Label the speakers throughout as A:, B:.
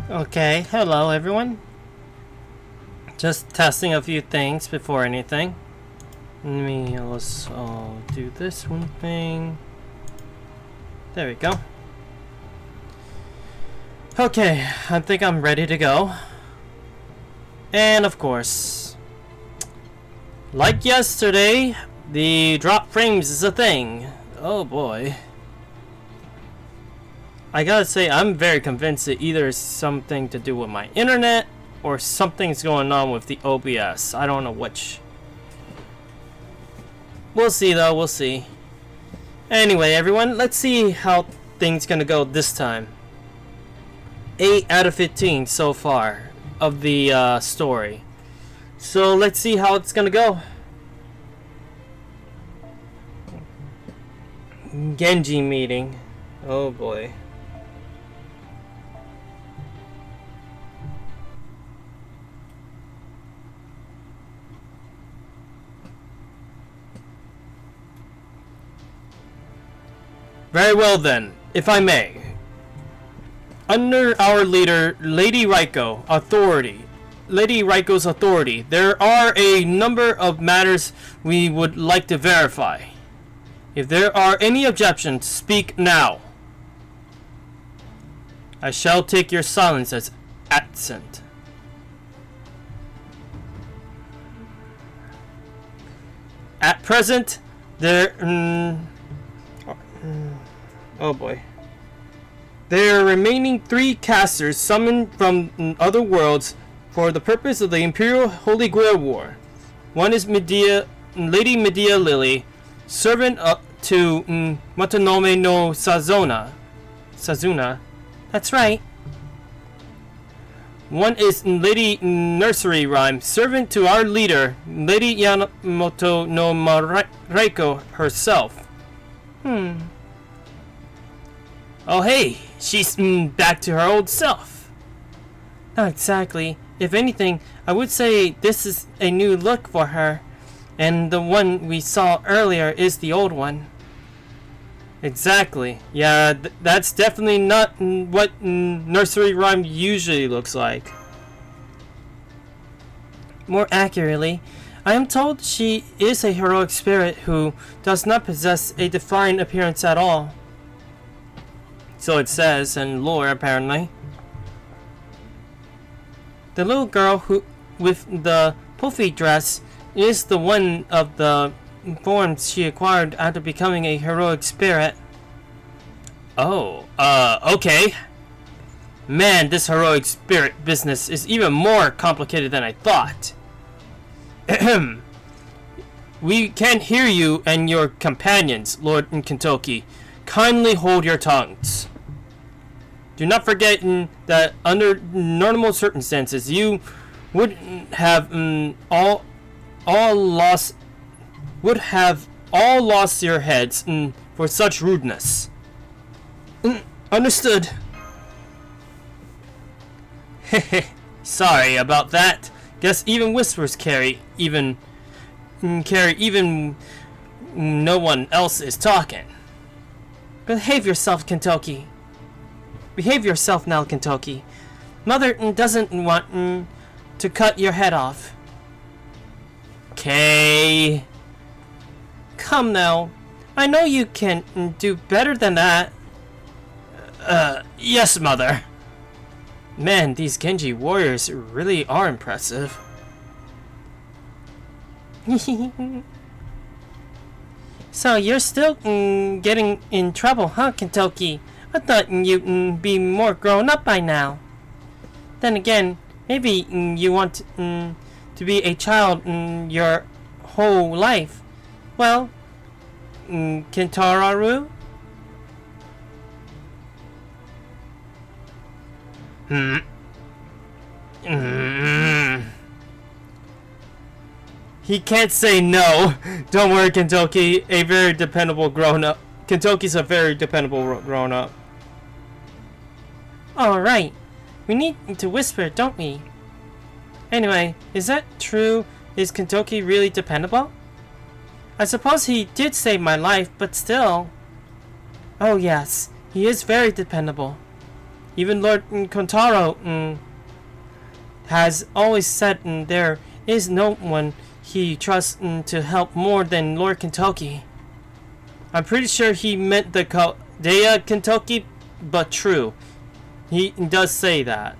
A: Okay, hello everyone. Just testing a few things before anything. Let's do this one thing. There we go. Okay, I think I'm ready to go. And of course, like yesterday, the drop frames is a thing. Oh boy. I gotta say, I'm very convinced that either it's something to do with my internet or something's going on with the OBS. I don't know which. We'll see though, we'll see. Anyway, everyone, let's see how things gonna go this time. 8 out of 15 so far of the story. So let's see how it's gonna go. Genji meeting. Oh boy. Very well then, if I may. Under our leader, Lady Raiko's authority, there are a number of matters we would like to verify. If there are any objections, speak now. I shall take your silence as assent. At present, oh boy. There are remaining 3 casters summoned from other worlds for the purpose of the Imperial Holy Grail War. One is Lady Medea Lily, servant to Matonome no Sazuna. That's right. One is Lady Nursery Rhyme, servant to our leader, Lady Yamamoto no Mariko herself. Oh hey, she's back to her old self. Not exactly. If anything, I would say this is a new look for her, and the one we saw earlier is the old one. Exactly. Yeah, that's definitely not what Nursery Rhyme usually looks like. More accurately, I am told she is a heroic spirit who does not possess a defined appearance at all. So it says in lore, apparently. The little girl who with the puffy dress is the one of the forms she acquired after becoming a heroic spirit. Oh, okay. Man, this heroic spirit business is even more complicated than I thought. We can't hear you and your companions, Lord Kentoki. Kindly hold your tongues. Do not forget that under normal circumstances, you would have all lost your heads for such rudeness. Understood. Hehe. Sorry about that. Guess even whispers carry even no one else is talking. Behave yourself, Kentoki. Behave yourself now, Kentoki. Mother doesn't want to cut your head off. Okay. Come now. I know you can do better than that. Yes, Mother. Man, these Genji warriors really are impressive. So you're still getting in trouble, huh, Kentoki? I thought you'd be more grown up by now. Then again, maybe you want to be a child your whole life. Well, Kentararu? He can't say no. Don't worry, Kentoki. A very dependable grown-up. Kentoki's a very dependable grown-up. Alright. We need to whisper, don't we? Anyway, is that true? Is Kentoki really dependable? I suppose he did save my life, but still. Oh yes, he is very dependable. Even Lord Kontaro has always said there is no one he trusts to help more than Lord Kentucky. I'm pretty sure he meant the Caldea Kentucky, but true. He does say that.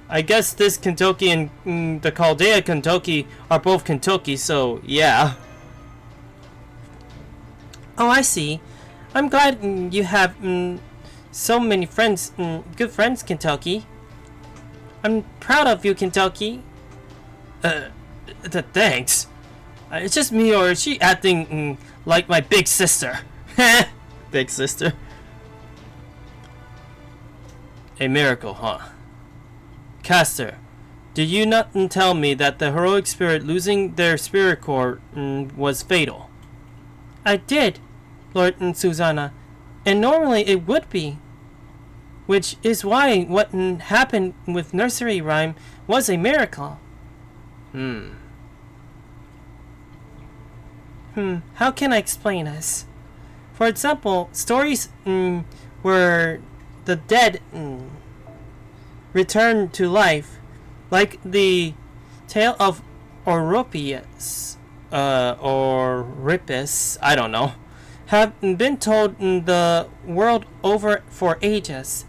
A: I guess this Kentucky and the Caldea Kentucky are both Kentucky, so yeah. Oh, I see. I'm glad you have so many friends, good friends, Kentucky. I'm proud of you, Kentucky. Thanks. It's just me, or is she acting like my big sister? Big sister. A miracle, huh? Caster, did you not tell me that the heroic spirit losing their spirit core was fatal? I did, Lord Susanna, and normally it would be. Which is why what happened with Nursery Rhyme was a miracle. How can I explain this? For example, stories where the dead return to life, like the tale of Oripius, I don't know, have been told the world over for ages.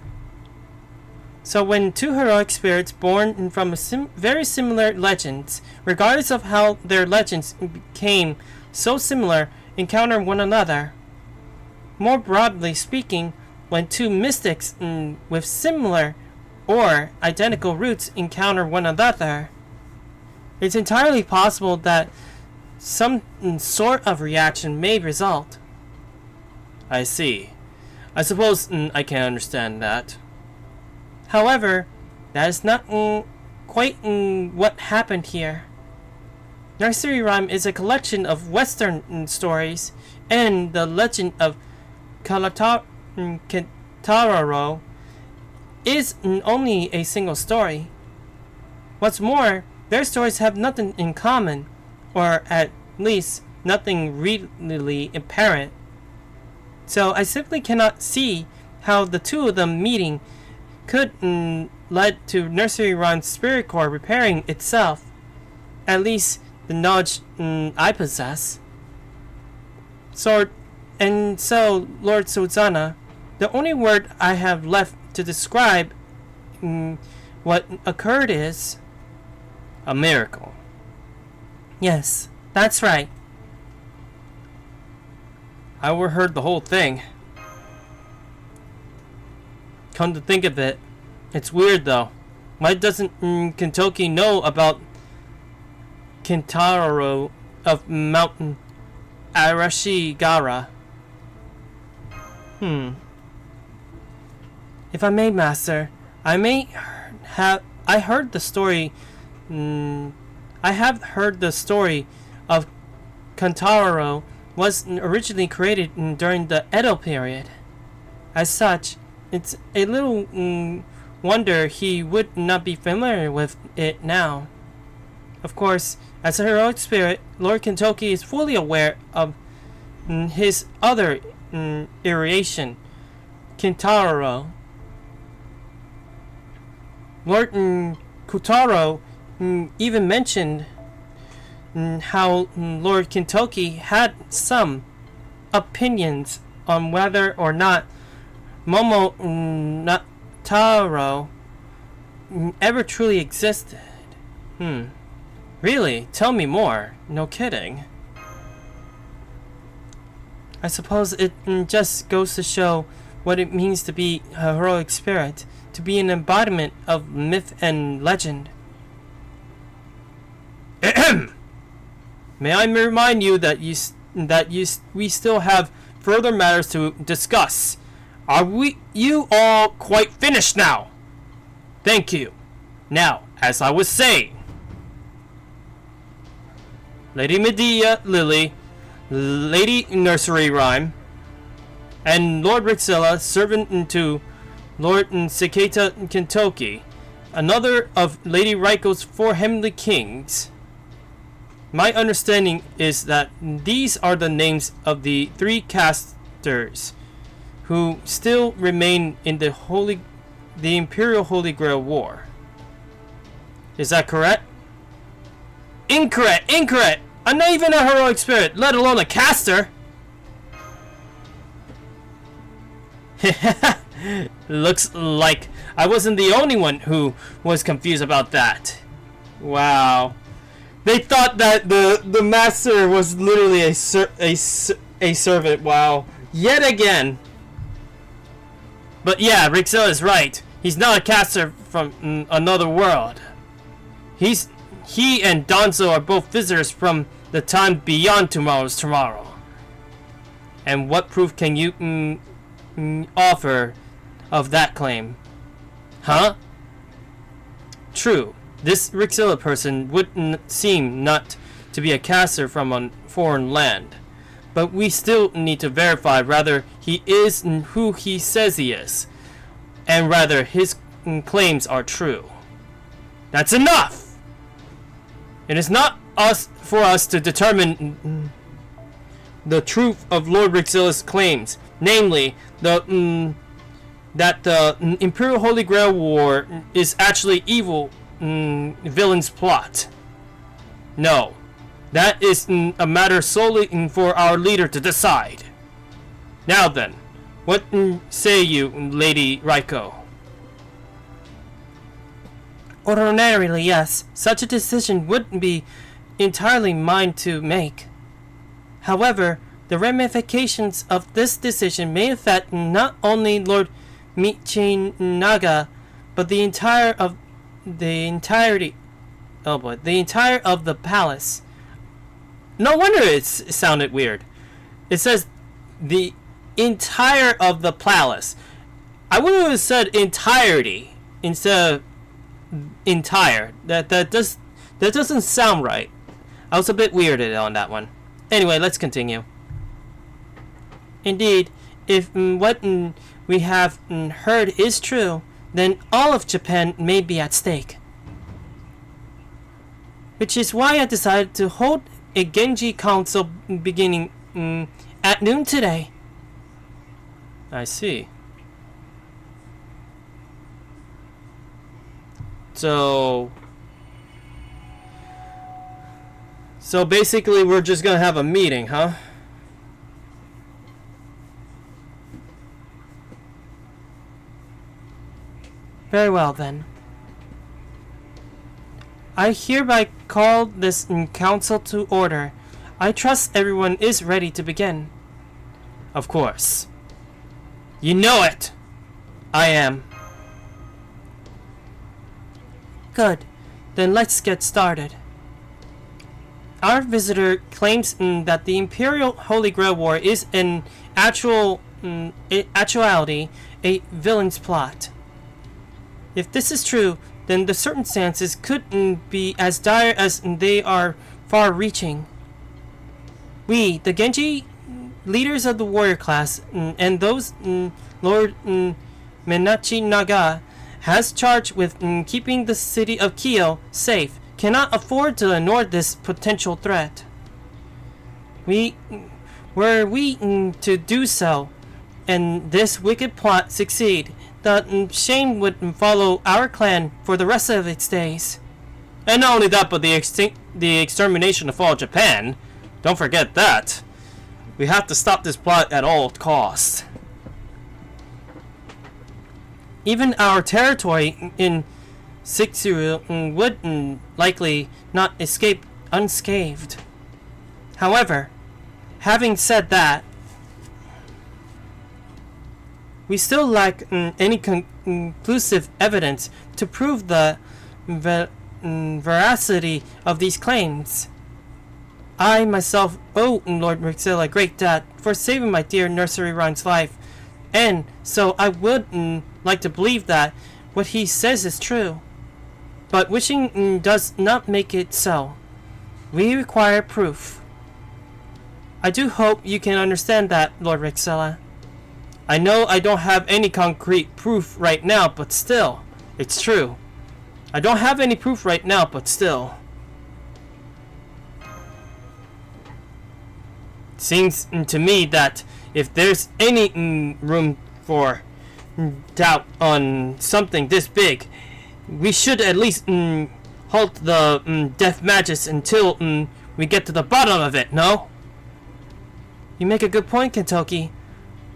A: So when two heroic spirits born from very similar legends, regardless of how their legends became so similar, encounter one another. More broadly speaking, when two mystics with similar or identical roots encounter one another, it's entirely possible that some sort of reaction may result. I see. I suppose I can understand that. However, that is not quite what happened here. Nursery Rhyme is a collection of Western stories, and the legend of Kentaro is only a single story. What's more, their stories have nothing in common, or at least nothing really apparent. So I simply cannot see how the two of them meeting could lead to Nursery Rhyme's spirit core repairing itself. At least the knowledge I possess. So, Lord Susanna, the only word I have left to describe what occurred is a miracle. Yes, that's right. I overheard the whole thing. Come to think of it, it's weird though. Why doesn't Kentucky know about Kentaro of Mountain Arashigara? If I may, Master, I heard the story. I have heard the story of Kentaro was originally created during the Edo period. As such, it's a little wonder he would not be familiar with it now. Of course, as a heroic spirit, Lord Kentucky is fully aware of his other iteration, Kentaro. Lord Kutaro even mentioned how Lord Kentucky had some opinions on whether or not Momo Nataro ever truly existed. Really? Tell me more. No kidding. I suppose it just goes to show what it means to be a heroic spirit, to be an embodiment of myth and legend. May I remind you that we still have further matters to discuss. Are you all quite finished now? Thank you. Now, as I was saying, Lady Medea Lily, Lady Nursery Rhyme, and Lord Rixilla, servant to Lord Seketa Kentucky, another of Lady Raiko's 4 heavenly kings. My understanding is that these are the names of the 3 casters who still remain in the the Imperial Holy Grail War. Is that correct? Incorrect! Incorrect! I'm not even a heroic spirit, let alone a caster! Looks like I wasn't the only one who was confused about that. Wow. They thought that the master was literally a servant. Wow. Yet again. But yeah, Rixella is right. He's not a caster from another world. He and Donzo are both visitors from the time beyond tomorrow's tomorrow. And what proof can you offer of that claim? Huh? True. This Rixilla person wouldn't seem not to be a caster from a foreign land. But we still need to verify whether he is who he says he is, and whether his claims are true. That's enough! It is not for us to determine the truth of Lord Rixilla's claims, namely, that the Imperial Holy Grail War is actually evil villain's plot. No. That is a matter solely for our leader to decide. Now then, what say you, Lady Raiko? Ordinarily, yes. Such a decision wouldn't be entirely mine to make. However, the ramifications of this decision may affect not only Lord Michinaga, but the entire of the palace. No wonder it sounded weird. It says the entire of the palace. I would have said entirety instead of entire. That doesn't sound right. I was a bit weirded on that one. Anyway, let's continue. Indeed, if what we have heard is true, then all of Japan may be at stake. Which is why I decided to hold a Genji Council beginning at noon today. I see. So basically we're just gonna have a meeting, huh? Very well then. I hereby call this council to order. I trust everyone is ready to begin. Of course. You know it! I am. Good. Then let's get started. Our visitor claims that the Imperial Holy Grail War is in actuality a villain's plot. If this is true, then the circumstances could be as dire as they are far-reaching. We, the Genji leaders of the warrior class, and those Lord Menachi Naga has charge with keeping the city of Kyo safe, cannot afford to ignore this potential threat. Were we to do so, and this wicked plot succeed, the shame would follow our clan for the rest of its days. And not only that, but the extermination of all Japan. Don't forget that. We have to stop this plot at all costs. Even our territory in Sixuru would likely not escape unscathed. However, having said that, we still lack any conclusive evidence to prove the veracity of these claims. I myself owe Lord Rixilla a great debt for saving my dear nursery rhyme's life, and so I would like to believe that what he says is true. But wishing does not make it so. We require proof. I do hope you can understand that, Lord Rixilla. I know I don't have any concrete proof right now, but still, it's true. I don't have any proof right now, but still. It seems to me that if there's any room for doubt on something this big, we should at least halt the death matches until we get to the bottom of it, no? You make a good point, Kentucky.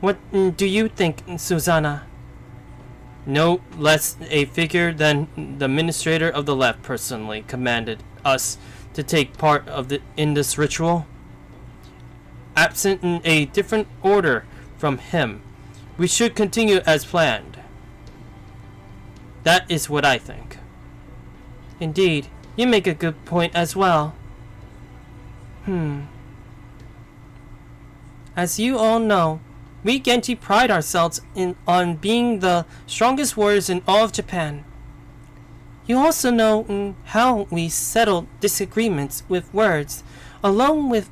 A: What do you think, Susanna? No less a figure than the administrator of the left personally commanded us to take part in this ritual. Absent in a different order from him, we should continue as planned. That is what I think. Indeed, you make a good point as well. As you all know, we Genji pride ourselves on being the strongest warriors in all of Japan. You also know how we settle disagreements with words alone will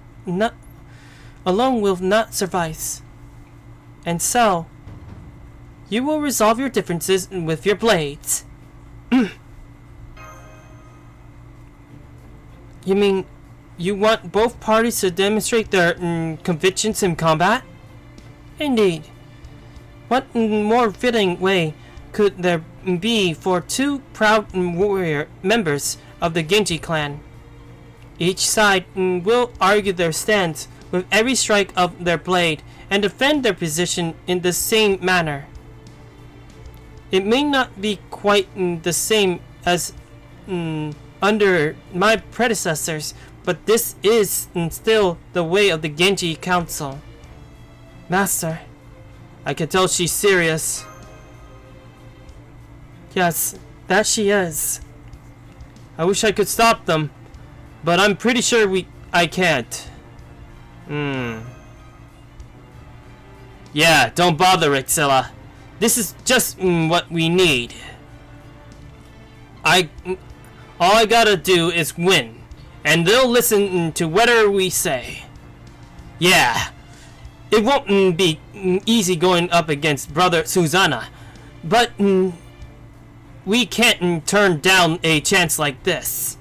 A: not suffice. And so, you will resolve your differences with your blades. You mean you want both parties to demonstrate their convictions in combat? Indeed. What more fitting way could there be for two proud warrior members of the Genji clan? Each side will argue their stance with every strike of their blade and defend their position in the same manner. It may not be quite the same as under my predecessors, but this is still the way of the Genji Council. Master, I can tell she's serious. Yes, that she is. I wish I could stop them, but I'm pretty sure I can't. Yeah, don't bother, Rixilla. This is just what we need. All I gotta do is win, and they'll listen to whatever we say. Yeah, it won't be easy going up against Brother Susanna, but we can't turn down a chance like this.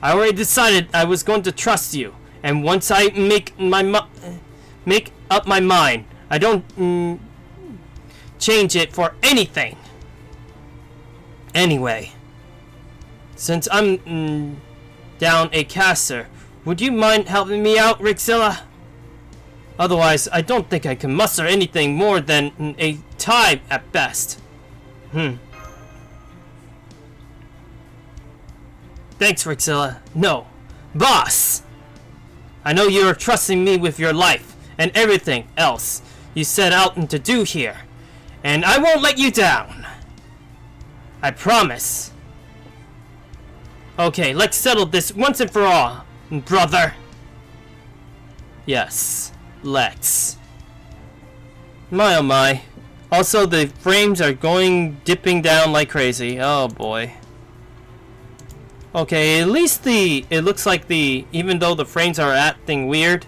A: I already decided I was going to trust you, and once I make up my mind, I don't change it for anything. Anyway, since I'm down a caster, would you mind helping me out, Rixilla? Otherwise, I don't think I can muster anything more than a tie at best. Thanks, Rixilla. No. Boss! I know you're trusting me with your life and everything else you set out to do here, and I won't let you down. I promise. Okay, let's settle this once and for all, brother. Yes, let's. My oh my. Also, the frames are dipping down like crazy. Oh boy. Okay, at least it looks like even though the frames are acting weird,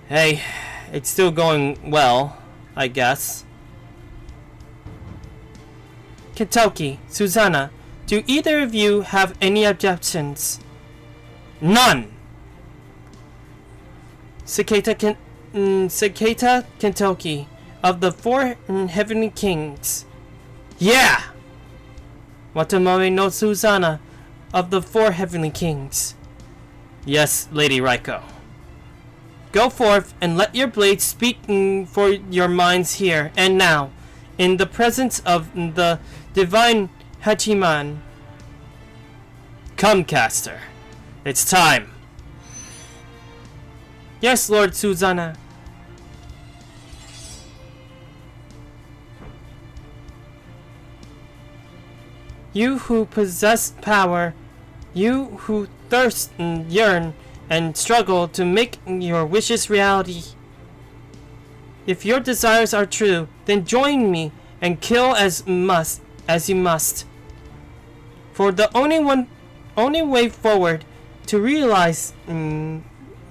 A: hey, it's still going well, I guess. Kentucky, Susanna, do either of you have any objections? None! Sekita Kentucky, of the Four Heavenly Kings. Yeah! Watamare no Susanna, of the Four Heavenly Kings. Yes, Lady Raiko. Go forth and let your blades speak for your minds here and now, in the presence of the divine Hachiman. Come, caster. It's time. Yes, Lord Susanna. You who possess power, you who thirst and yearn and struggle to make your wishes reality. If your desires are true, then join me and kill as you must. For the only way forward to realize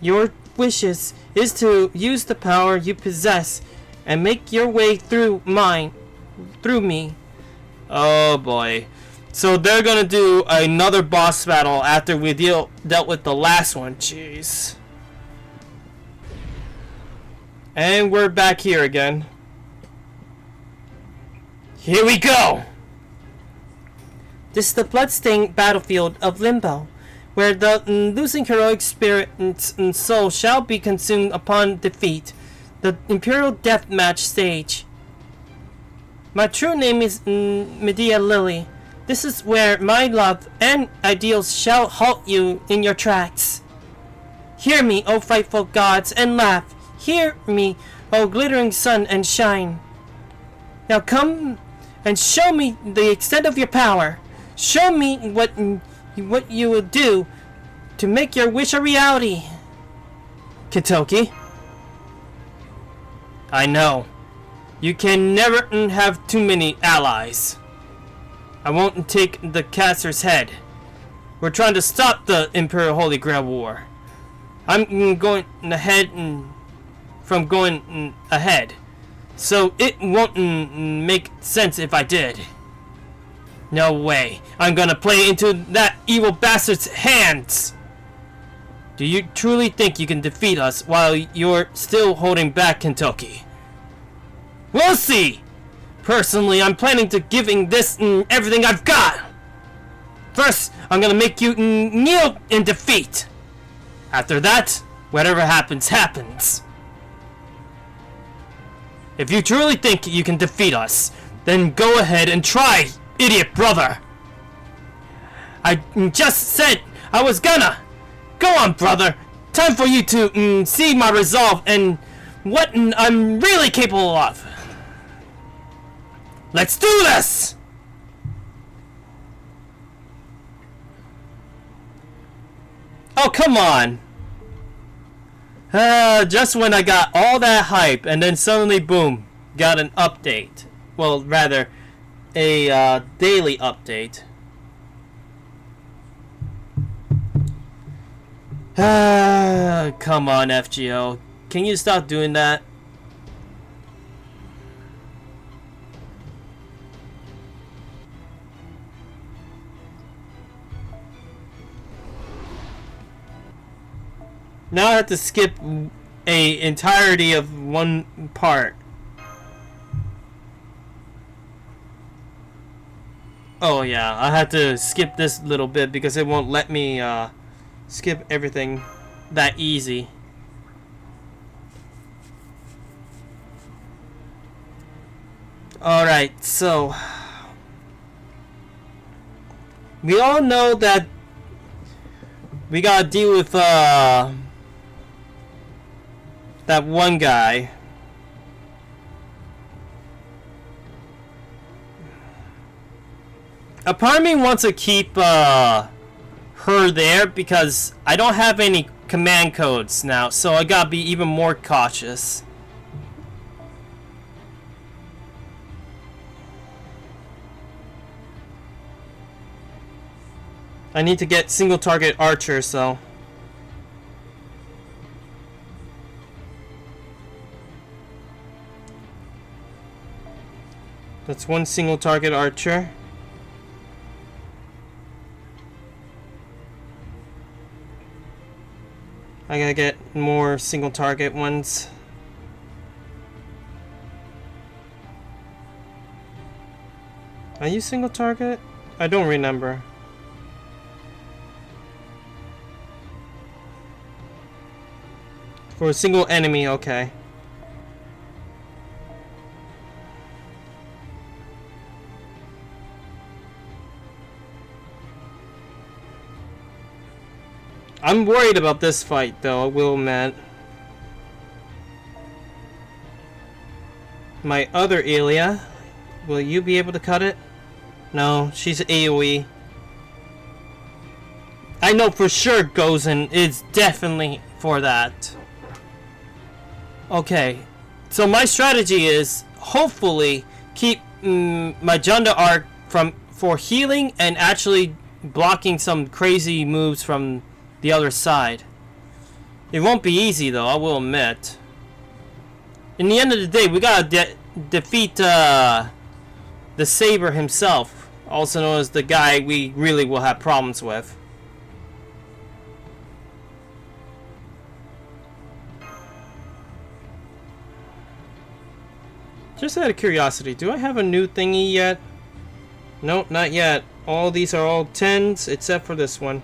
A: your wishes is to use the power you possess and make your way through me. Oh boy. So they're gonna do another boss battle after we dealt with the last one. Jeez. And we're back here again. Here we go! This is the bloodstained battlefield of Limbo, where the losing heroic spirit's soul shall be consumed upon defeat. The Imperial Deathmatch stage. My true name is Medea Lily. This is where my love and ideals shall halt you in your tracks. Hear me, O frightful gods, and laugh. Hear me, O glittering sun, and shine. Now come and show me the extent of your power. Show me what you will do to make your wish a reality. Kentoki. I know. You can never have too many allies. I won't take the caster's head. We're trying to stop the Imperial Holy Grail War. I'm going ahead from going ahead. So it won't make sense if I did. No way. I'm gonna play into that evil bastard's hands. Do you truly think you can defeat us while you're still holding back Kentoki? We'll see! Personally, I'm planning to giving this everything I've got! First, I'm gonna make you kneel in defeat! After that, whatever happens, happens. If you truly think you can defeat us, then go ahead and try, idiot brother! I just said I was gonna! Go on, brother! Time for you to see my resolve and what I'm really capable of! Let's do this! Oh, come on! Just when I got all that hype, and then suddenly, boom, got an update. Well, rather, a daily update. Come on, FGO. Can you stop doing that? Now I have to skip a entirety of one part. Oh yeah, I had to skip this little bit because it won't let me skip everything that easy. Alright, so we all know that we gotta deal with that one guy. A part of me wants to keep her there because I don't have any command codes now, so I gotta be even more cautious. I need to get single target archer, so that's one single target archer. I gotta get more single target ones. Are you single target? I don't remember. For a single enemy, okay. I'm worried about this fight, though, I will admit. My other Ilya, will you be able to cut it? No, she's AoE. I know for sure Gozen is definitely for that. Okay, so my strategy is hopefully keep my Junda arc for healing and actually blocking some crazy moves from the other side. It won't be easy though, I will admit. In the end of the day, we gotta defeat the Saber himself, also known as the guy we really will have problems with. Just out of curiosity, do I have a new thingy yet? Nope, not yet. All these are all 10s except for this one.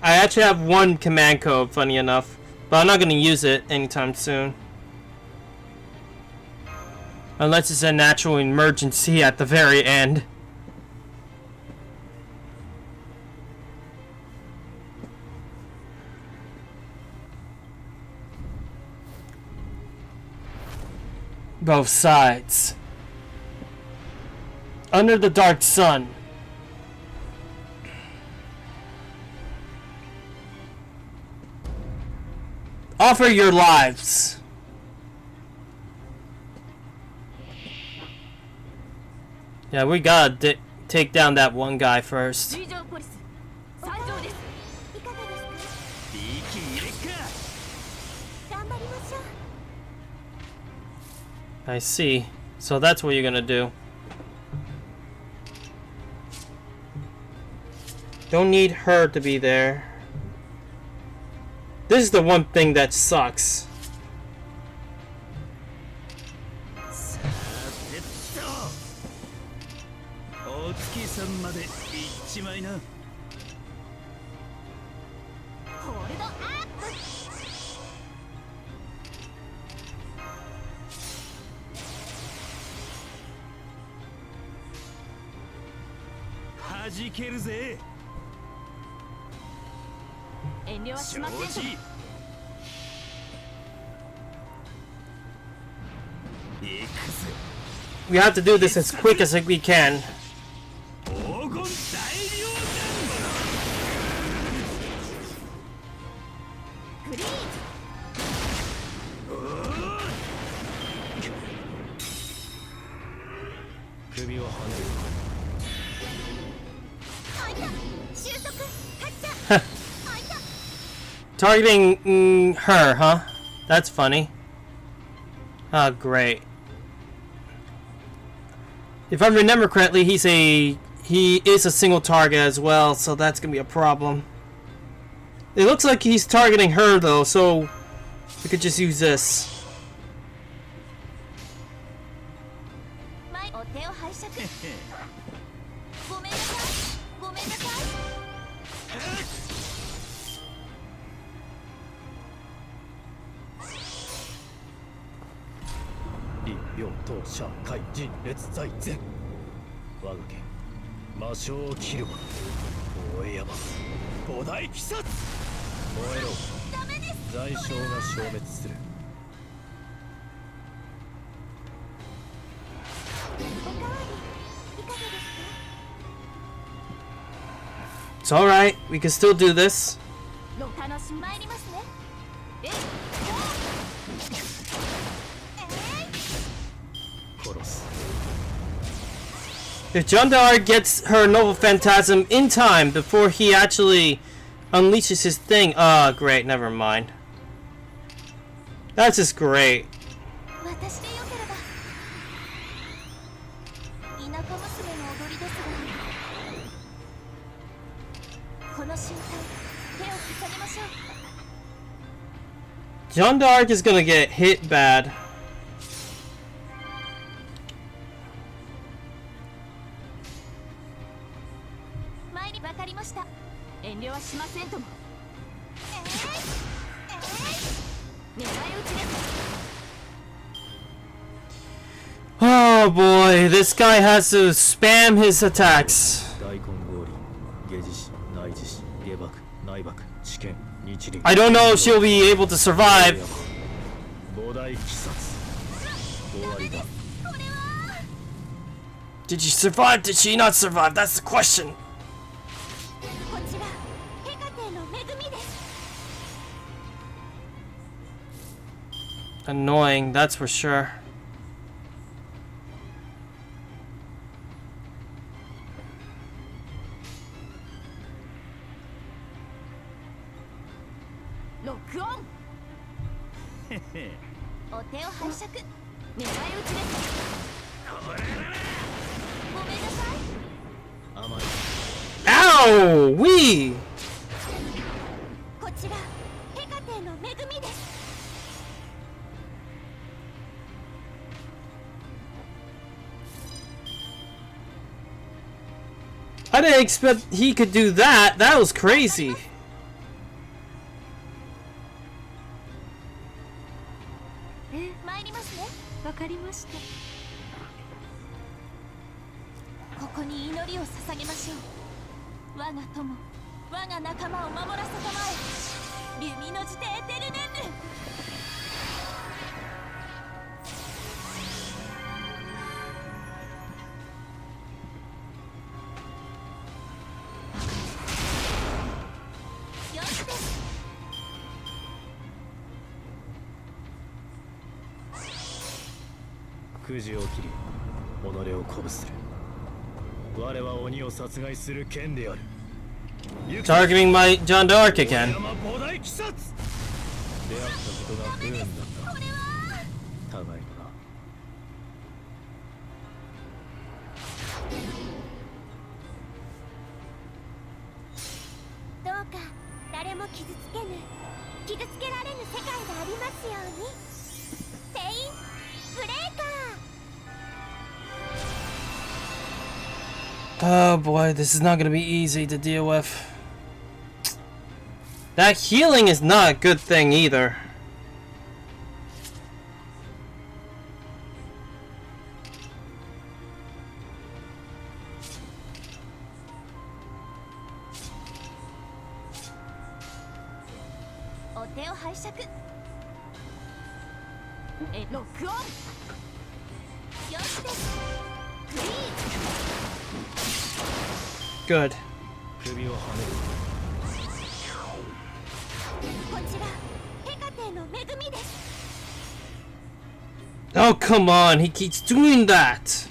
A: I actually have one command code, funny enough, but I'm not going to use it anytime soon. Unless it's a natural emergency at the very end. Both sides. Under the dark sun. Offer your lives. Yeah, we gotta take down that one guy first. I see. So that's what you're gonna do. Don't need her to be there. This is the one thing that sucks. We have to do this as quick as we can. Targeting her, huh? That's funny. Oh, great. If I remember correctly, he is a single target as well, so that's gonna be a problem. It looks like he's targeting her though, so we could just use this. It's alright, we can still do this. If Shuten-douji gets her Noble Phantasm in time before he actually unleashes his thing. Ah, great, never mind. That's just great. Shuten-douji is gonna get hit bad. Oh boy, this guy has to spam his attacks. I don't know if she'll be able to survive. Did she survive? Did she not survive? That's the question. Annoying, that's for sure. Ow! Wee! I didn't expect he could do that. That was crazy.
B: 参りますね。わかりました。ここに祈りを捧げましょう。我が友、我が仲間を守らせたまえ。リュミノジテエテルネンヌ。よしです。
C: くじを切り、己を鼓舞する。我は鬼を殺害する剣である。
A: Targeting my John Dark again.
C: 出会ったことが不運だった。互いのな。
B: どうか誰も傷つけぬ、傷つけられぬ世界がありますように。ペインブレーカー。
A: Oh boy, this is not gonna be easy to deal with. That healing is not a good thing either. Good. Oh, come on, he keeps doing that.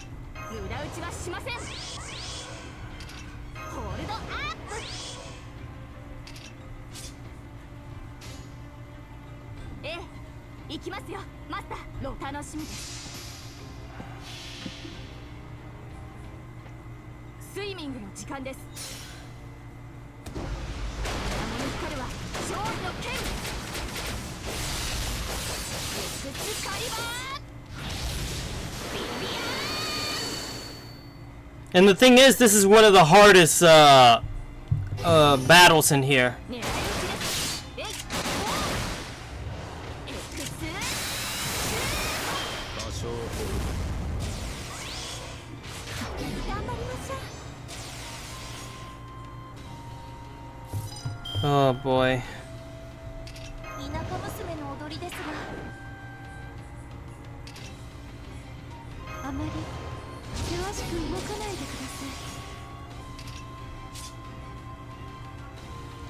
A: And the thing is, this is one of the hardest battles in here. Oh boy.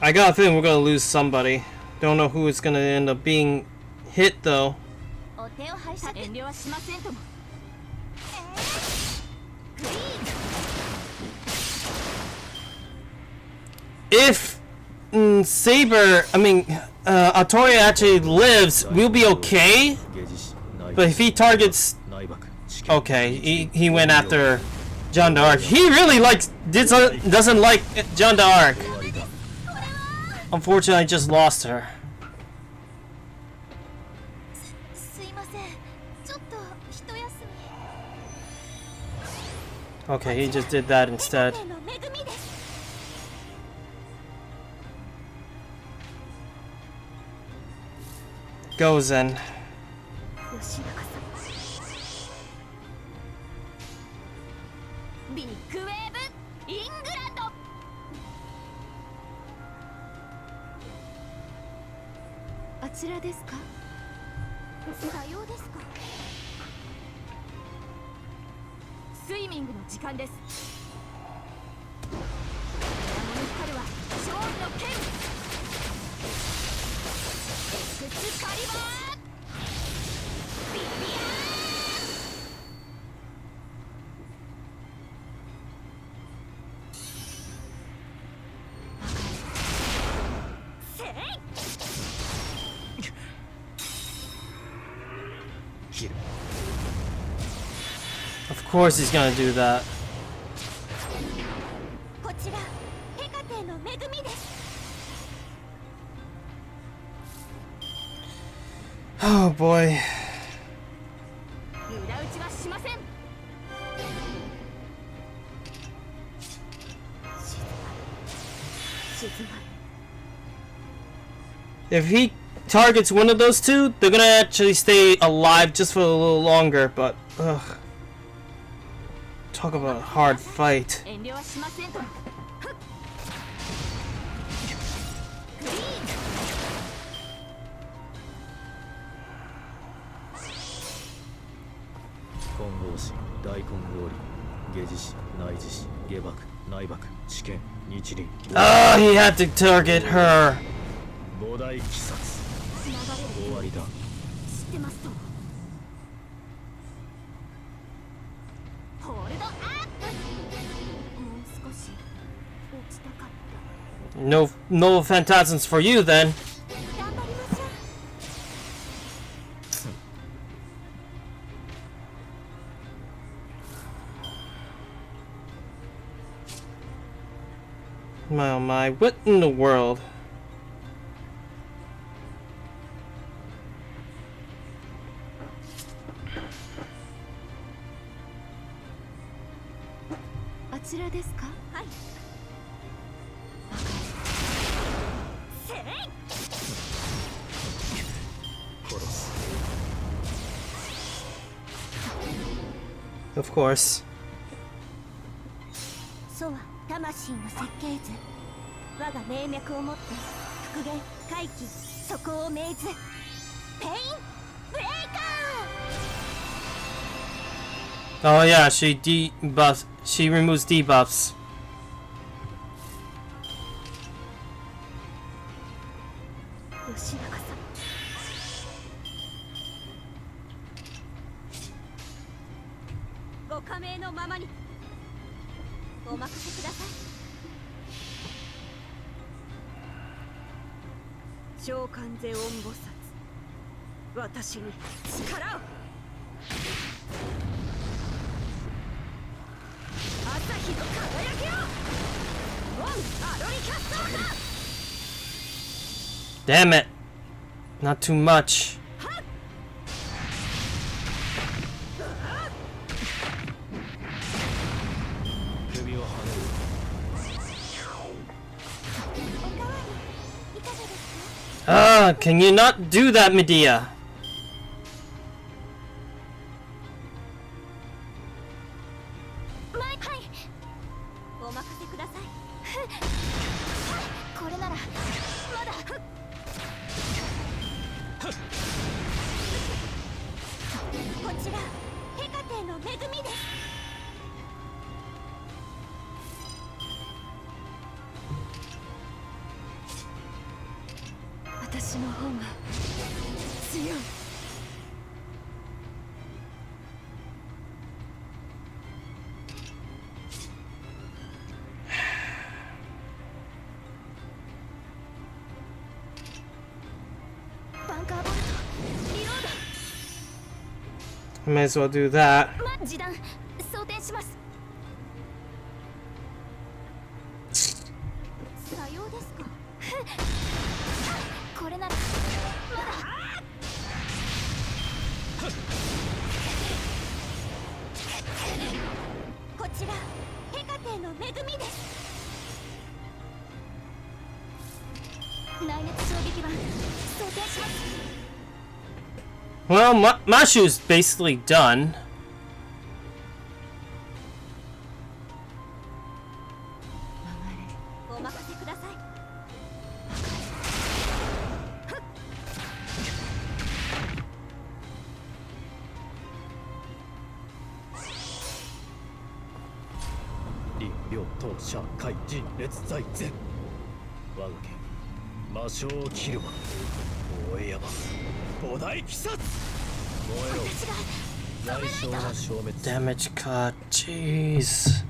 A: I got a feeling we're gonna lose somebody. Don't know who it's gonna end up being hit though. If Saber, Artoria actually lives, we'll be okay. But if he targets, okay, he went after John d'Arc. He really doesn't like John d'Arc. Unfortunately, I just lost her. Okay, he just did that instead. Goes in. Of course he's gonna do that. Oh boy. If he targets one of those two, they're gonna actually stay alive just for a little longer, but ugh. Talk about a hard fight.
B: 遠慮はしませんと。
C: 混合子、大混合輪、下磁子、内磁子、下爆、内爆、知見、日輪。
A: Oh, he had to target her.
C: 膨大鬼殺。終わりだ。
B: 知ってますとも。ホールドアップ。もう少し落ちたかった。
A: No phantasms for you then.
B: 頑張りましょう。
A: My oh my, what in the world?
B: あちらですか？はい。せい。
C: 殺す。
A: Of course.
B: そうは魂の設計図。我が命脈をもって復元回帰そこを命ず。ペインブレイカー。
A: Oh yeah, she debuffs. She removes debuffs.
B: 吉永さん。ご加盟のままにお任せください。召喚ゼオン菩薩、私に力を。朝日の輝きを。オンアロリキャスターだ。
A: Damn it. Not too much.
C: 首をはね
A: Ah, can you not do that, Medea?
B: はい。お任せください。これならまだ。こちらヘカテの恵みです。 私の方が強い。バンカーボルトリロー
A: I may as well do that.
B: ド。示弾装填します。さようですか。これならまだ。こちらヘカテの恵みです。内熱衝撃板装填します。
A: Well, Mashu's basically done.
B: お任せください。
C: 李両党者海人列在前。我が剣魔性を切るわ。大江山膨大鬼殺。燃えろ。大小な消滅。
A: Damage cut. Jeez.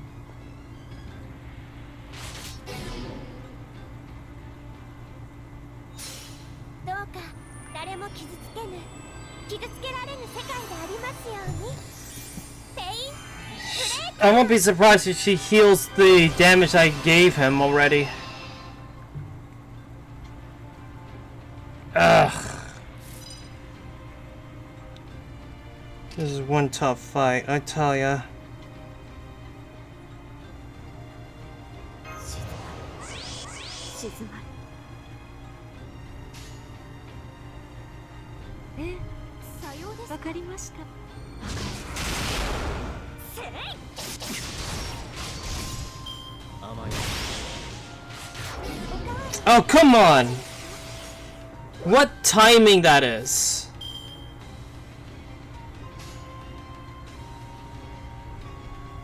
B: どうか誰も傷つけぬ傷つけられぬ世界でありますように。ペイン
A: I won't be surprised if she heals the damage I gave him already. Ugh. This is one tough fight, I tell ya.
B: 静静まる。さようです。わかりました。せい。
C: 甘い。
A: Oh, come on! What timing that is?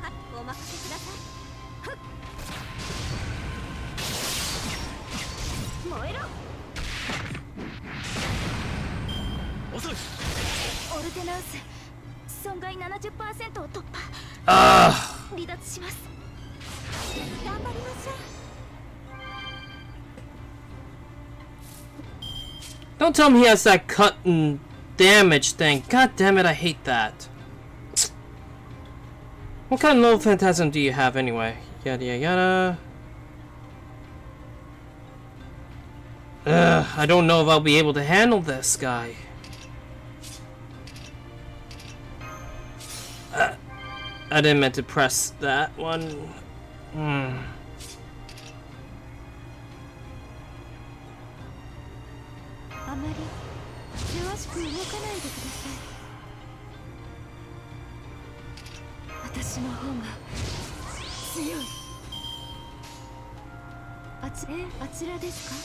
B: はい、お任せください。ふっ。燃えろ。
C: 遅い。
B: オルテナンス損害 70% を突破。
A: Ah!
B: 離脱します。頑張りましょう。
A: Don't tell me he has that cut and damage thing. God damn it, I hate that. What kind of little phantasm do you have anyway? Yada yada yada. Ugh, I don't know if I'll be able to handle this guy. I didn't mean to press that one. Hmm.
B: あまり険しく動かないでください。私の方が強い。あちらですか？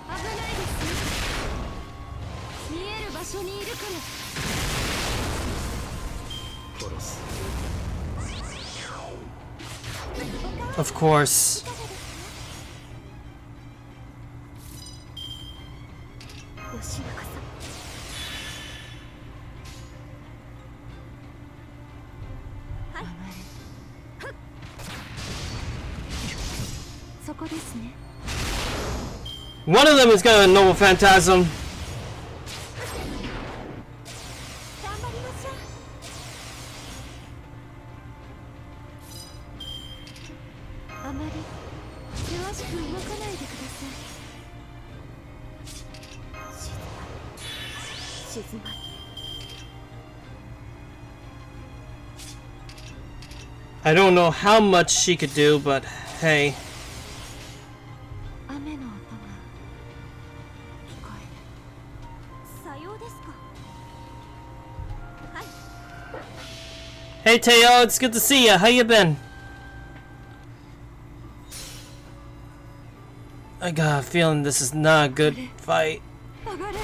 B: 危ないですね。見える場所にいるから。
C: 殺す。
A: Of course.
B: 吉中さん。はい。そこですね。
A: One of them is gonna know a phantasm.
B: 頑張りましょう。 あまり険しく動かないでください。静まる。
A: I don't know how much she could do, but hey.
B: 雨の音が聞こえる。さようですか。はい。
A: Hey Teo, it's good to see ya. How you been? I got a feeling this is not a good fight.
B: 上がれ。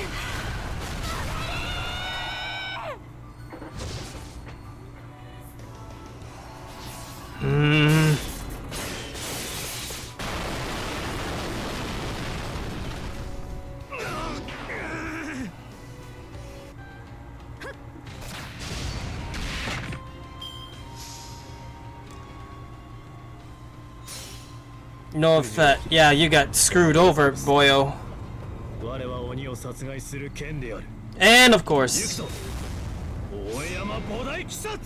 A: No effect. Yeah, you got screwed over, boyo.
C: 我は鬼を殺害する剣である。
A: And of
C: 行く
A: course.
C: ぞ。大江山菩提鬼殺。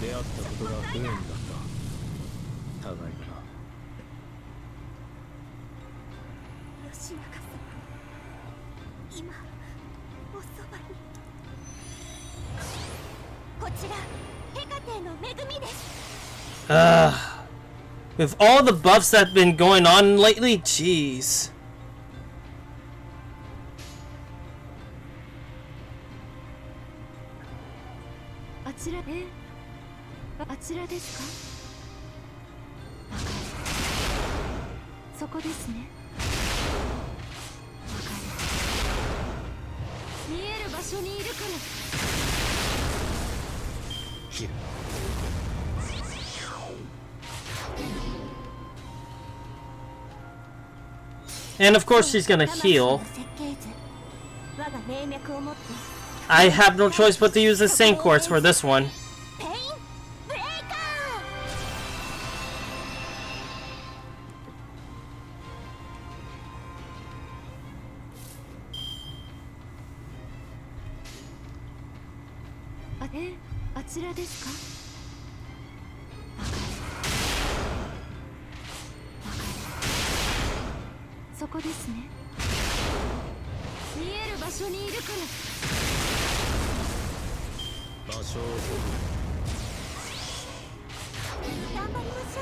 C: 出会ったことが不運だった。互いがな。
B: 吉中さん、今おそばに。こちらヘカテの恵みです。
A: With all the buffs that have been going on lately, jeez.
B: あちらですか？そこですね。わかる。見える場所にいるから。
C: 切る。
A: And of course she's gonna heal. I have no choice but to use the same course for this one.
C: 場所を
B: 頑張りましょ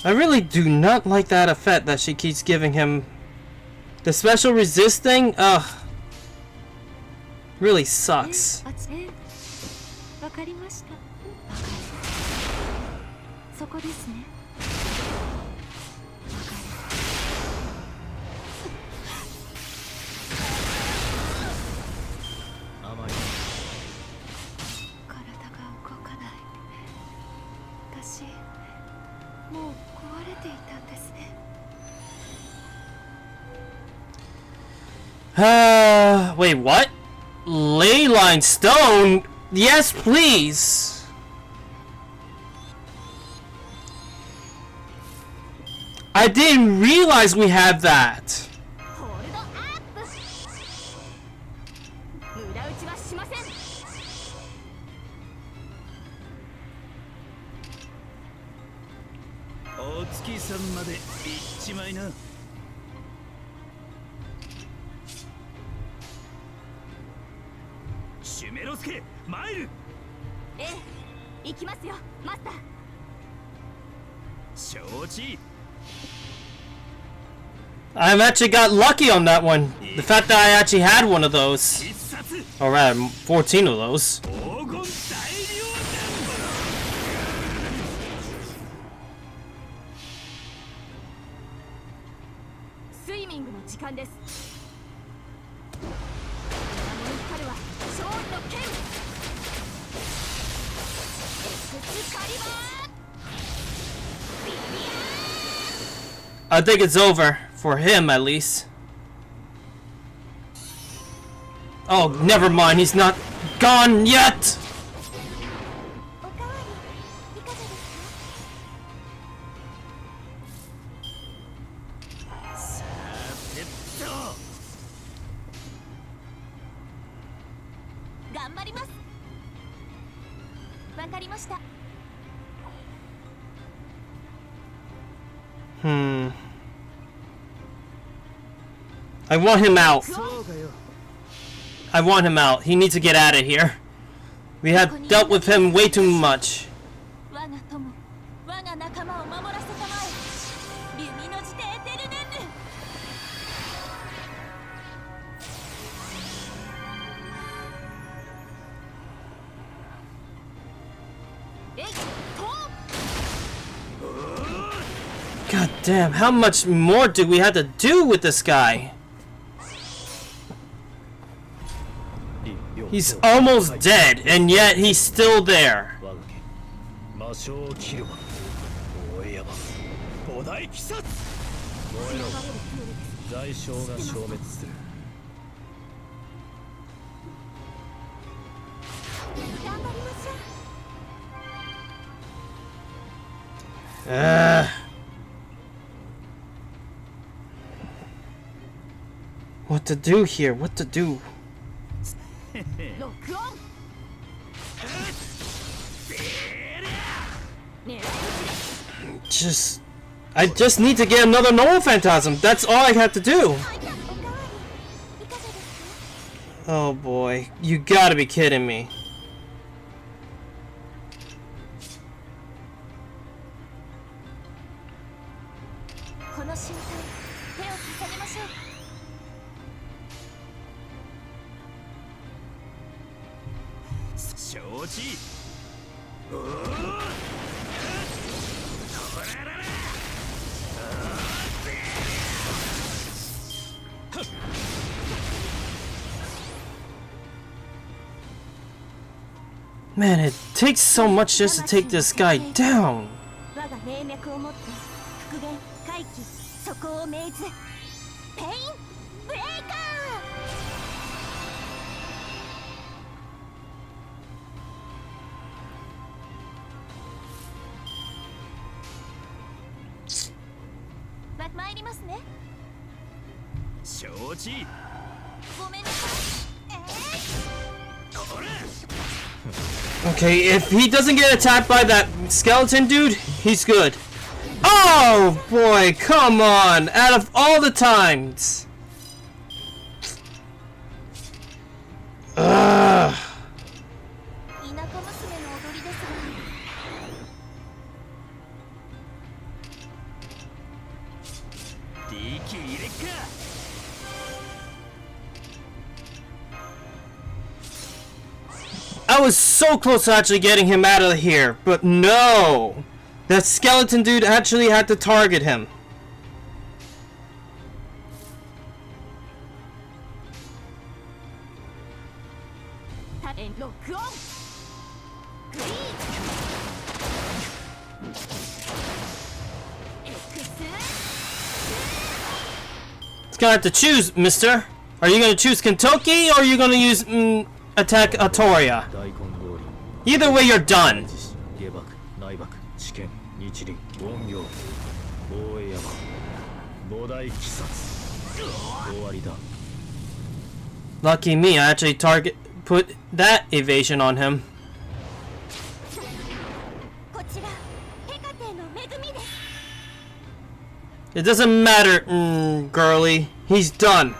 B: う。
A: I really do not like that effect that she keeps giving him. The special resist thing, ugh. Really sucks.
B: わかりました。そこですね。
C: 甘い。
B: 体が動かない。私もう壊れていたんですね。
A: Wait, what? Leyline stone? Yes, please. I didn't realize we had that.
B: ホールドアップ。無駄打ちはしません。
C: お月さんまで行っちまいな。シュメロスケ、マイル。
B: ええ、行きますよ、マスター。
C: 承知。
A: I've actually got lucky on that one. The fact that I actually had one of those.
C: 必殺。
A: Or rather, 14 of those.
C: 黄金大量弾。
B: スイミングの時間です。あの光は勝利の剣。X カリバー。ビビア
A: I think it's over. For him, at least. Oh, never mind. He's not gone yet.
B: ー。おかわりいかがですか。
C: さてと。
B: 頑張ります。わかりました。
A: I want him out.
C: そうかよ。
A: I want him out. He needs to get out of here. We have dealt with him way too much.
B: 我が友、我が仲間を守らせたまえ。リュミノジテーテルヌンヌ。えい、と。
A: God damn, how much more do we have to do with this guy? He's almost dead, and yet he's still there.
C: 我が剣魔性を切るわ。大江山菩提鬼殺。燃えろ。罪障が消滅する。
B: 頑張りましょう。
A: What to do here? What to do?
B: ロックオン。狙い撃ちです。
A: I just need to get another normal phantasm. That's all I have to do.
B: おかわりいかがですか。
A: Oh boy, you gotta be kidding me.
B: この瞬間、手を重ねましょう。
C: 承知。
A: Man, it takes so much just to take this guy down.
B: 我が命脈をもって復元回帰そこを命ず。ペインブレイカー。参りますね。
C: 承知。
B: ごめんなさい。
C: これ。
A: Okay, if he doesn't get attacked by that skeleton dude, he's good. Oh boy, come on! Out of all the times! I was so close to actually getting him out of here, but no! That skeleton dude actually had to target him. It's gonna have to choose, mister. Are you gonna choose Kentucky or are you gonna use attack Atoria? Either way, you're done. Lucky me, I actually put that evasion on him. It doesn't matter, girly. He's done.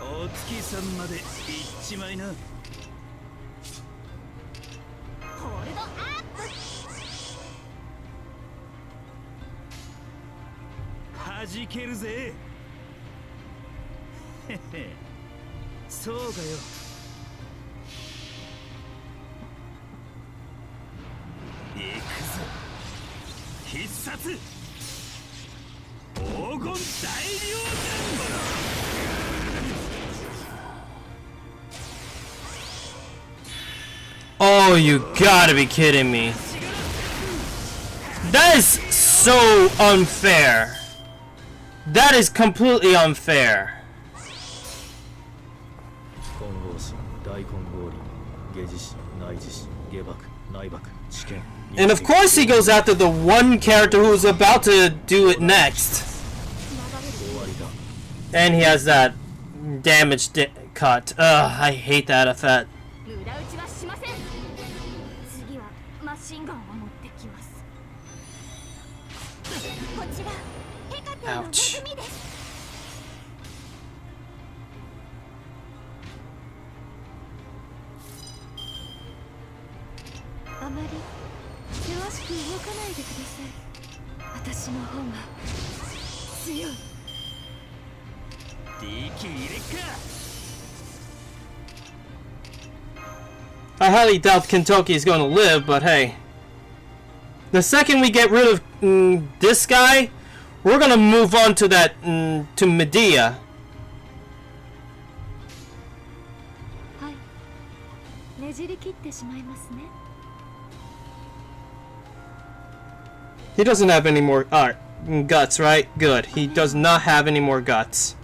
A: Oh, you gotta be kidding me. That is so unfair. That is completely unfair. And of course he goes after the one character who's about to do it next. And he has that damage cut. Ugh, I hate that effect. Ouch. I highly doubt Kentucky is going to live, but hey. The second we get rid of this guy, we're going to move on to that, to Medea. He doesn't have any more guts, right? Good. He does not have any more guts.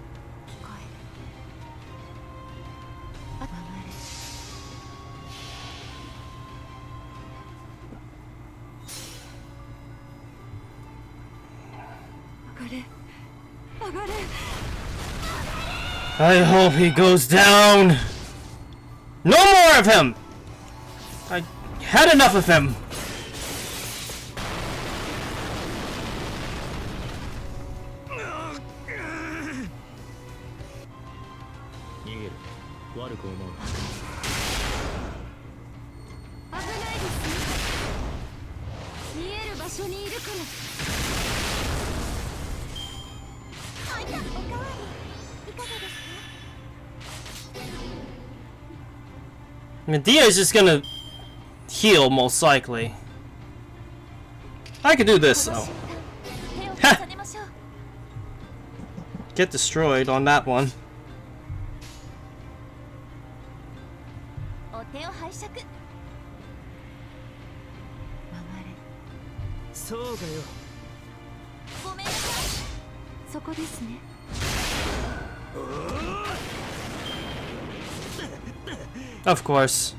A: I hope he goes down. No more of him! I had enough of him. Medea is just gonna heal, most likely. I could do this, though. Ha! Get destroyed on that one. Of course.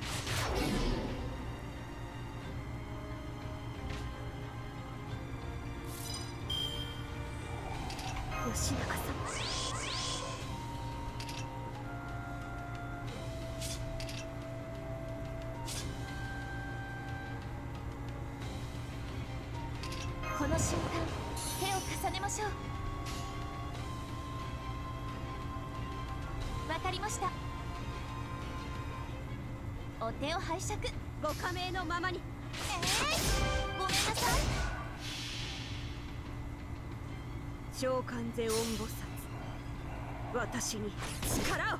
B: 私に力を。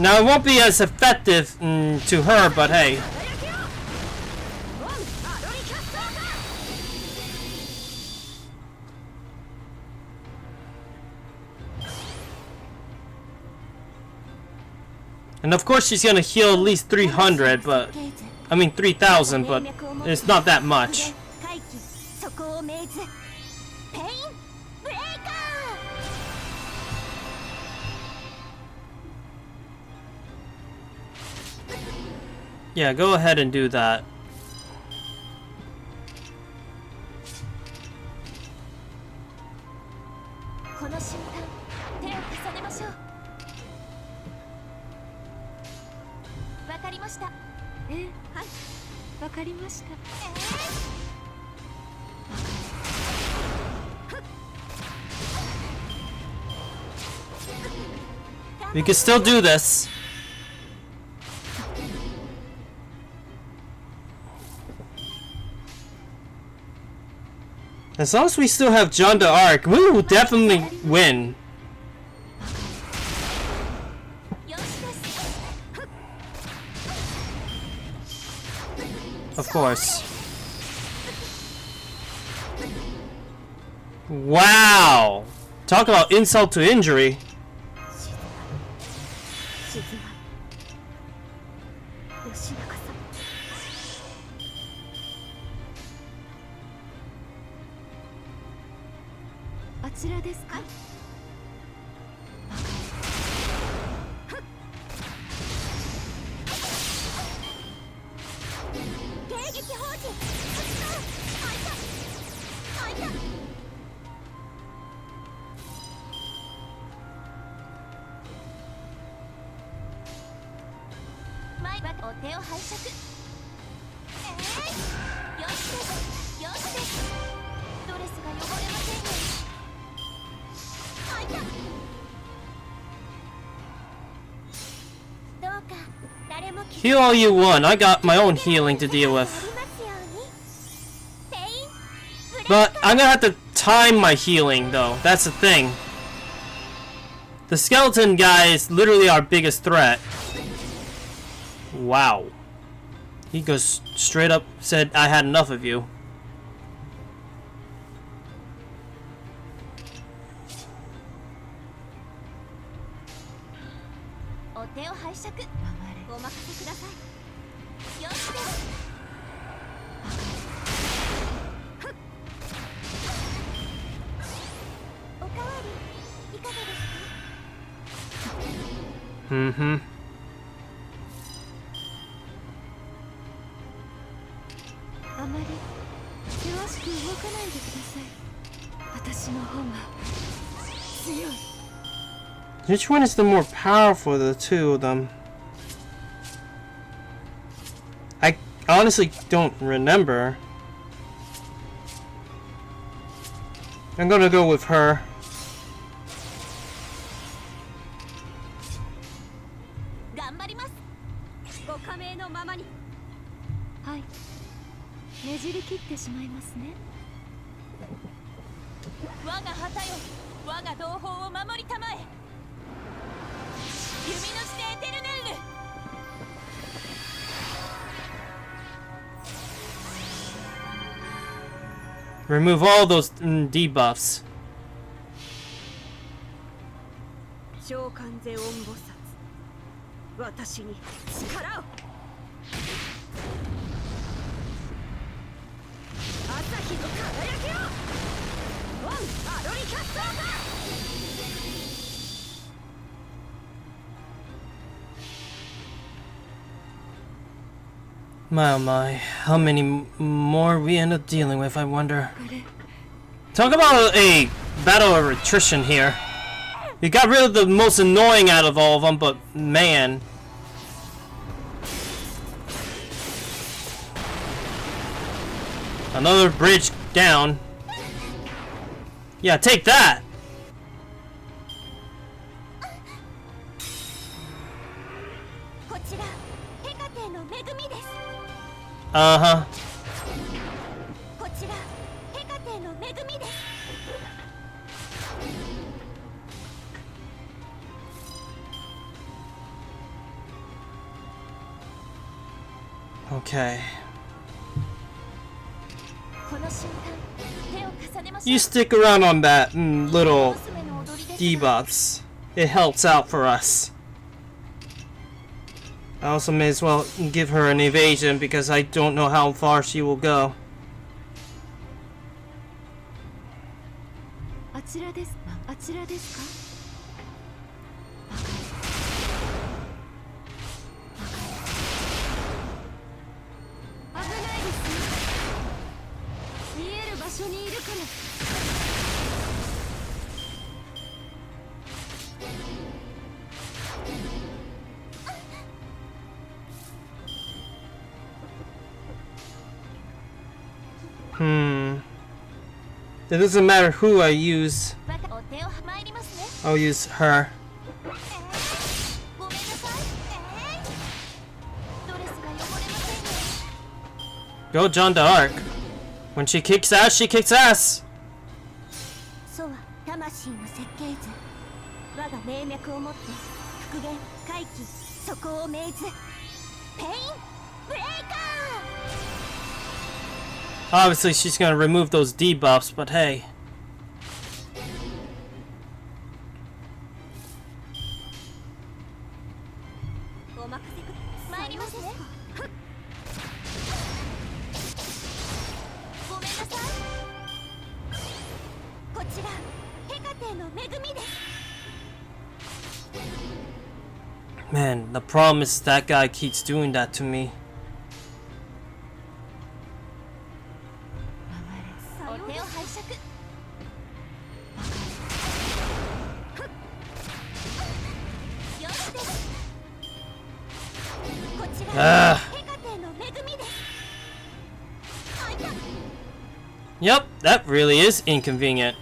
A: Now it won't be as effective to her, but hey. And of course she's gonna heal at least 300, but I mean 3,000, but it's not that much. Yeah, go ahead and do that. We can still do this. As long as we still have John d'Arc, we will definitely win. Of course. Wow! Talk about insult to injury. Heal all you want. I got my own healing to deal with. But I'm gonna have to time my healing though. That's the thing. The skeleton guy is literally our biggest threat. Wow. He goes straight up, said, I had enough of you. Mm-hmm. Which one is the more powerful of the two of them? I honestly don't remember. I'm gonna go with her. Remove all those debuffs. My oh my, how many more we end up dealing with, I wonder. Talk about a battle of attrition here. You got rid of the most annoying out of all of them, but man. Another bridge down. Yeah, take that! Uh-huh. Okay.
B: この瞬間手を重ねましょう
A: You stick around on that little debuffs. It helps out for us. I also may as well give her an evasion because I don't know how far she will go.
B: あちらですあちらですか危ないですね見える場所にいるから
A: It doesn't matter who I use.
B: お手を参りますね
A: I'll use her.
B: ごめんなさいドレスが汚れませんよ
A: Go John d'Arc. When she kicks ass, she kicks ass.
B: 祖は魂の設計図我が命脈をもって復元回帰そこを命ずペインブレイカー
A: Obviously, she's gonna remove those debuffs, but hey.
B: お任せく参りますねごめんなさいこちらヘカテの恵みです
A: Man, the problem is that guy keeps doing that to me.
B: お手を拝借よしですこちら
A: Ah.
B: ヘカテの恵みですあいた
A: Yep, that really is inconvenient.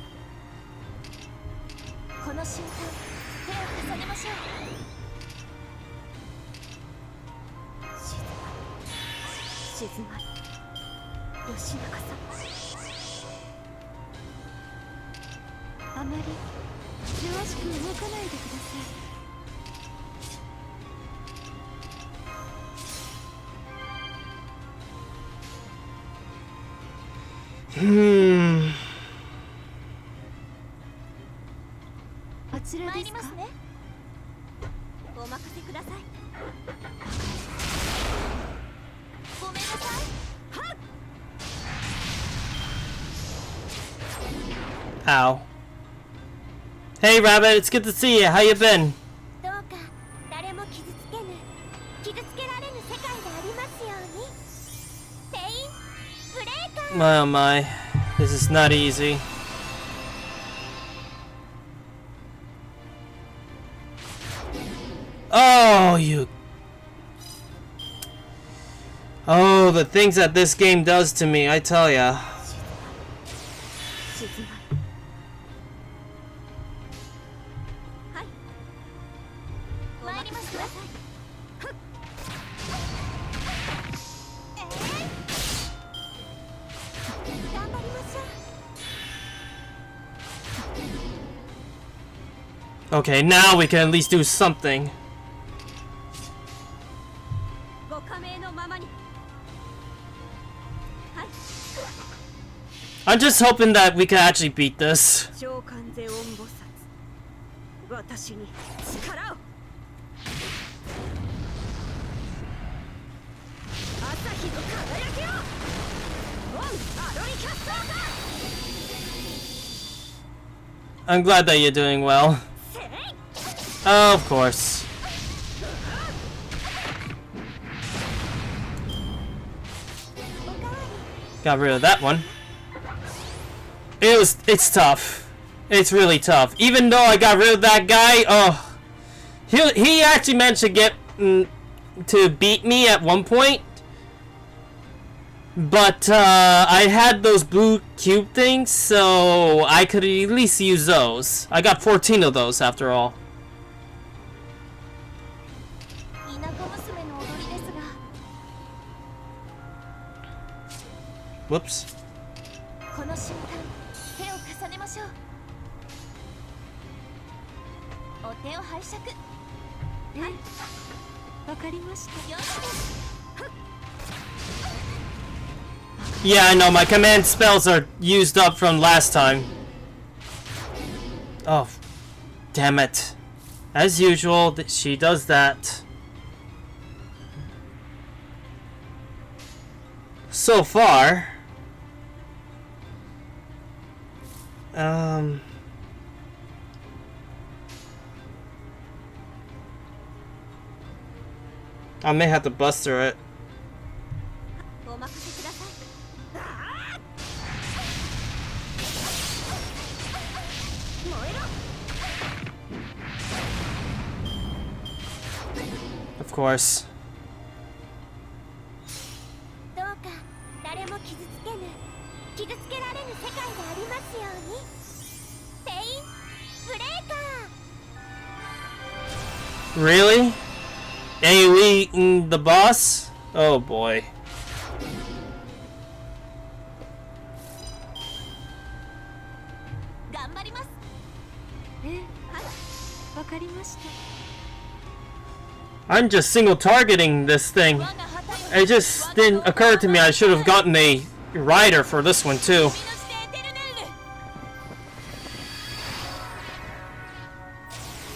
B: この瞬間手を重ねましょう静まる吉中さんあまり険しく動かないでください あちらですかねお任せくださいごめんなさいはっ
A: Ow. Hey Rabbit, it's good to see you. How you been?
B: どうか誰も傷つけぬ傷つけられぬ世界でありますようにペインブレイカー
A: My oh my. This is not easy. Oh, you. Oh, the things that this game does to me, I tell ya.
B: 静まるはい参りますくださいふっ頑張りましょう
A: Okay, now we can at least do something.
B: ご加盟のままにはい
A: I'm just hoping that we can actually beat this.
B: 召喚ゼオン菩薩私に力を朝日の輝きをオンアロリキャスターだ
A: I'm glad that you're doing well.
B: せい
A: Oh, of course. Got rid of that one. It's tough. It's really tough. Even though I got rid of that guy, oh, he actually managed to get to beat me at one point. But I had those blue cube things, so I could at least use those. I got 14 of those after all.
B: 田舎娘の踊りですが
A: Whoops.
B: この瞬間手を重ねましょうお手を拝借はいわかりましたよしですふっ
A: Yeah, I know, my command spells are used up from last time. Oh, damn it. As usual, she does that. So far... I may have to buster it. Of course. Really? AoE the boss? Oh boy. I'm just single targeting this thing. It just didn't occur to me I should have gotten a rider for this one too.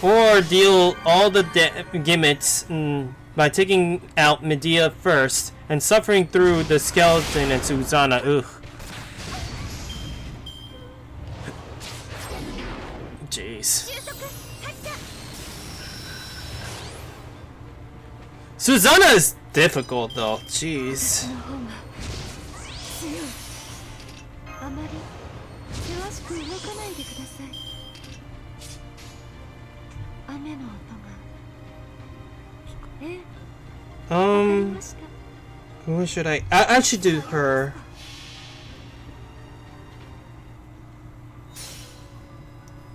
A: Or deal all the gimmicks by taking out Medea first and suffering through the skeleton and Susanna. Ugh. Jeez. Susanna is difficult though. Jeez. Who should I should do her.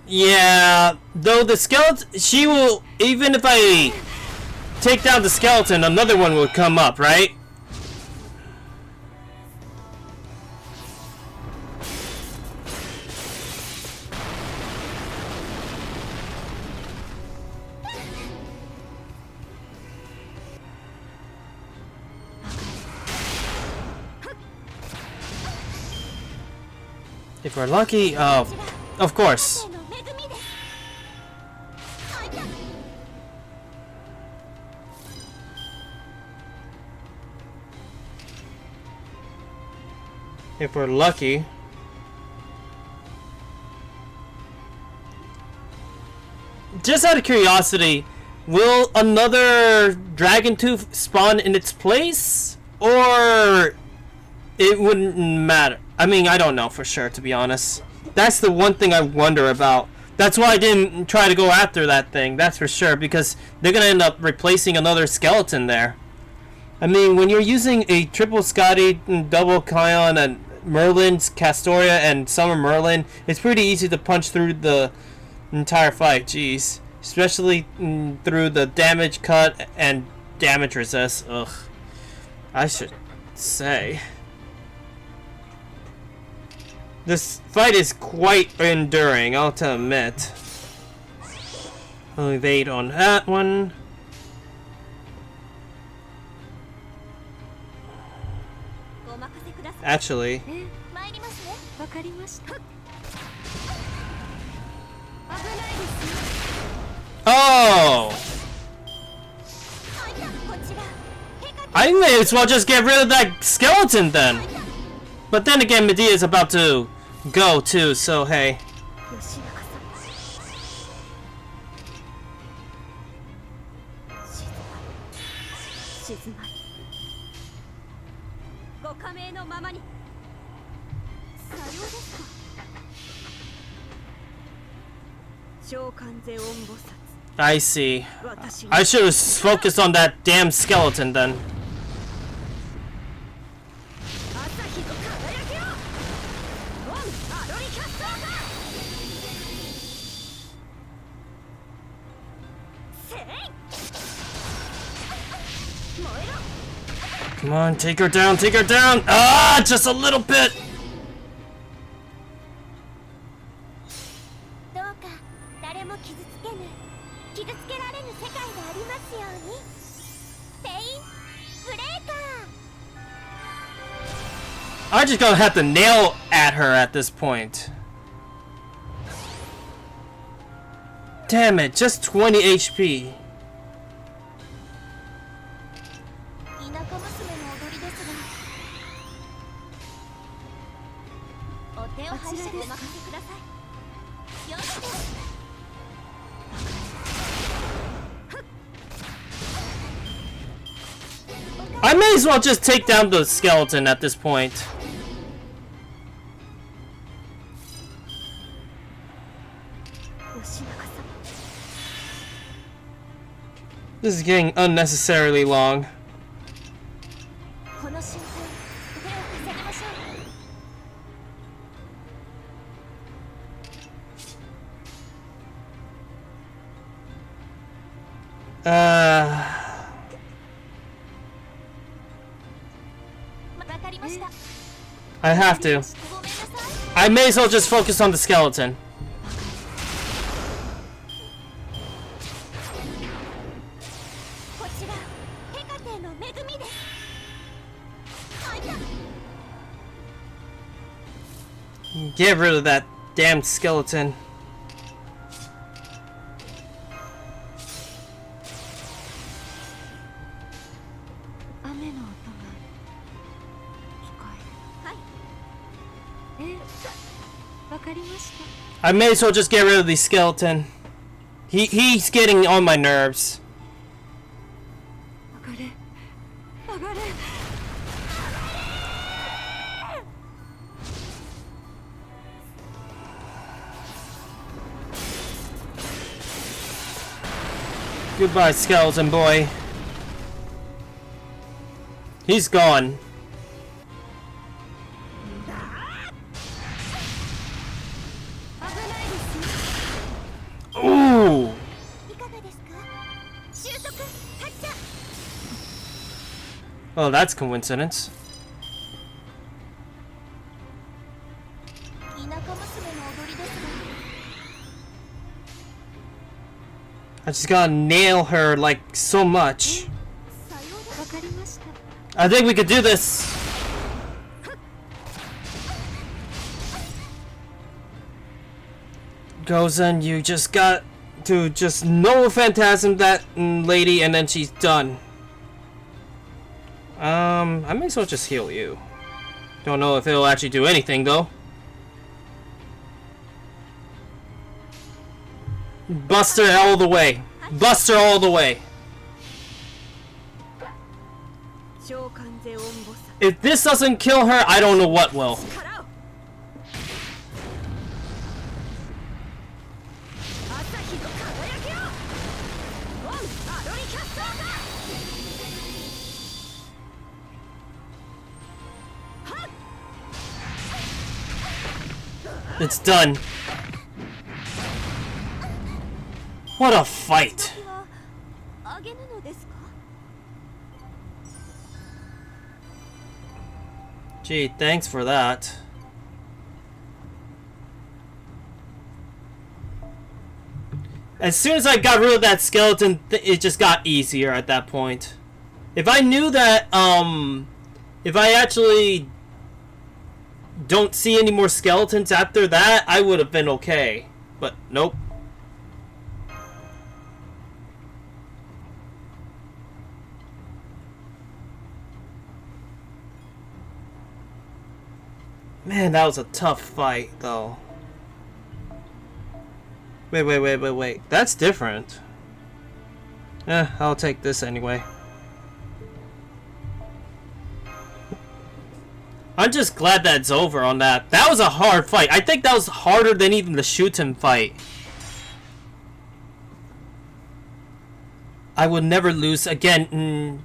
A: Yeah, though the skeleton, she will, even if I take down the skeleton, another one will come up, right? If we're lucky, of course. If we're lucky. Just out of curiosity, will another dragon tooth spawn in its place? Or it wouldn't matter? I mean, I don't know for sure, to be honest. That's the one thing I wonder about. That's why I didn't try to go after that thing, that's for sure, because they're gonna end up replacing another skeleton there. I mean, when you're using a triple Scotty, double Kion, and Merlin's Castoria and Summer Merlin, it's pretty easy to punch through the entire fight, jeez. Especially through the damage cut and damage resist. Ugh. I should say. This fight is quite enduring, I'll to admit. I'll evade on that one. Actually. Oh! I may as well just get rid of that skeleton then. But then again, Medea is about to go too, so hey. I see. I should have focused on that damn skeleton then. Come on, take her down, take her down! Ah, just a little bit! I'm just gonna have to nail at her at this point. Damn it, just 20 HP.
B: 田舎娘の踊りですが、お手を拝借お任せください。よし。
A: I may as well just take down the skeleton at this point. This is getting unnecessarily long. I have to. I may as well just focus on the skeleton. Get rid of that damn skeleton. I may as well just get rid of the skeleton. He's getting on my nerves. Goodbye, skeleton boy. He's gone. Ooh. Oh, that's coincidence. I just gotta nail her like so much. I think we could do this. Gozen, you just got to just know phantasm that lady and then she's done. I may as well just heal you. Don't know if it'll actually do anything though. Bust her all the way. Bust her all the way. If this doesn't kill her, I don't know what will. It's done. What a fight. Gee, thanks for that. As soon as I got rid of that skeleton, it just got easier at that point. If I knew that, if I actually don't see any more skeletons after that, I would have been okay. But nope. Man, that was a tough fight, though. Wait. That's different. I'll take this anyway. I'm just glad that's over on that. That was a hard fight. I think that was harder than even the Shuten fight. I will never lose again.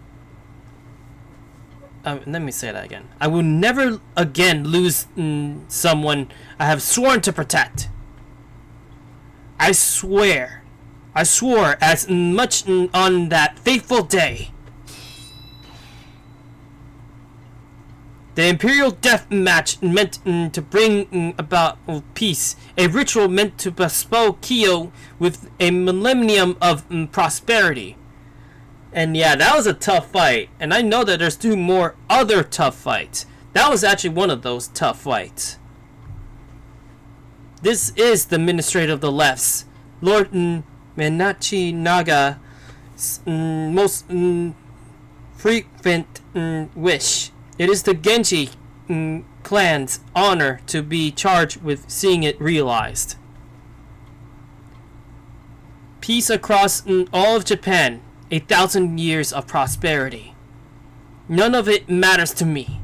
A: Let me say that again. I will never again lose someone I have sworn to protect. I swear. I swore as much on that fateful day. The Imperial Death Match meant to bring about peace. A ritual meant to bestow Kyo with a millennium of prosperity. And yeah, that was a tough fight. And I know that there's 2 more other tough fights That was actually one of those tough fights. This is the Administrator of the Left's, Lord Menachi Naga's most frequent wish. It is the Genji clan's honor to be charged with seeing it realized. Peace across all of Japan, 1,000 years of prosperity. None of it matters to me.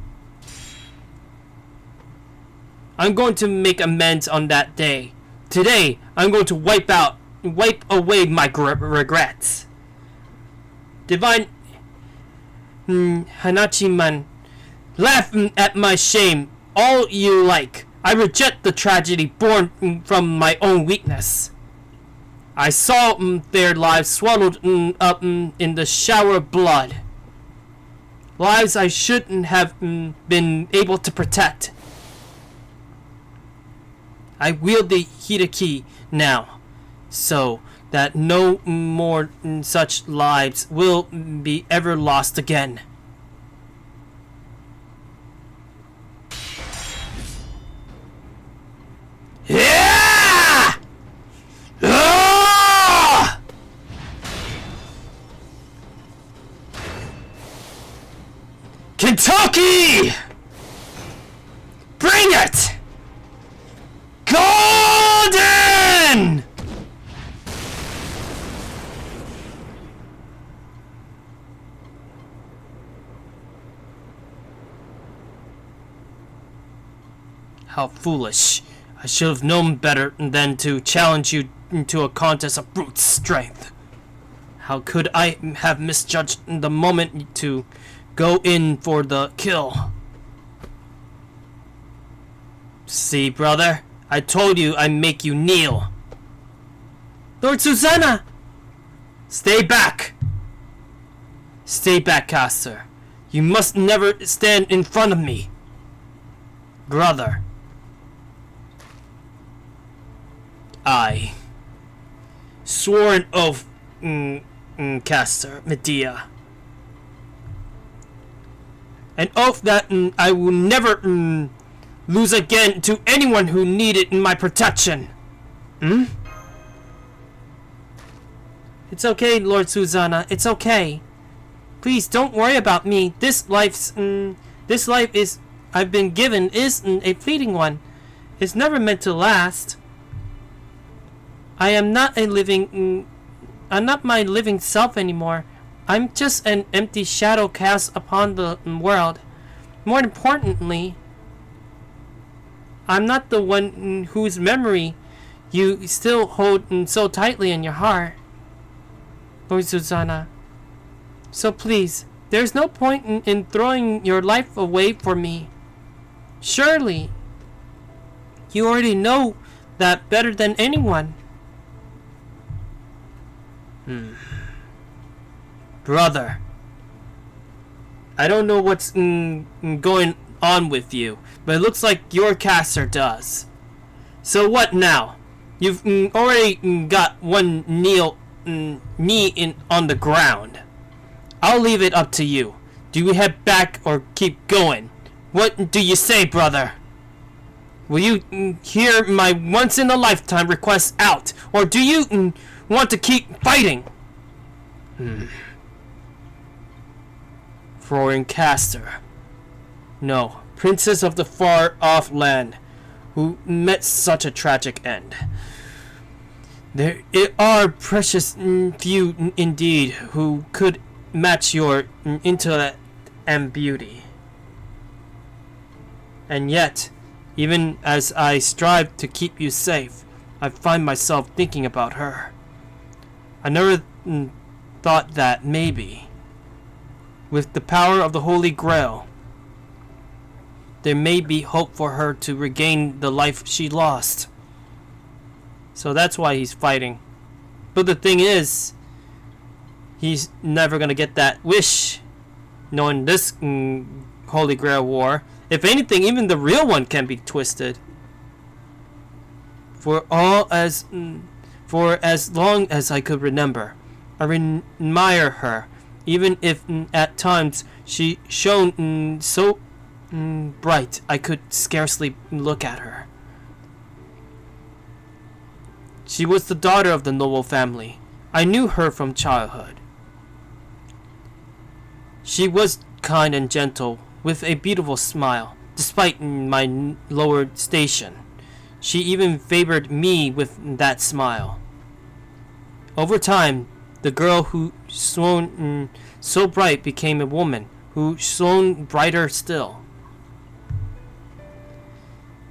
A: I'm going to make amends on that day. Today, I'm going to wipe away my regrets. Divine Hanachi-man, laugh at my shame all you like. I reject the tragedy born from my own weakness. I saw their lives swallowed up in the shower of blood. Lives I shouldn't have been able to protect. I wield the Hitaki now, so that no more such lives will be ever lost again. Yeah! Ah! Kentucky! Bring it! Golden! How foolish. I should have known better than to challenge you into a contest of brute strength. How could I have misjudged the moment to go in for the kill? See, brother? I told you I'd make you kneel. Lord Susanna! Stay back! Stay back, caster. You must never stand in front of me. Brother. I swore an oath, caster, Medea. An oath that I will never lose again to anyone who needed my protection. It's okay, Lord Susanna. It's okay. Please don't worry about me. This life I've been given is a fleeting one. It's never meant to last. I am not I'm not my living self anymore. I'm just an empty shadow cast upon the world. More importantly, I'm not the one whose memory you still hold so tightly in your heart, Lord Susanna. So please, there's no point in throwing your life away for me. Surely, you already know that better than anyone. Brother, I don't know what's going on with you, but it looks like your caster does. So what now? You've already got one knee on the ground. I'll leave it up to you. Do we head back or keep going? What do you say, brother? Will you hear my once-in-a-lifetime request out, or do you want to keep fighting? Foreign caster. No, princess of the far-off land, who met such a tragic end. There are precious few indeed who could match your intellect and beauty. And yet, even as I strive to keep you safe, I find myself thinking about her. I never thought that maybe, with the power of the Holy Grail, there may be hope for her to regain the life she lost. So that's why he's fighting. But the thing is, he's never gonna get that wish, knowing this Holy Grail war. If anything, even the real one can be twisted. For as long as I could remember, I admire her, even if at times she shown so bright I could scarcely look at her. She was the daughter of the noble family. I knew her from childhood. She was kind and gentle, with a beautiful smile, despite my lower station. She even favored me with that smile. Over time, the girl who shone so bright became a woman who shone brighter still.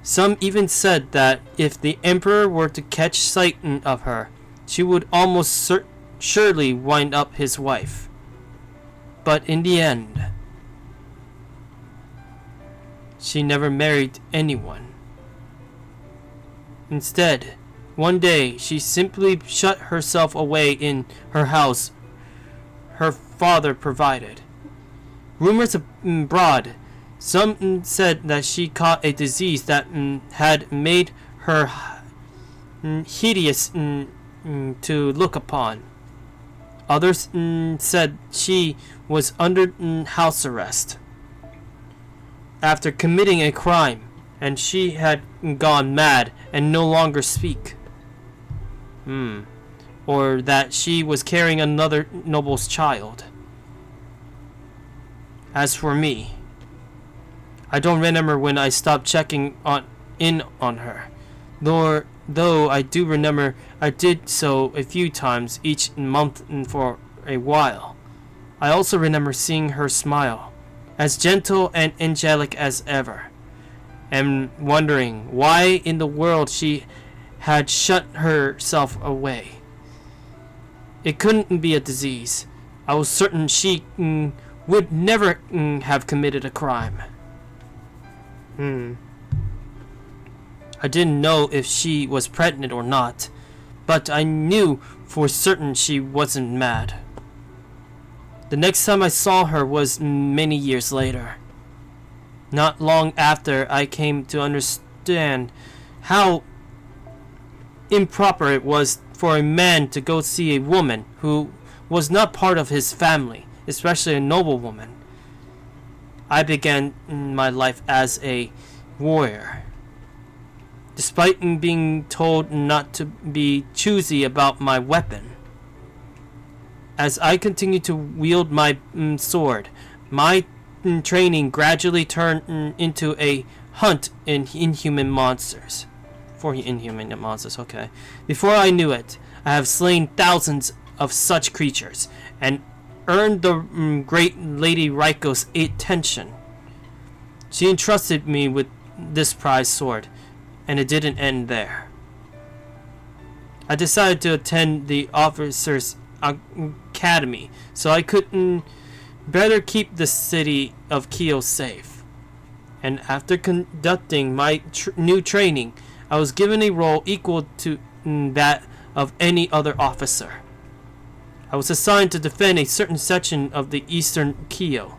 A: Some even said that if the emperor were to catch sight of her, she would almost surely wind up his wife. But in the end, she never married anyone. Instead, one day she simply shut herself away in her house her father provided. Rumors abroad, some said that she caught a disease that had made her hideous to look upon. Others said she was under house arrest after committing a crime, and she had gone mad and no longer speak. Or that she was carrying another noble's child. As for me, I don't remember when I stopped checking in on her, though I do remember I did so a few times each month for a while. I also remember seeing her smile, as gentle and angelic as ever, and wondering why in the world she had shut herself away. It couldn't be a disease. I was certain she would never have committed a crime. I didn't know if she was pregnant or not, but I knew for certain she wasn't mad. The next time I saw her was many years later. Not long after, I came to understand how improper it was for a man to go see a woman who was not part of his family, especially a noble woman. I began my life as a warrior, despite being told not to be choosy about my weapon. As I continued to wield my sword, my training gradually turned into a hunt in inhuman monsters. For inhuman monsters, okay. Before I knew it, I have slain thousands of such creatures and earned the great Lady Raiko's attention. She entrusted me with this prized sword, and it didn't end there. I decided to attend the officers' academy so I could better keep the city of Kyo safe. And after conducting my new training, I was given a role equal to that of any other officer. I was assigned to defend a certain section of the eastern Kyo.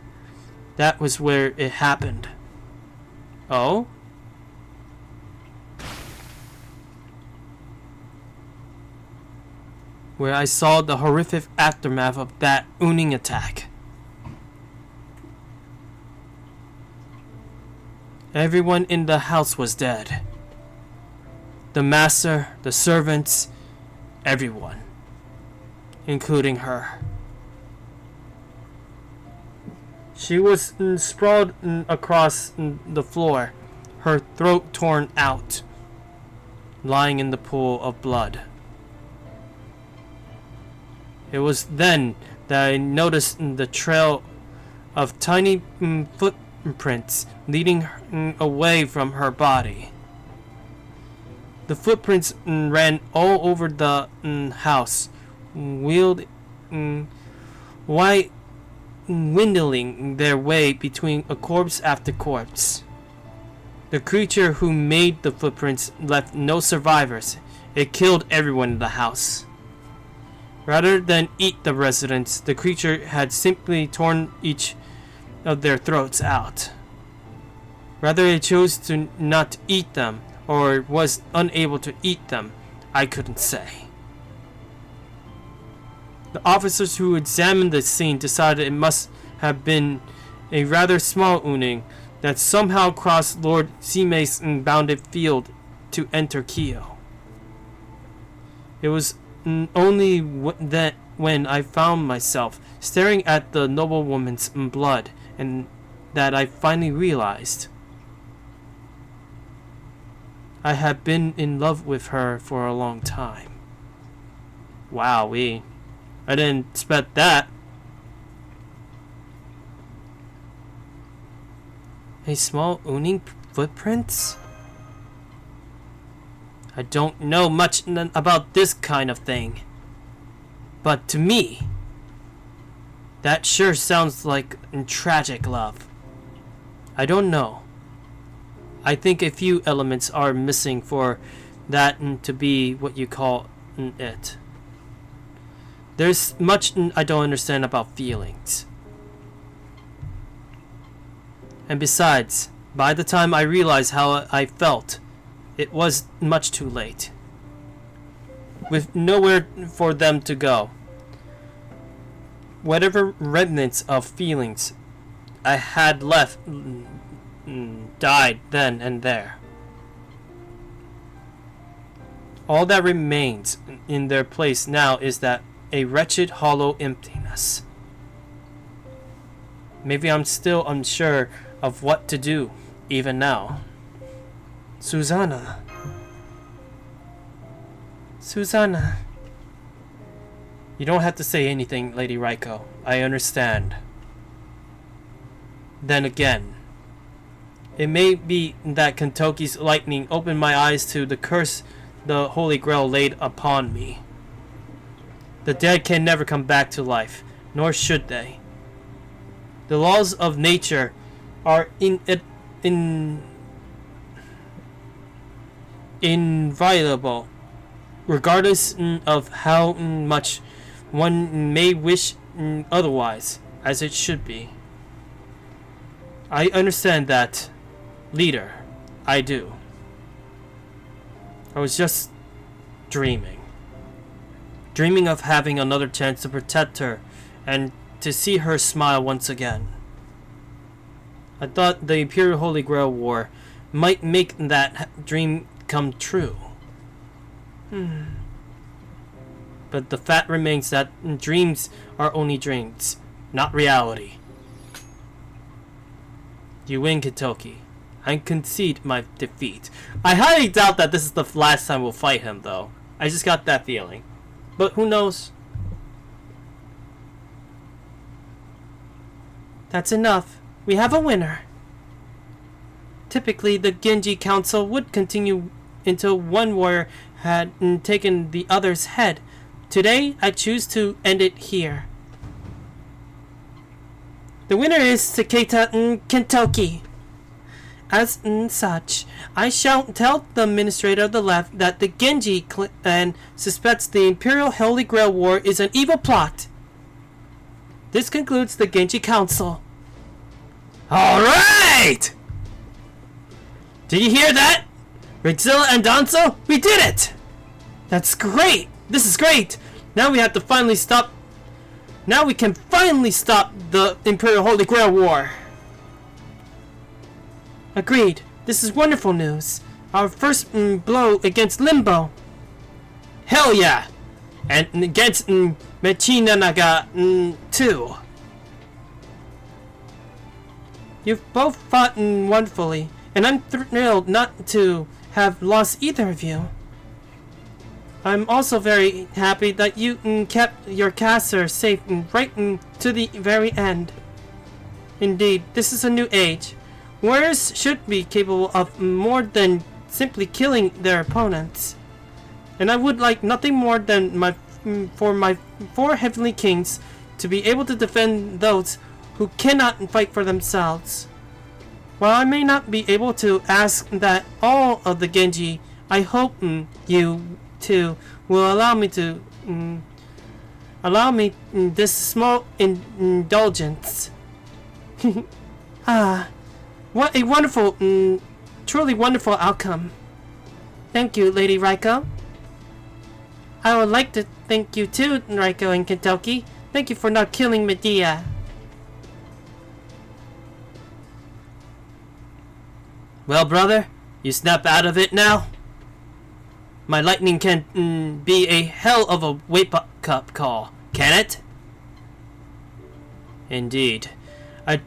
A: That was where it happened. Oh? Where I saw the horrific aftermath of that Uning attack. Everyone in the house was dead. The master, the servants, everyone, including her. She was sprawled across the floor, her throat torn out, lying in the pool of blood. It was then that I noticed the trail of tiny footprints leading away from her body. The footprints ran all over the house, windling their way between a corpse after corpse. The creature who made the footprints left no survivors. It killed everyone in the house. Rather than eat the residents, the creature had simply torn each of their throats out. Whether it chose to not eat them or was unable to eat them, I couldn't say. The officers who examined the scene decided it must have been a rather small Uning that somehow crossed Lord Zime's bounded field to enter Kyo. It was only that when I found myself staring at the noblewoman's blood and that I finally realized I had been in love with her for a long time. Wowee. I didn't expect that. A small ooning footprints? I don't know much about this kind of thing. But to me, that sure sounds like tragic love. I don't know. I think a few elements are missing for that to be what you call it. There's much I don't understand about feelings. And besides, by the time I realized how I felt, it was much too late. With nowhere for them to go. Whatever remnants of feelings I had left died then and there. All that remains in their place now is that a wretched hollow emptiness. Maybe I'm still unsure of what to do, even now. Susanna. Susanna. You don't have to say anything, Lady Raiko. I understand. Then again, it may be that Kentoki's lightning opened my eyes to the curse the Holy Grail laid upon me. The dead can never come back to life, nor should they. The laws of nature are inviolable, regardless of how much one may wish otherwise, as it should be. I understand that, leader. I do. I was just dreaming. Dreaming of having another chance to protect her and to see her smile once again. I thought the Imperial Holy Grail War might make that dream come true. But the fact remains that dreams are only dreams, not reality. You win, Kentoki. I concede my defeat. I highly doubt that this is the last time we'll fight him, though. I just got that feeling. But who knows? That's enough. We have a winner. Typically, the Genji Council would continue until one warrior had taken the other's head. Today, I choose to end it here. The winner is Takeda Kentoki. As such, I shall tell the administrator of the left that the Genji clan suspects the Imperial Holy Grail War is an evil plot. This concludes the Genji Council. Alright! Did you hear that? Rexilla and Danzo? We did it! That's great! This is great! Now we have to finally stop. Now we can finally stop the Imperial Holy Grail War. Agreed. This is wonderful news. Our first blow against Limbo. Hell yeah! And against Mechinanaga too. You've both fought wonderfully, and I'm thrilled not to have lost either of you. I'm also very happy that you kept your caster safe right to the very end. Indeed, this is a new age. Warriors should be capable of more than simply killing their opponents. And I would like nothing more than for my four heavenly kings to be able to defend those who cannot fight for themselves. While I may not be able to ask that all of the Genji, I hope you too will allow me this small indulgence. What a wonderful, truly wonderful outcome. Thank you, Lady Raiko. I would like to thank you too, Raiko and Kentoki. Thank you for not killing Medea. Well, brother, you snap out of it now? My lightning can be a hell of a wake-up call, can it? Indeed. I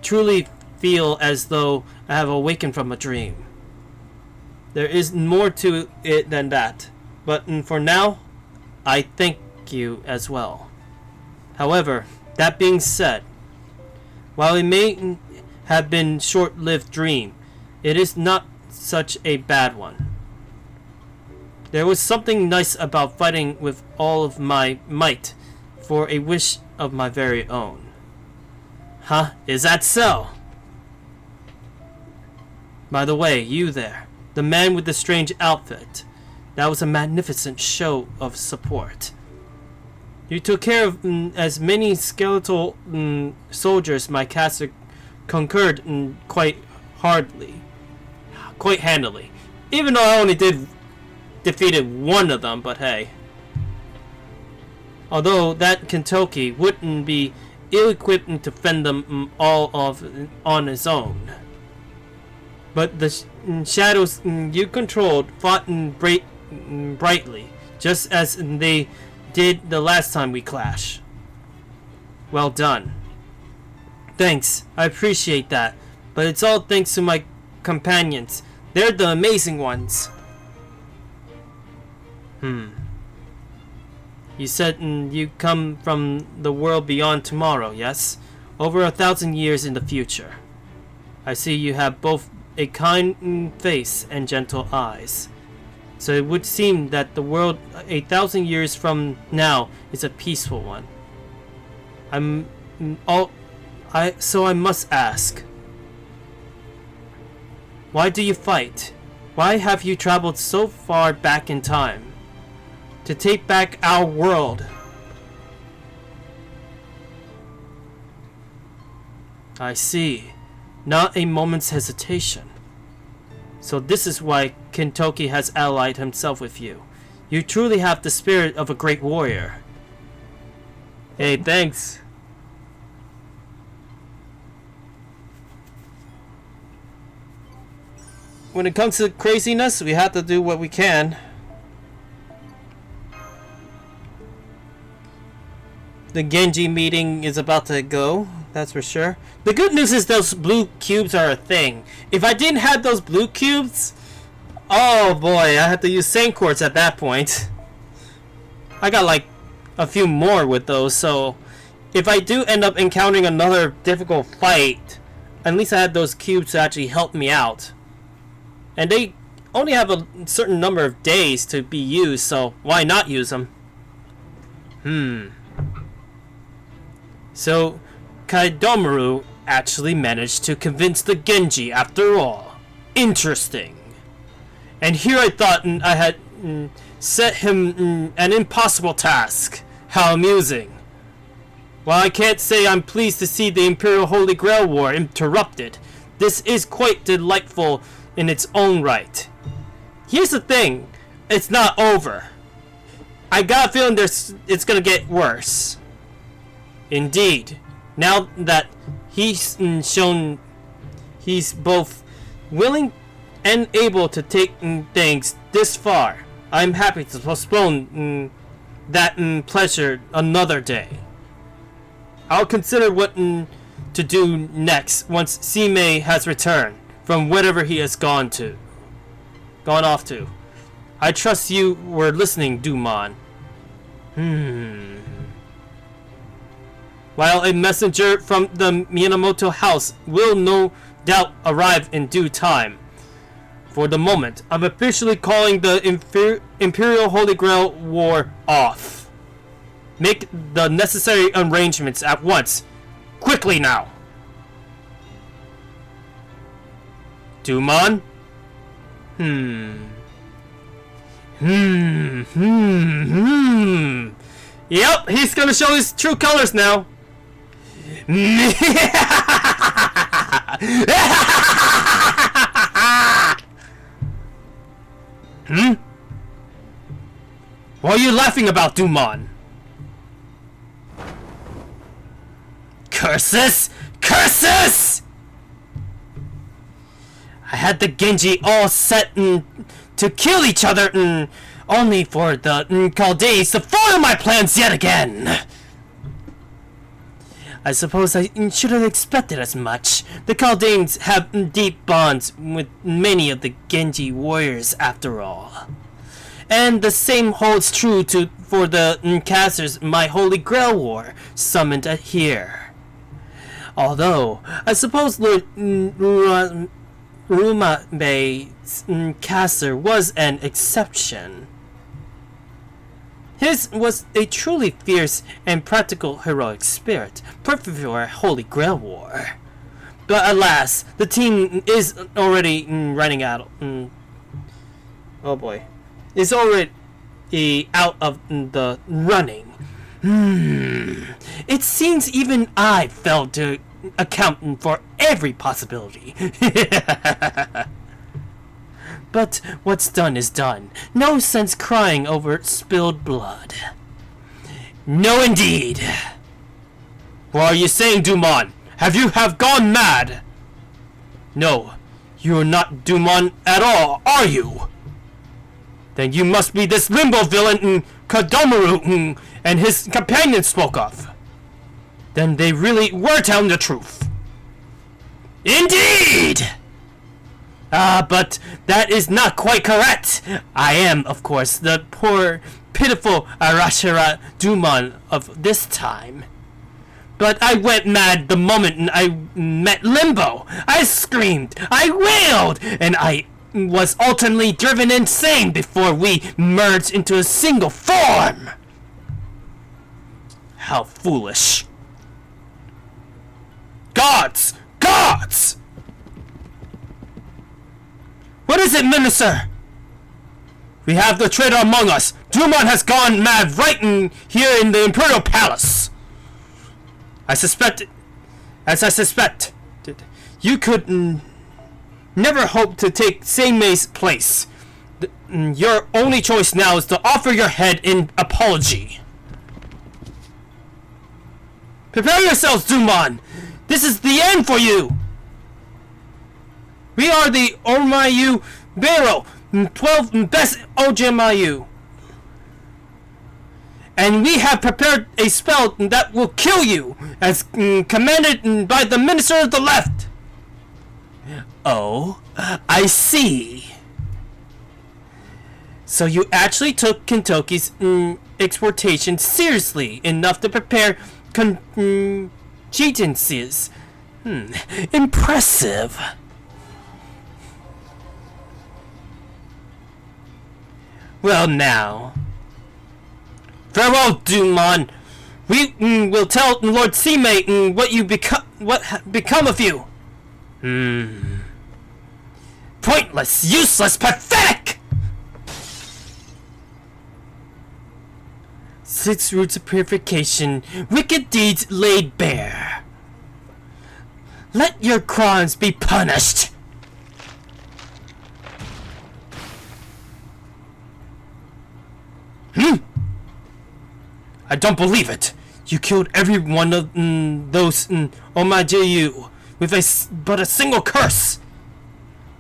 A: truly feel as though I have awakened from a dream. There is more to it than that, but for now, I thank you as well. However, that being said, while it may have been a short-lived dream, it is not such a bad one. There was something nice about fighting with all of my might for a wish of my very own. Huh? Is that so? By the way, you there, the man with the strange outfit, that was a magnificent show of support. You took care of as many skeletal soldiers my caster conquered quite handily. Even though I only defeated one of them, but hey. Although that Kentucky wouldn't be ill-equipped to fend them all off on his own. But the shadows you controlled fought brightly, just as they did the last time we clashed. Well done. Thanks, I appreciate that, but it's all thanks to my companions. They're the amazing ones. You said you come from the world beyond tomorrow, yes? Over 1,000 years in the future. I see you have both a kind face and gentle eyes. So it would seem that the world 1,000 years from now is a peaceful one. So I must ask. Why do you fight? Why have you traveled so far back in time? To take back our world. I see. Not a moment's hesitation. So this is why Kentucky has allied himself with you. You truly have the spirit of a great warrior. Hey, thanks. When it comes to craziness, we have to do what we can. The Genji meeting is about to go, that's for sure. The good news is those blue cubes are a thing. If I didn't have those blue cubes, oh boy, I have to use sand quartz at that point. I got like a few more with those, so if I do end up encountering another difficult fight, at least I had those cubes to actually help me out. And they only have a certain number of days to be used, so why not use them? So, Kaidomaru actually managed to convince the Genji after all. Interesting. And here I thought I had set him an impossible task. How amusing. While I can't say I'm pleased to see the Imperial Holy Grail War interrupted, this is quite delightful in its own right. Here's the thing. It's not over. I got a feeling it's gonna get worse. Indeed, now that he's shown he's both willing and able to take things this far, I'm happy to postpone that pleasure another day. I'll consider what to do next once Sime has returned from wherever he has gone off to. I trust you were listening, Dumon. While a messenger from the Minamoto house will no doubt arrive in due time. For the moment, I'm officially calling the Imperial Holy Grail War off. Make the necessary arrangements at once. Quickly now! Dumon? Yep, he's gonna show his true colors now. What are you laughing about, Dumon? Curses! Curses! I had the Genji all set to kill each other, only for the Chaldeans to foil my plans yet again. I suppose I should have expected as much. The Chaldeans have deep bonds with many of the Genji warriors after all. And the same holds true for the casters my Holy Grail War summoned here. Although, I suppose Lord Rumabe's caster was an exception. His was a truly fierce and practical heroic spirit, perfect for a Holy Grail War. But alas, the team is already running out. Oh boy. Is already out of the running. It seems even I failed to account for every possibility. But what's done is done. No sense crying over spilled blood. No indeed. What are you saying, Dumon? Have you gone mad? No, you're not Dumon at all, are you? Then you must be this limbo villain Kodomaru and his companion spoke of. Then they really were telling the truth. Indeed! But that is not quite correct. I am, of course, the poor, pitiful Arashira Dumon of this time. But I went mad the moment I met Limbo. I screamed, I wailed, and I was ultimately driven insane before we merged into a single form. How foolish. Gods! Gods! What is it, Minister? We have the traitor among us. Dumon has gone mad right here in the Imperial Palace. As I suspected, you could never hope to take Seimei's place. Your only choice now is to offer your head in apology. Prepare yourselves, Dumon. This is the end for you. We are the Omayu Bero, 12 best Ojamayu. And we have prepared a spell that will kill you, as commanded by the Minister of the Left. Oh, I see. So you actually took Kintoki's exhortation seriously enough to prepare contingencies. Impressive. Well now. Farewell, Dumon. We will tell Lord Seimei what become of you. Pointless, useless, pathetic! 6 roots of purification, wicked deeds laid bare. Let your crimes be punished. I don't believe it. You killed every one of those Omajeyu with but a single curse.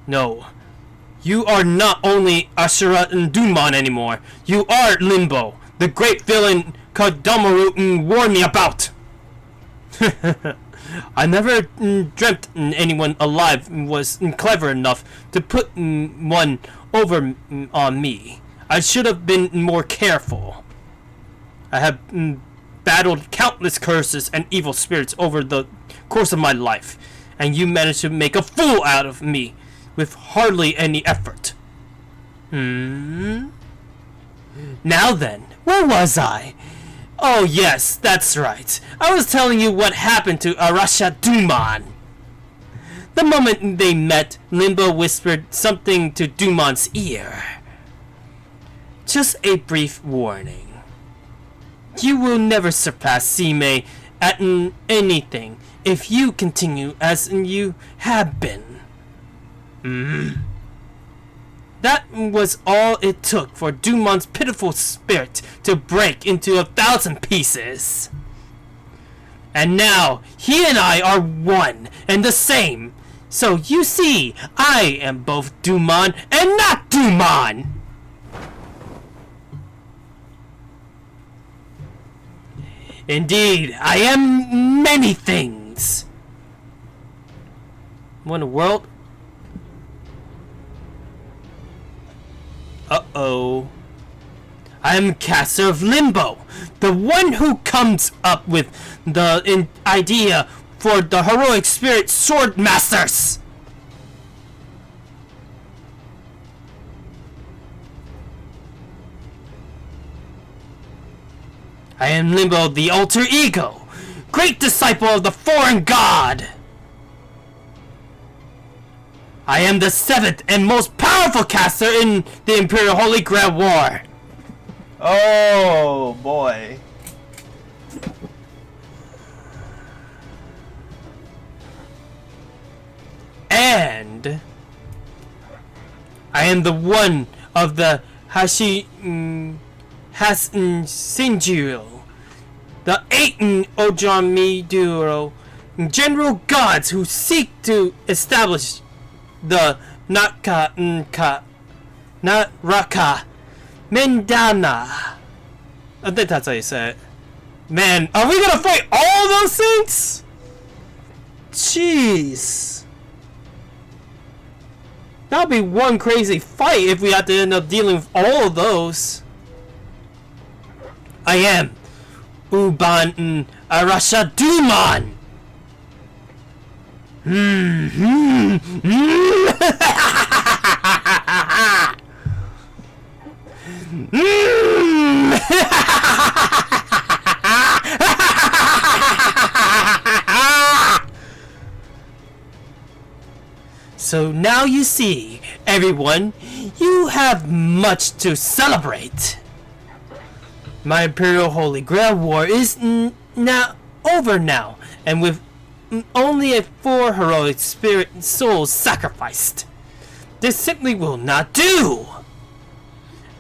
A: No, you are not only Ashura and Dumon anymore. You are Limbo, the great villain Kodomaru warned me about. I never dreamt anyone alive was clever enough to put one over on me. I should have been more careful. I have battled countless curses and evil spirits over the course of my life, and you managed to make a fool out of me with hardly any effort. Now then, where was I? Oh yes, that's right. I was telling you what happened to Arasha Dumon. The moment they met, Limbo whispered something to Dumon's ear. Just a brief warning. You will never surpass Seimei at anything if you continue as you have been. That was all it took for Dumon's pitiful spirit to break into 1,000 pieces. And now, he and I are one and the same. So you see, I am both Dumon and not Dumon! Indeed, I am many things! What in the world? Uh-oh. I am caster of Limbo, the one who comes up with the idea for the heroic spirit sword masters. I am Limbo, the alter ego, great disciple of the foreign god. I am the 7th and most powerful caster in the Imperial Holy Grail War. Oh boy. And I am the one of the Hasinjiro, the 8 Ojamiduro general gods who seek to establish the Naraka Mendana. I think that's how you say it. Man, are we gonna fight all those things? Jeez. That'll be one crazy fight if we have to end up dealing with all of those. I am Uban Arasha Duman. So now you see, everyone, you have much to celebrate. My Imperial Holy Grail War is now over now, and with only 4 heroic spirit souls sacrificed. This simply will not do!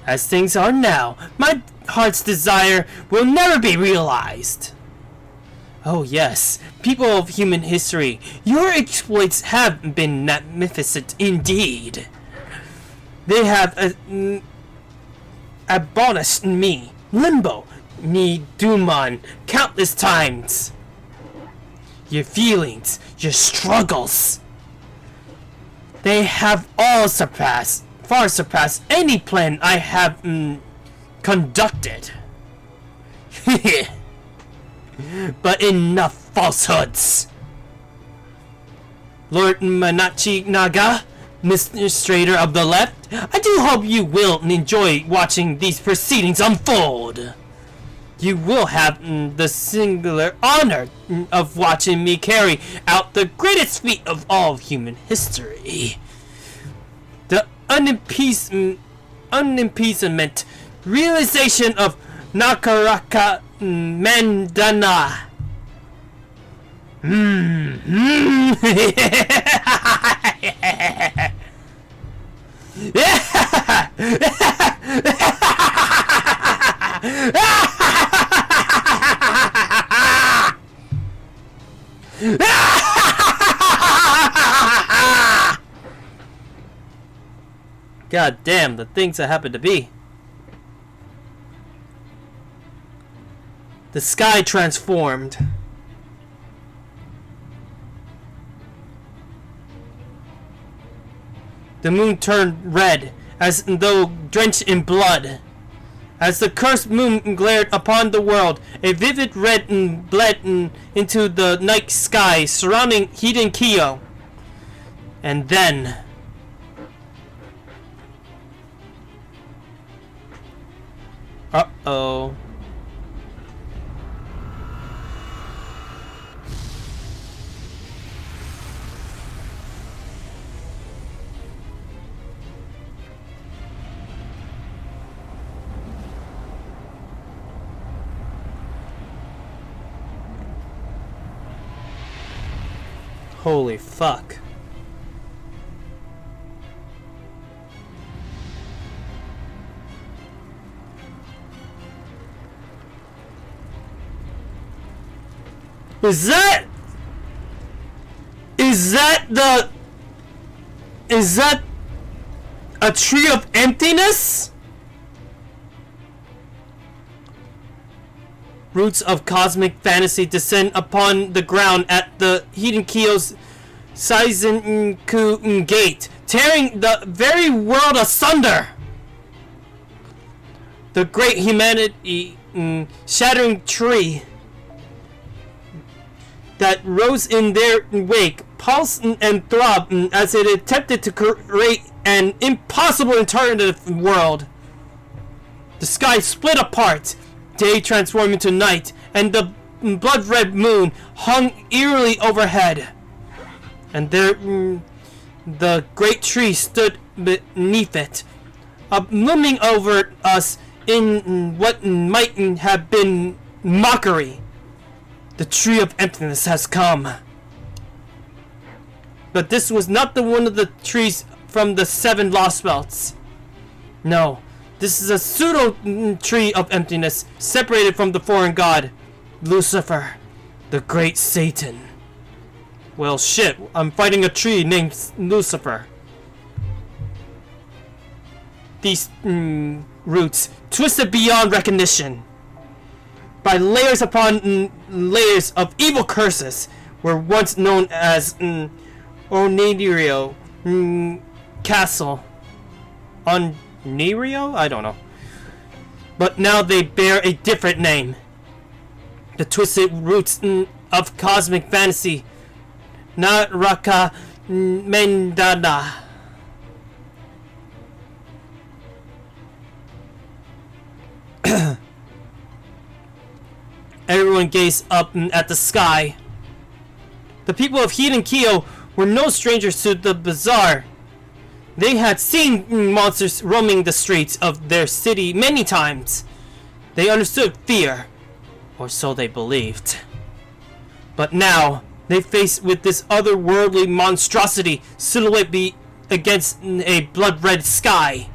A: As things are now, my heart's desire will never be realized. Oh yes, people of human history, your exploits have been magnificent indeed. They have abolished me, Limbo, me, Dumon, countless times. Your feelings, your struggles, they have all far surpassed any plan I have conducted. But enough falsehoods. Lord Manachi Naga, Administrator of the Left, I do hope you will enjoy watching these proceedings unfold. You will have the singular honor of watching me carry out the greatest feat of all of human history. The unappeasement realization of Nakaraka Mandana. God damn, the things that happen to be. The sky transformed. The moon turned red, as though drenched in blood. As the cursed moon glared upon the world, a vivid red bled into the night sky surrounding Hidenkyo. And then... Uh-oh. Holy fuck. Is that the Is that a tree of emptiness? Roots of cosmic fantasy descend upon the ground at the Hidenkyo's Seizenku gate, tearing the very world asunder. The great humanity shattering tree that rose in their wake pulsed and throbbed as it attempted to create an impossible alternative world. The sky split apart, day transformed into night, and the blood-red moon hung eerily overhead. And there, the great tree stood beneath it, looming over us in what might have been mockery. The tree of emptiness has come. But this was not the one of the trees from the 7 lost belts. No, this is a pseudo tree of emptiness, separated from the foreign god, Lucifer, the great Satan. Well, shit, I'm fighting a tree named Lucifer. These roots, twisted beyond recognition by layers upon layers of evil curses, were once known as Onirio Castle. Onirio? I don't know. But now they bear a different name. The twisted roots of cosmic fantasy, Naraka Mendana. Everyone gazed up at the sky. The people of Hidenkyo were no strangers to the bazaar. They had seen monsters roaming the streets of their city many times. They understood fear, or so they believed. But now, they faced with this otherworldly monstrosity silhouetted against a blood-red sky.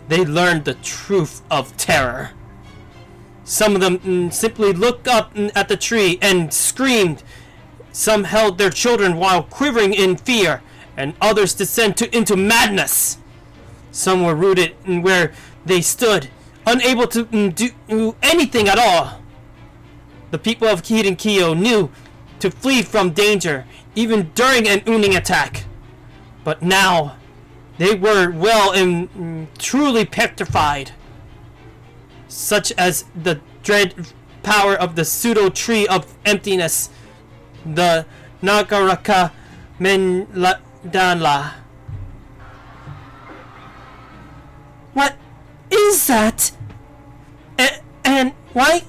A: They learned the truth of terror. Some of them simply looked up at the tree and screamed. Some held their children while quivering in fear, and others descended into madness. Some were rooted where they stood, unable to do anything at all. The people of Hidenkyo knew to flee from danger, even during an Unin attack. But now, they were well and truly petrified, such as the dread power of the pseudo-tree of emptiness, the Nagaraka Menladala. What is that? And why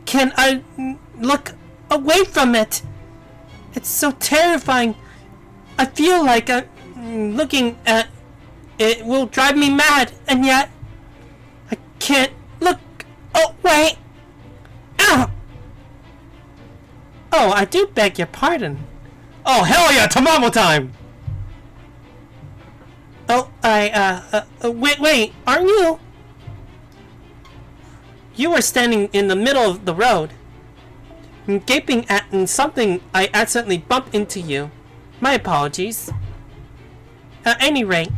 A: can't I look away from it? It's so terrifying. I feel like looking at it will drive me mad, and yet I can't look away. Ow! Oh, I do beg your pardon. Oh, hell yeah, Tamamo time! Oh, wait, aren't you? You were standing in the middle of the road, gaping at something. I accidentally bumped into you. My apologies. At any rate,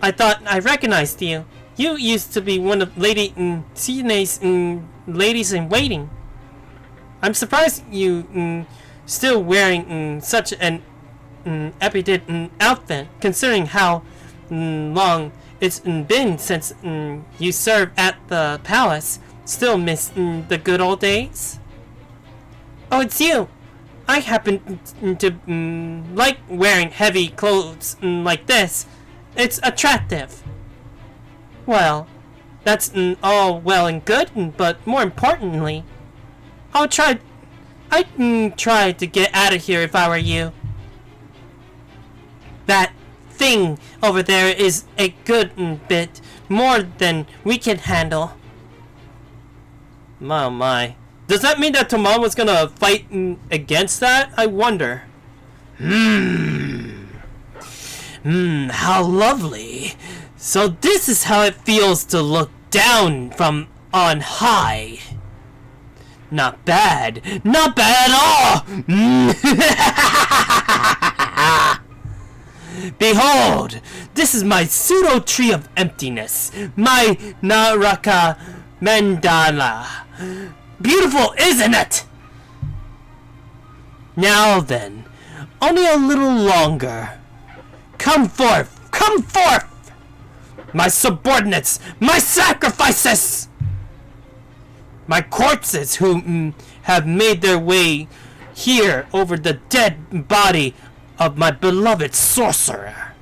A: I thought I recognized you. You used to be one of Lady Sine's ladies in waiting. I'm surprised you still wearing such an epidemic outfit, considering how long it's been since you served at the palace. Still miss the good old days? Oh, it's you! I happen to like wearing heavy clothes like this. It's attractive. Well, that's all well and good, but more importantly, I'd try to get out of here if I were you. That thing over there is a good bit more than we can handle. Oh my. Does that mean that Tomamo's gonna fight against that? I wonder. How lovely. So this is how it feels to look down from on high. Not bad. Not bad at all! Behold! This is my pseudo tree of emptiness. My Naraka Mandala. Beautiful, isn't it? Now then, only a little longer. Come forth! Come forth! My subordinates! My sacrifices! My corpses who have made their way here over the dead body of my beloved sorcerer.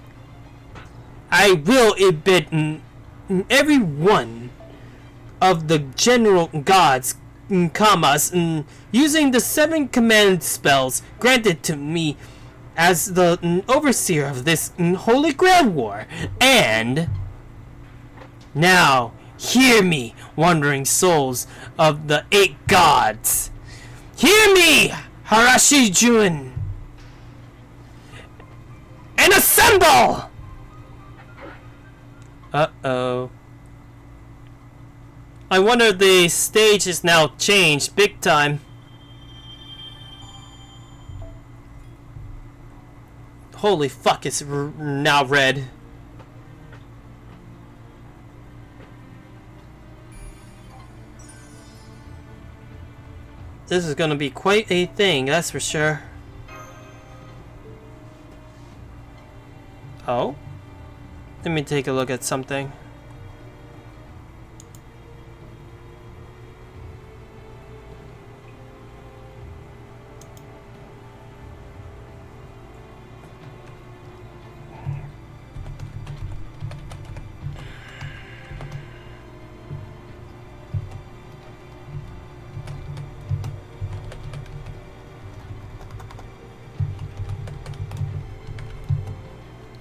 A: I will bid every one of the general gods kamas using the 7 command spells granted to me as the overseer of this holy grail war. And now hear me, wandering souls of the 8 gods. Hear me, Harashi Jun, and assemble! Uh-oh. I wonder if the stage is now changed big time. Holy fuck, it's now red. This is gonna be quite a thing, that's for sure. Oh? Let me take a look at something.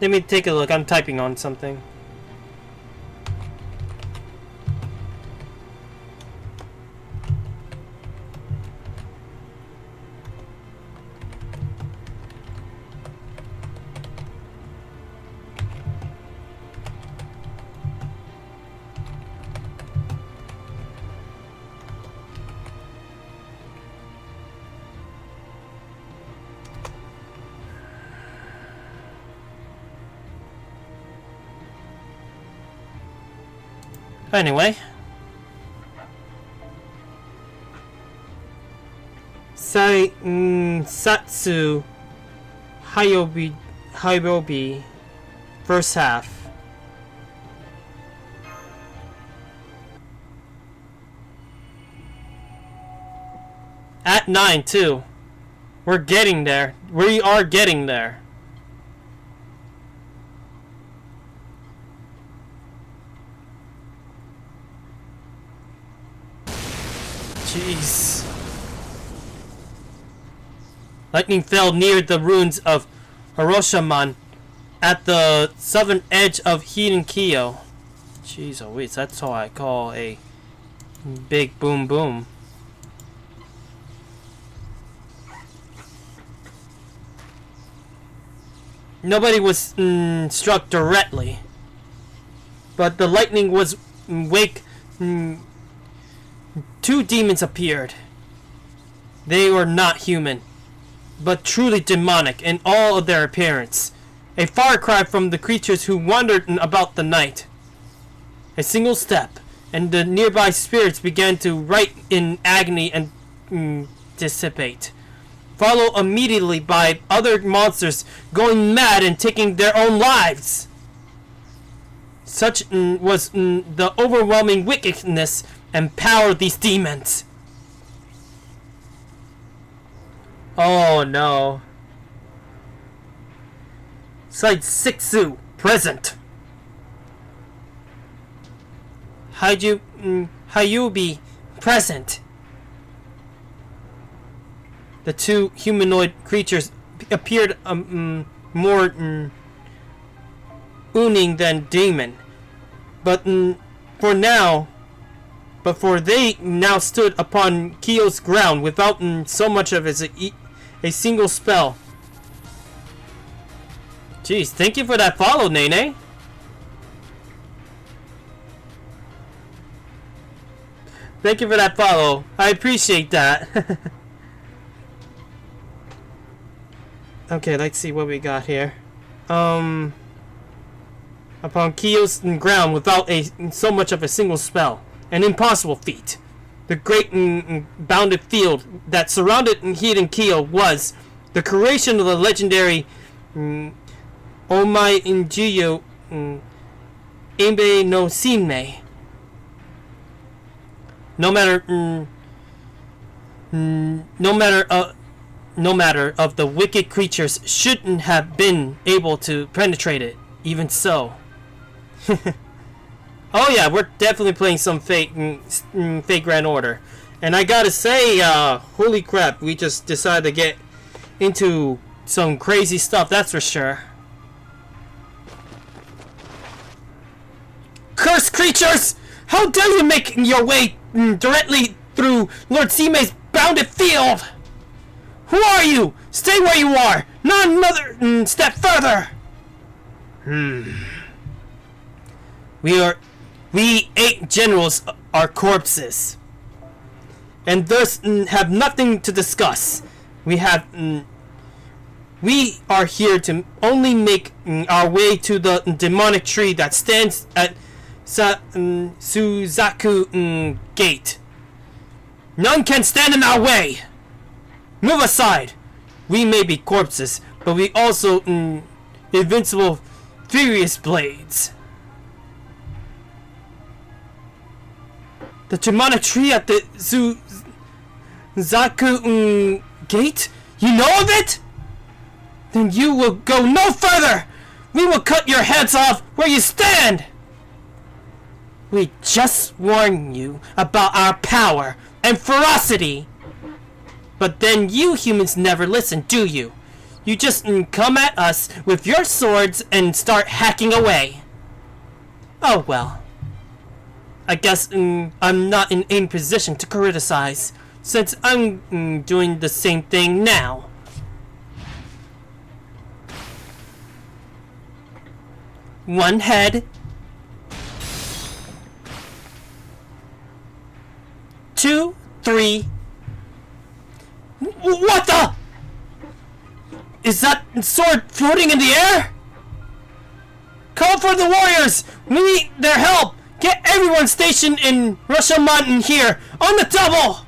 A: Let me take a look. I'm typing on something. Anyway. Satsu Hyobi first half. At 9 too. We're getting there. We are getting there. Jeez. Lightning fell near the ruins of Hiroshiman at the southern edge of Hidenkyo. Jeez, oh wait, that's what I call a big boom boom. Nobody was struck directly, but the lightning was wake. 2 demons appeared. They were not human, but truly demonic in all of their appearance. A far cry from the creatures who wandered about the night. A single step, and the nearby spirits began to writhe in agony and dissipate. Followed immediately by other monsters going mad and taking their own lives. Such was the overwhelming wickedness and power of these demons. Oh no. Side Sixu present. Hayubi present. The 2 humanoid creatures appeared more ooning than demon. But for they now stood upon Kyo's ground without so much of as a single spell. Jeez, thank you for that follow, Nene. Thank you for that follow. I appreciate that. Okay, let's see what we got here. Upon Kyo's ground without so much of a single spell. An impossible feat. The great bounded field that surrounded hidden Kyo was the creation of the legendary Omai Injiyo Imbe no Shinmei. No matter of the wicked creatures shouldn't have been able to penetrate it. Even so. Oh yeah, we're definitely playing some Fate Grand Order. And I gotta say, holy crap, we just decided to get into some crazy stuff, that's for sure. Cursed creatures! How dare you make your way directly through Lord Simei's bounded field! Who are you? Stay where you are! Not another step further! We 8 generals are corpses. And thus have nothing to discuss. We are here to only make our way to the demonic tree that stands at Suzaku Gate. None can stand in our way! Move aside! We may be corpses, but we also invincible, furious blades. The demonic tree at the Suzaku Gate? You know of it? Then you will go no further! We will cut your heads off where you stand! We just warn you about our power and ferocity! But then you humans never listen, do you? You just come at us with your swords and start hacking away. Oh well. I guess I'm not in a position to criticize, since I'm doing the same thing now. One head. 2, 3. What the? Is that sword floating in the air? Call for the warriors! We need their help! Get everyone stationed in Rashomon here on the double!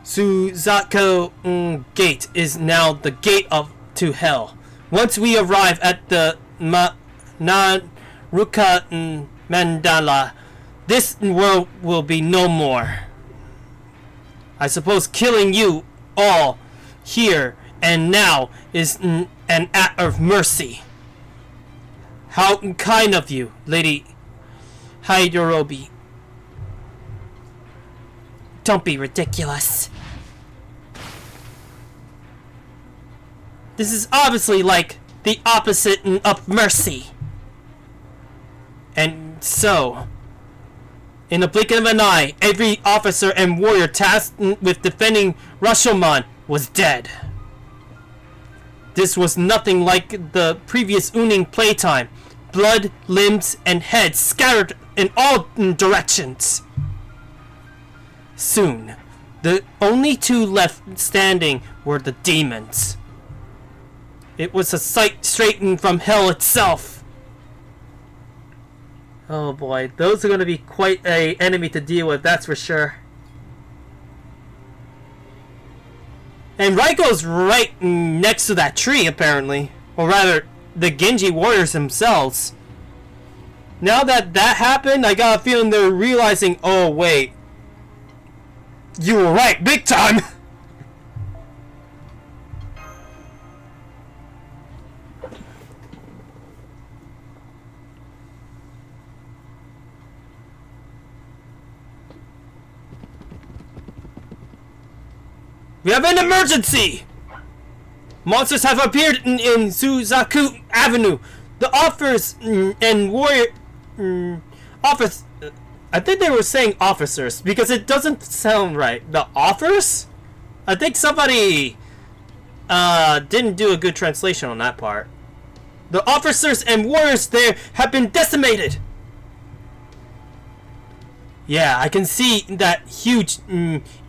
A: Suzaku Gate is now the gate to hell. Once we arrive at the Naruka Mandala, this world will be no more. I suppose killing you all here and now is an act of mercy. How kind of you, Lady Hydorobi. Don't be ridiculous. This is obviously like the opposite of mercy. And so, in the blink of an eye, every officer and warrior tasked with defending Rashomon was dead. This was nothing like the previous Uning playtime. Blood, limbs, and heads scattered in all directions. Soon, the only 2 left standing were the demons. It was a sight straight from hell itself. Oh boy, those are going to be quite an enemy to deal with, that's for sure. And Raiko's right next to that tree, apparently. Or rather, the Genji warriors themselves. Now that happened, I got a feeling they're realizing, oh wait, you were right, big time! We have an emergency! Monsters have appeared in Suzaku Avenue. The officers and warrior... office... I think they were saying officers, because it doesn't sound right. The offers? I think somebody didn't do a good translation on that part. The officers and warriors there have been decimated! Yeah, I can see that huge,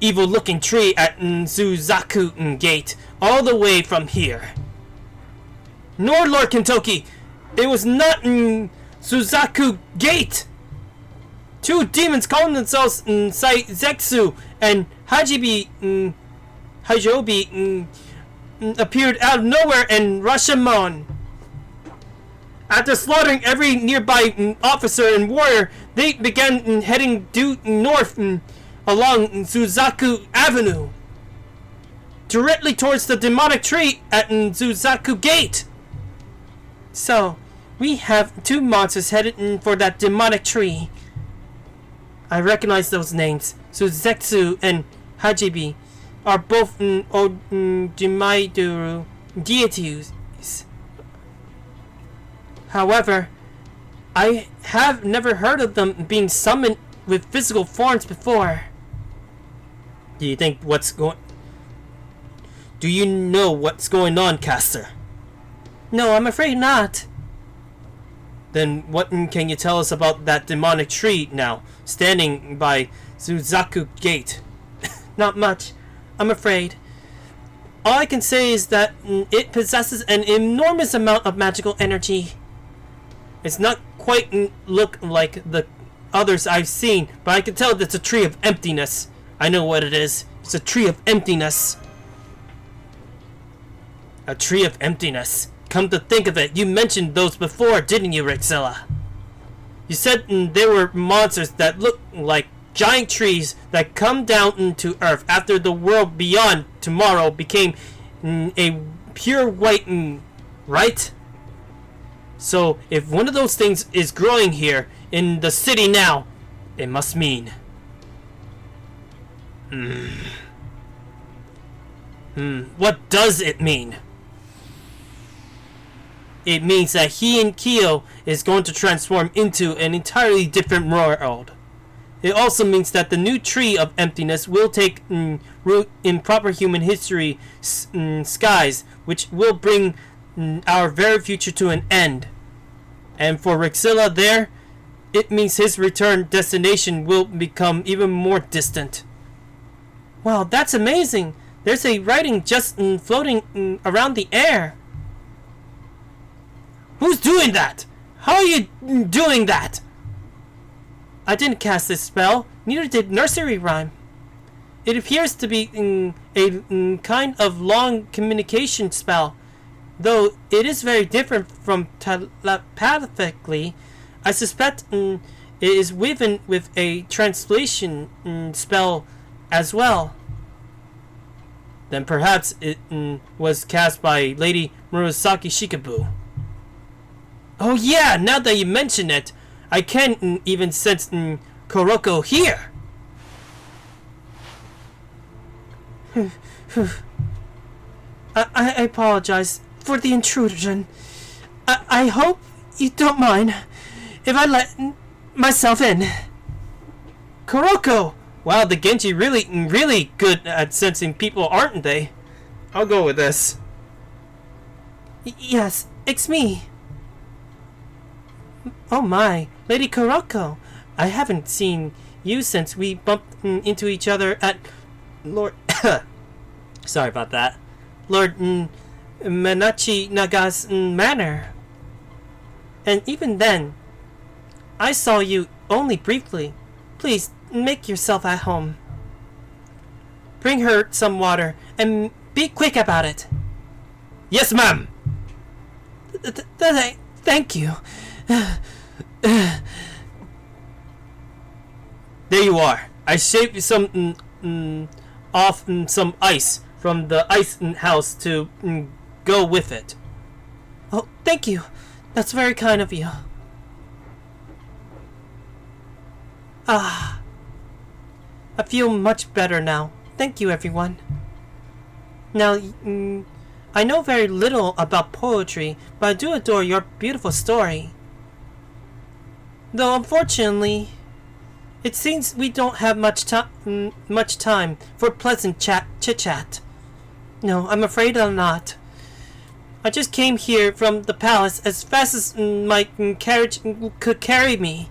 A: evil-looking tree at Suzaku Gate all the way from here. Nor Lord Kentucky, it was not Suzaku Gate. Two demons calling themselves Saizexu and Hajobi appeared out of nowhere in Rashomon. After slaughtering every nearby officer and warrior, they began heading due north along Suzaku Avenue, directly towards the demonic tree at Suzaku Gate. So, we have two monsters headed for that demonic tree. I recognize those names. Suzetsu and Hajibi are both Jimaiduru deities. However, I have never heard of them being summoned with physical forms before. Do you know what's going on, Caster? No, I'm afraid not. Then what can you tell us about that demonic tree now, standing by Suzaku Gate? Not much, I'm afraid. All I can say is that it possesses an enormous amount of magical energy. It's not quite look like the others I've seen, but I can tell it's a tree of emptiness. I know what it is. It's a tree of emptiness. A tree of emptiness. Come to think of it, you mentioned those before, didn't you, Rexilla? You said there were monsters that look like giant trees that come down into Earth after the world beyond tomorrow became a pure white, right? So, if one of those things is growing here in the city now, it must mean... What does it mean? It means that he and Kyo is going to transform into an entirely different world. It also means that the new tree of emptiness will take root in proper human history skies, which will bring our very future to an end. And for Rexilla there, it means his return destination will become even more distant. Wow, that's amazing! There's a writing just floating around the air. Who's doing that? How are you doing that? I didn't cast this spell, neither did Nursery Rhyme. It appears to be a kind of long communication spell. Though it is very different from telepathically, I suspect it is woven with a translation spell as well. Then perhaps it was cast by Lady Murasaki Shikabu. Oh yeah, now that you mention it, I can even sense Kuroko here. I apologize for the intrusion. I hope you don't mind if I let myself in. Kuroko! Wow, the Genji really good at sensing people, aren't they? I'll go with this. Yes, it's me. Oh my, Lady Kuroko. I haven't seen you since we bumped into each other at Lord... Sorry about that. Lord Menachi Naga's manor. And even then, I saw you only briefly. Please, make yourself at home. Bring her some water, and be quick about it. Yes, ma'am! Thank you. There you are. I shaved some off some ice from the ice house to go with it. Oh, thank you. That's very kind of you. Ah, I feel much better now. Thank you, everyone. Now, I know very little about poetry, but I do adore your beautiful story. Though, unfortunately, it seems we don't have much time for pleasant chit-chat. No, I'm afraid I'm not. I just came here from the palace as fast as my carriage could carry me.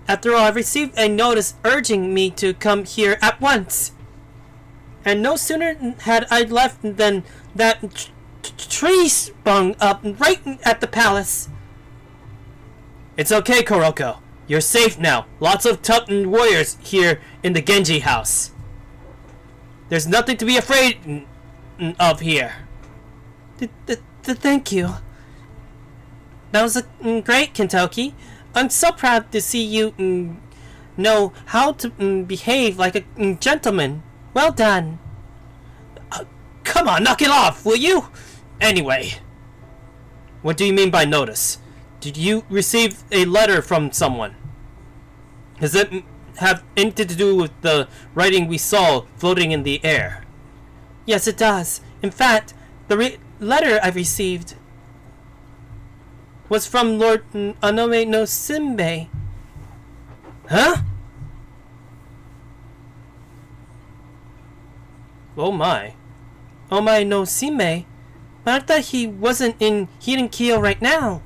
A: After all, I received a notice urging me to come here at once. And no sooner had I left than that tree sprung up right at the palace. It's okay, Kuroko. You're safe now. Lots of Tupten warriors here in the Genji house. There's nothing to be afraid of here.
D: Thank you. That was great, Kentoki. I'm so proud to see you know how to behave like a gentleman. Well done.
A: Come on, knock it off, will you? Anyway, what do you mean by notice? Did you receive a letter from someone? Does it have anything to do with the writing we saw floating in the air?
D: Yes, it does. In fact, the letter I received was from Lord Onome no Sinbei.
A: Huh? Oh my.
D: Onome no Sinbei? But I thought he wasn't in Hidenkyo right now.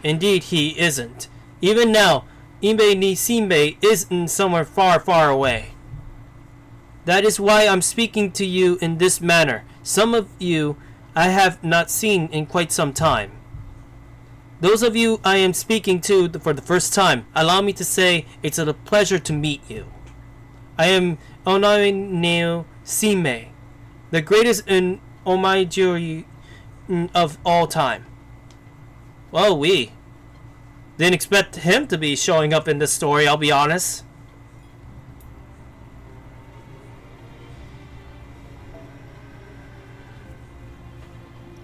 A: Indeed, he isn't. Even now, Imbe ni Sinbei is somewhere far, far away. That is why I'm speaking to you in this manner. Some of you I have not seen in quite some time. Those of you I am speaking to for the first time, allow me to say it's a pleasure to meet you. I am Onome no Sinbei, the greatest in omaijuri of all time. Well, we didn't expect him to be showing up in this story, I'll be honest.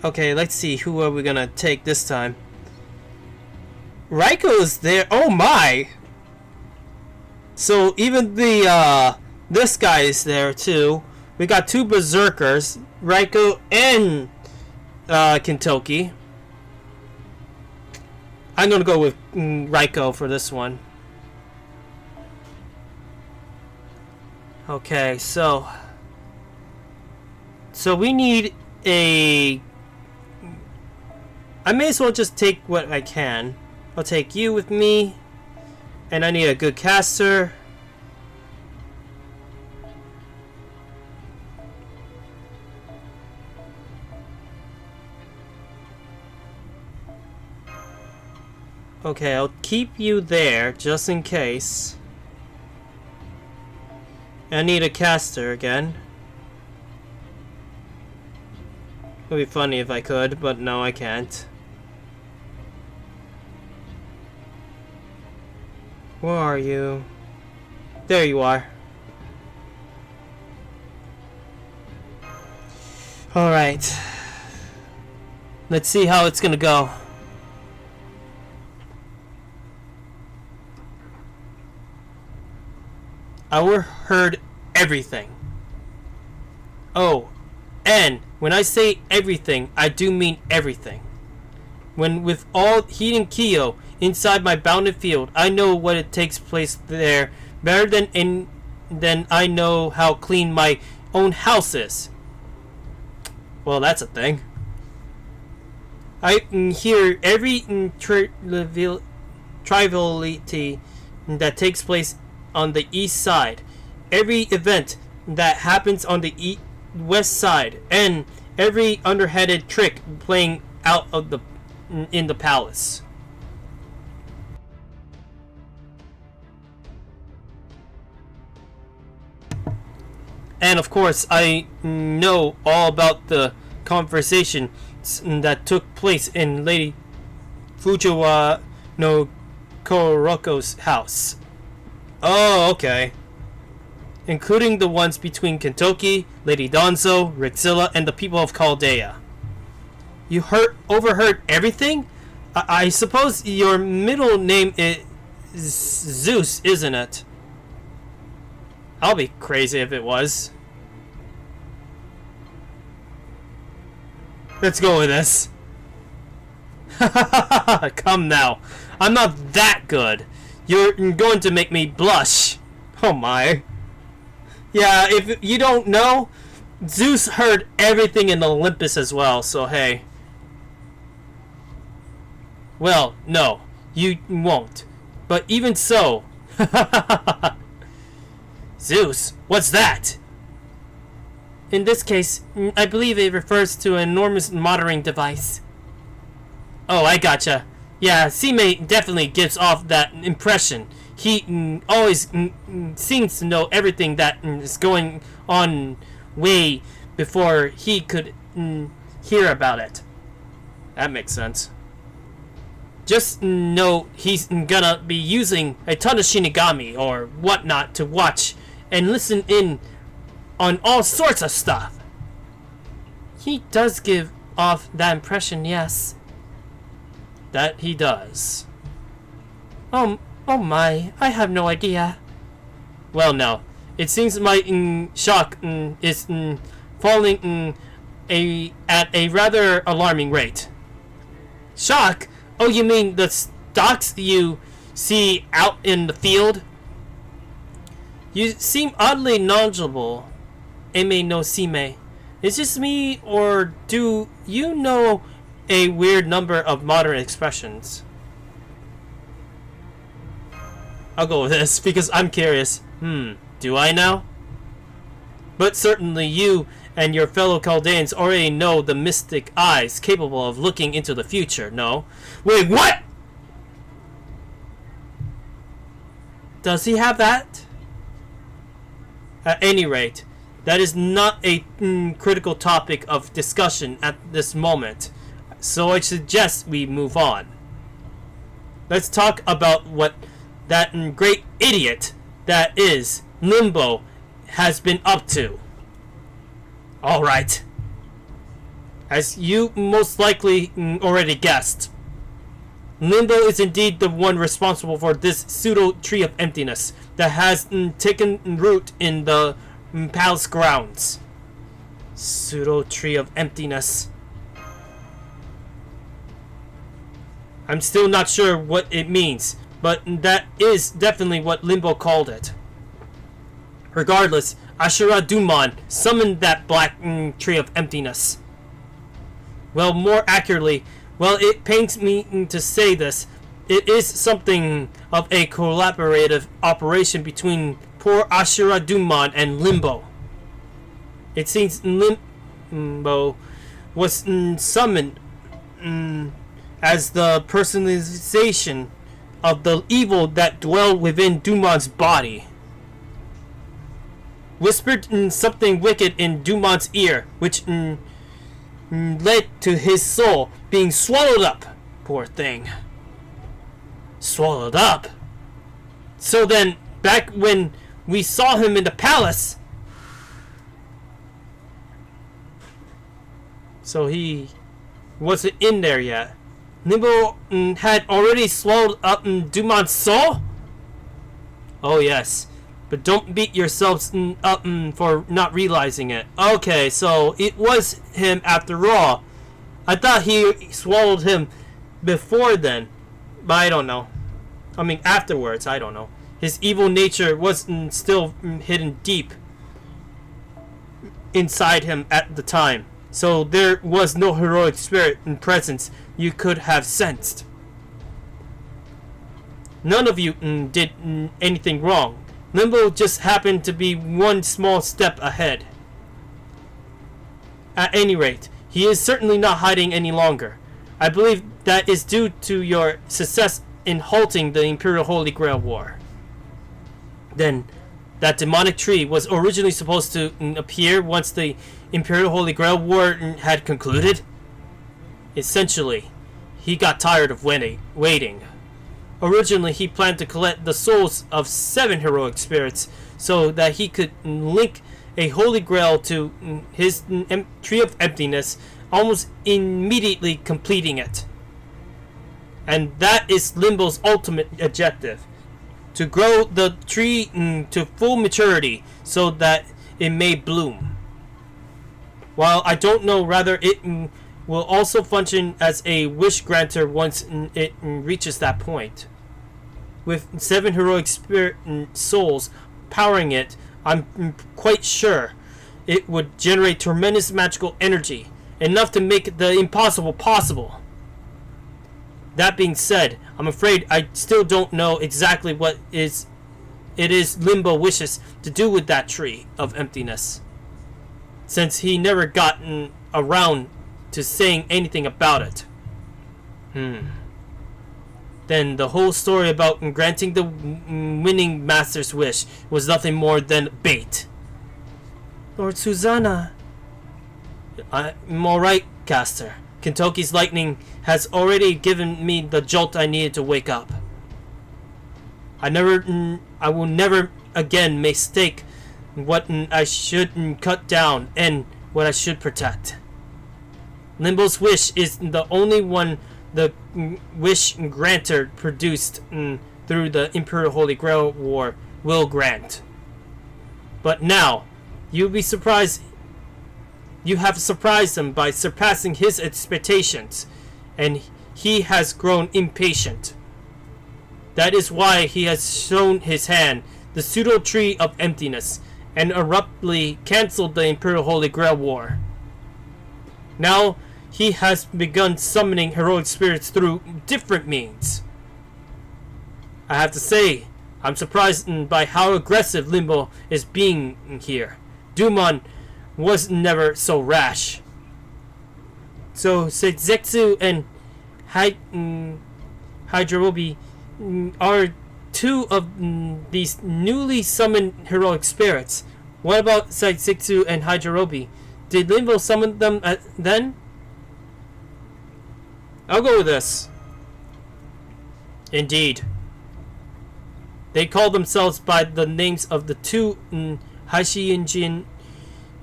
A: Okay, let's see, who are we gonna take this time? Raiko's there. Oh my! So even the this guy is there too. We got two berserkers, Raiko and Kentoki. I'm gonna go with Raiko for this one. Okay, so we need a. I may as well just take what I can. I'll take you with me, and I need a good caster. Okay, I'll keep you there just in case. I need a caster again. It would be funny if I could, but no, I can't. Where are you? There you are. Alright. Let's see how it's gonna go. I heard everything. Oh, and when I say everything, I do mean everything. When with all Hidenkyo inside my bounded field, I know what it takes place there better than I know how clean my own house is. Well, that's a thing. I hear every triviality that takes place on the east side, every event that happens on the west side, and every underhanded trick playing out of in the palace. And of course, I know all about the conversation that took place in Lady Fujiwara no Kuroko's house. Oh, okay. Including the ones between Kentoki, Lady Danzo, Rixilla, and the people of Chaldea. You overheard everything? I suppose your middle name is Zeus, isn't it? I'll be crazy if it was. Let's go with this. Come now. I'm not that good. You're going to make me blush. Oh my. Yeah, if you don't know, Zeus heard everything in Olympus as well, so hey. Well, no, you won't. but even so... Zeus, what's that? In this case, I believe it refers to an enormous monitoring device. Oh, I gotcha. Yeah, Sime definitely gives off that impression. He always seems to know everything that is going on way before he could hear about it. That makes sense. Just know he's gonna be using a ton of Shinigami or whatnot to watch and listen in on all sorts of stuff. He does give off that impression, yes. That he does. Oh my, I have no idea. Well, no. It seems my shock is falling at a rather alarming rate. Shock? Oh, you mean the stocks you see out in the field? You seem oddly knowledgeable, Ame no Sime. Is this me, or do you know a weird number of modern expressions? I'll go with this, because I'm curious. Do I now? But certainly you and your fellow Chaldeans already know the mystic eyes capable of looking into the future, no? Wait, what?! Does he have that? At any rate, that is not a critical topic of discussion at this moment, so I suggest we move on. Let's talk about what that great idiot that is Limbo has been up to. Alright. As you most likely already guessed, Limbo is indeed the one responsible for this pseudo tree of emptiness that has taken root in the palace grounds. Pseudo tree of emptiness. I'm still not sure what it means, but that is definitely what Limbo called it. Regardless, Ashura-Dumon summoned that black tree of emptiness. Well, more accurately, well, it pains me to say this, it is something of a collaborative operation between poor Ashura-Dumon and Limbo. It seems Limbo was summoned as the personalization of the evil that dwelled within Dumon's body. Whispered something wicked in Dumon's ear, which led to his soul being swallowed up. Poor thing. Swallowed up? So then, back when we saw him in the palace... So he wasn't in there yet. Limbo had already swallowed up Dumon's soul? Oh yes. But don't beat yourselves up for not realizing it. Okay, so it was him after all. I thought he swallowed him before then. But I don't know. I mean, afterwards, I don't know. His evil nature was still hidden deep inside him at the time. So there was no heroic spirit and presence you could have sensed. None of you did anything wrong. Limbo just happened to be one small step ahead. At any rate, he is certainly not hiding any longer. I believe that is due to your success in halting the Imperial Holy Grail War. Then, that demonic tree was originally supposed to appear once the Imperial Holy Grail War had concluded? Essentially, he got tired of waiting. Originally, he planned to collect the souls of 7 heroic spirits so that he could link a Holy Grail to his Tree of Emptiness, almost immediately completing it. And that is Limbo's ultimate objective. To grow the tree to full maturity so that it may bloom. While I don't know whether it will also function as a wish granter once it reaches that point. With 7 heroic spirit souls powering it, I'm quite sure it would generate tremendous magical energy, enough to make the impossible possible. That being said, I'm afraid I still don't know exactly what it is Limbo wishes to do with that tree of emptiness, since he never gotten around to saying anything about it. Then the whole story about granting the winning master's wish was nothing more than bait.
D: Lord Susanna.
A: I'm alright, Caster. Kentucky's lightning has already given me the jolt I needed to wake up. I will never again mistake what I should cut down and what I should protect. Limbo's wish is the only one the wish granter produced through the Imperial Holy Grail War will grant. But now, you'll be surprised. You have surprised him by surpassing his expectations, and he has grown impatient. That is why he has shown his hand, the pseudo tree of emptiness, and abruptly cancelled the Imperial Holy Grail War. Now he has begun summoning heroic spirits through different means. I have to say, I'm surprised by how aggressive Limbo is being here. Dumon was never so rash. So Seizetsu and Hydrobi are two of these newly summoned heroic spirits. What about Seizetsu and Hydrobi? Did Limbo summon them then? I'll go with this. Indeed. They call themselves by the names of the two Haishinjin,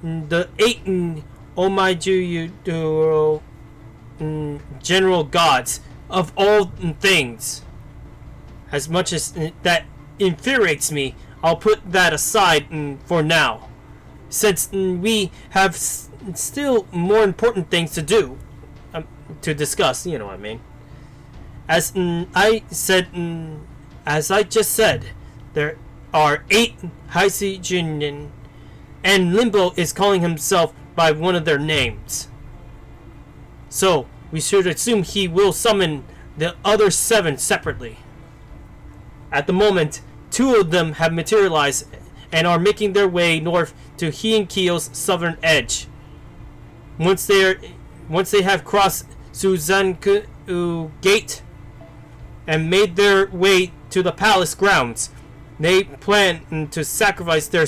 A: the 8 Omaiju general gods of all things. As much as that infuriates me, I'll put that aside for now, since we have still more important things to do, to discuss. You know what I mean. As I just said, there are 8 Haisijin, and Limbo is calling himself by one of their names. So we should assume he will summon the other 7 separately. At the moment, 2 of them have materialized and are making their way north to Heian-Kyo's southern edge. Once they have crossed Suzanku Gate and made their way to the palace grounds, they plan to sacrifice their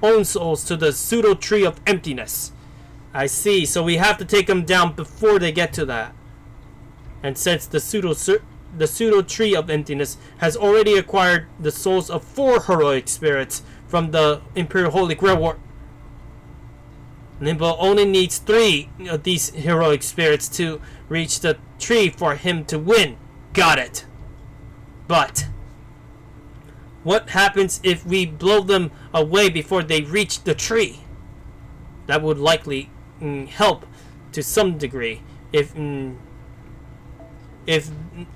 A: own souls to the pseudo tree of emptiness. I see, so we have to take them down before they get to that. And since the pseudo tree of emptiness has already acquired the souls of 4 heroic spirits from the Imperial Holy Grail War, Limbo only needs 3 of these heroic spirits to reach the tree for him to win. Got it. But what happens if we blow them away before they reach the tree? That would likely help to some degree if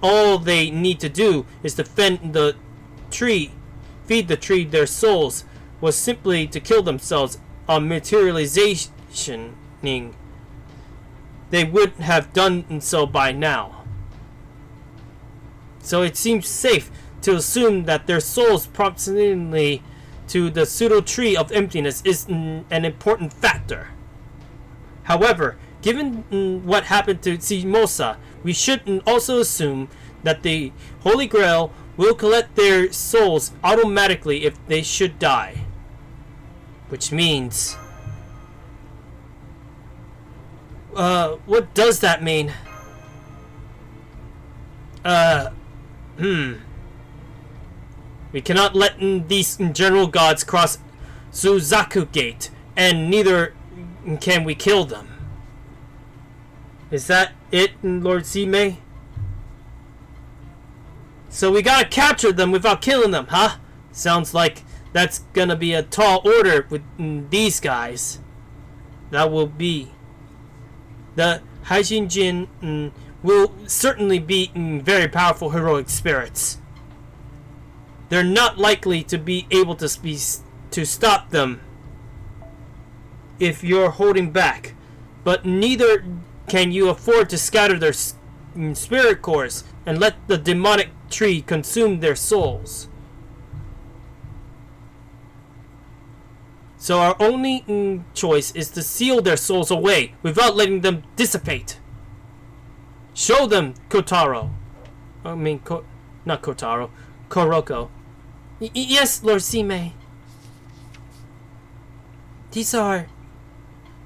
A: all they need to do is defend the tree, feed the tree their souls, was simply to kill themselves on materialization, they would have done so by now. So it seems safe to assume that their souls proximity to the pseudo tree of emptiness is an important factor. However, given what happened to Tsimosa, we should also assume that the Holy Grail will collect their souls automatically if they should die. Which means... what does that mean? We cannot let these general gods cross Suzaku Gate, and neither can we kill them. Is that it, Lord Zime? So we gotta capture them without killing them, huh? Sounds like that's gonna be a tall order with these guys. That will be. The Haishinjin will certainly be very powerful heroic spirits. They're not likely to be able to stop them if you're holding back, but neither can you afford to scatter their spirit cores and let the demonic tree consume their souls. So our only choice is to seal their souls away without letting them dissipate. Show them, Kotaro. Not Kotaro. Koroko. Yes, Lord Sime. These are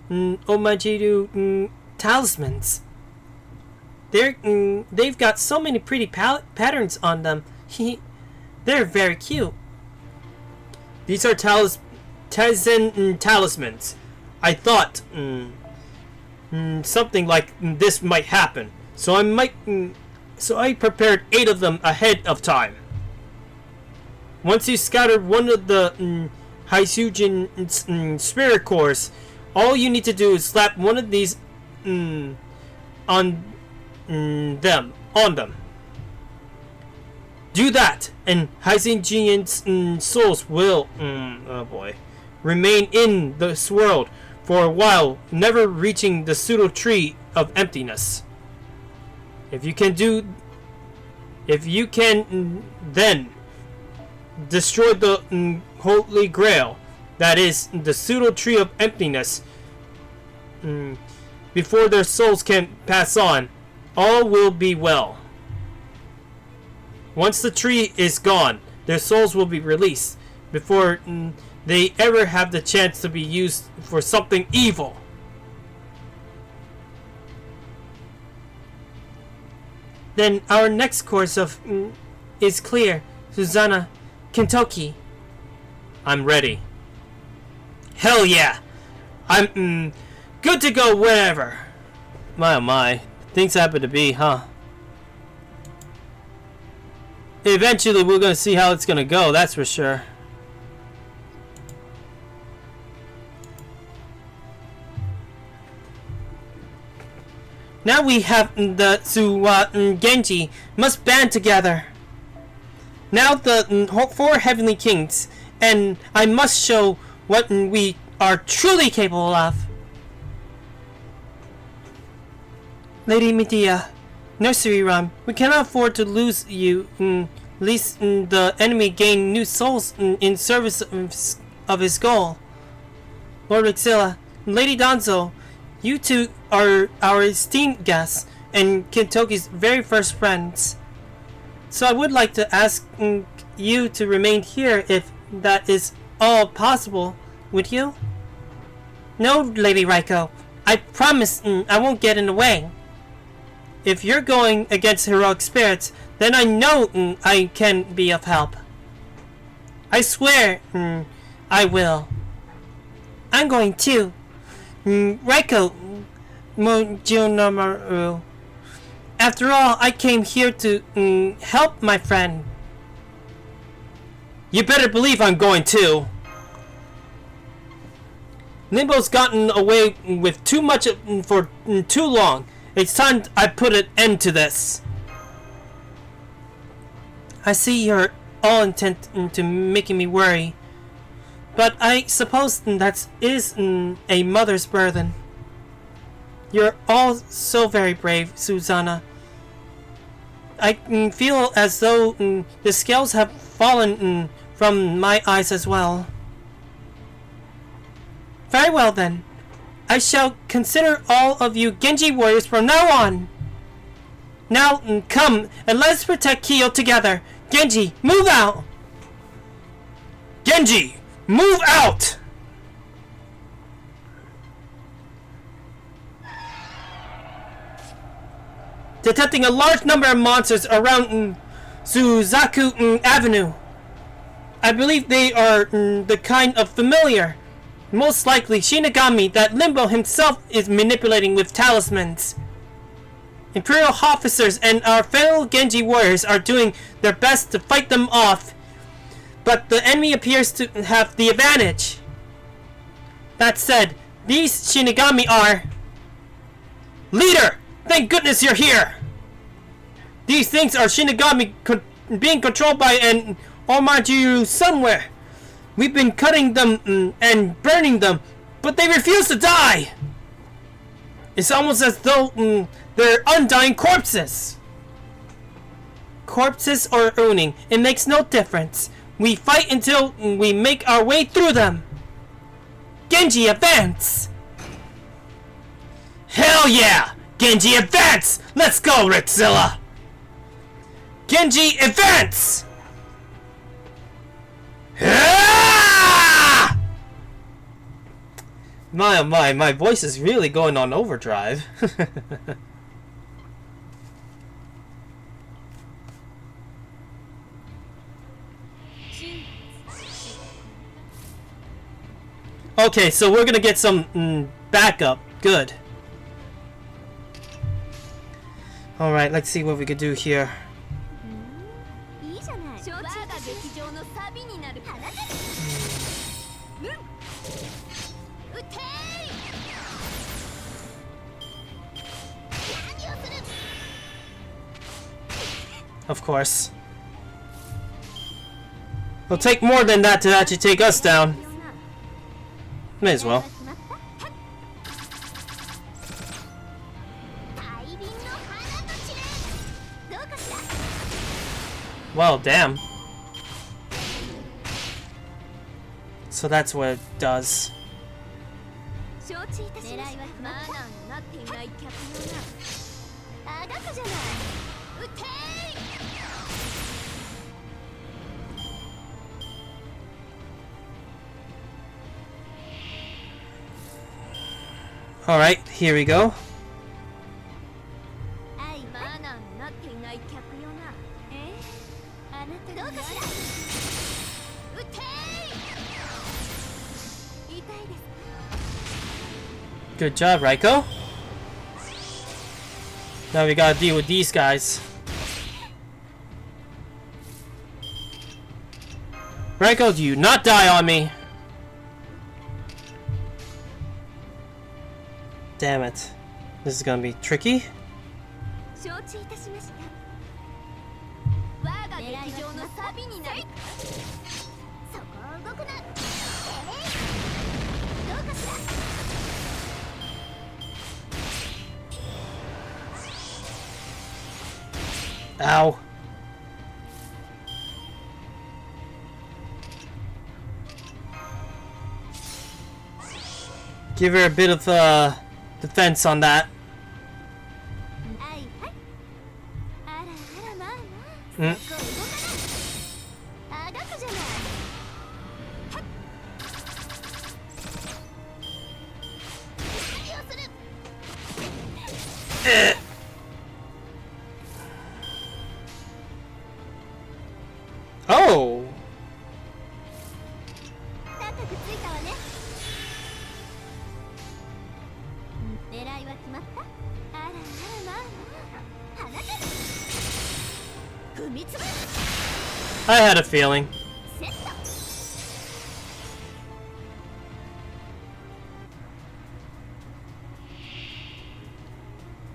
A: Omajiru talismans. They've got so many pretty patterns on them. They're very cute. These are Tizen talismans. I thought something like this might happen, so I prepared 8 of them ahead of time. Once you scattered one of the Haisujin spirit cores, all you need to do is slap one of these on them. Do that, and Haisujin's souls will, oh boy, remain in this world for a while, never reaching the pseudo tree of emptiness. If you can then destroy the Holy Grail, that is the pseudo tree of emptiness, before their souls can pass on, all will be well. Once the tree is gone, their souls will be released before they ever have the chance to be used for something evil. Then our next course is clear. Susanna, Kentucky. I'm ready. Hell yeah! I'm good to go wherever. My oh my. Things happen to be, huh? Eventually we're gonna see how it's gonna go, that's for sure. Now we have the Genji must band together. Now the 4 heavenly kings, and I must show what we are truly capable of. Lady Medea, nursery rhyme, we cannot afford to lose you, lest the enemy gain new souls in service of his goal. Lord Exila, Lady Danzo, you two are our esteemed guests and Kentoki's very first friends. So I would like to ask you to remain here if that is all possible. Would you? No, Lady Raiko. I promise I won't get in the way. If you're going against heroic spirits, then I know I can be of help. I swear I will. I'm going too. Raiko Mojonomaru. After all, I came here to help my friend. You better believe I'm going too. Limbo's gotten away with too much for too long. It's time I put an end to this. I see you're all intent into making me worry. But I suppose that is a mother's burden. You're all so very brave, Susanna. I feel as though the scales have fallen from my eyes as well. Very well then. I shall consider all of you Genji warriors from now on. Now come and let's protect Kyo together. Genji, move out! Genji, move out! Detecting a large number of monsters around Suzaku Avenue. I believe they are the kind of familiar. Most likely Shinigami that Limbo himself is manipulating with talismans. Imperial officers and our fellow Genji warriors are doing their best to fight them off, but the enemy appears to have the advantage. That said, these Shinigami are... Leader! Thank goodness you're here! These things are Shinigami being controlled by an Omajiru somewhere. We've been cutting them and burning them, but they refuse to die! It's almost as though they're undying corpses. Corpses or Uning, it makes no difference. We fight until we make our way through them. Genji, advance! Hell yeah! Genji, advance! Let's go, Ritzilla! Genji, advance! Ah! My oh my voice is really going on overdrive. Okay, so we're gonna get some backup. Good. Alright, let's see what we could do here. Of course. It'll take more than that to actually take us down. May as well. Well, damn. So that's what it does. Alright, here we go. Good job, Raiko. Now we gotta deal with these guys. Raiko, do you not die on me? Damn it. This is gonna be tricky. Ow. Give her a bit of defense on that. Oh. I had a feeling.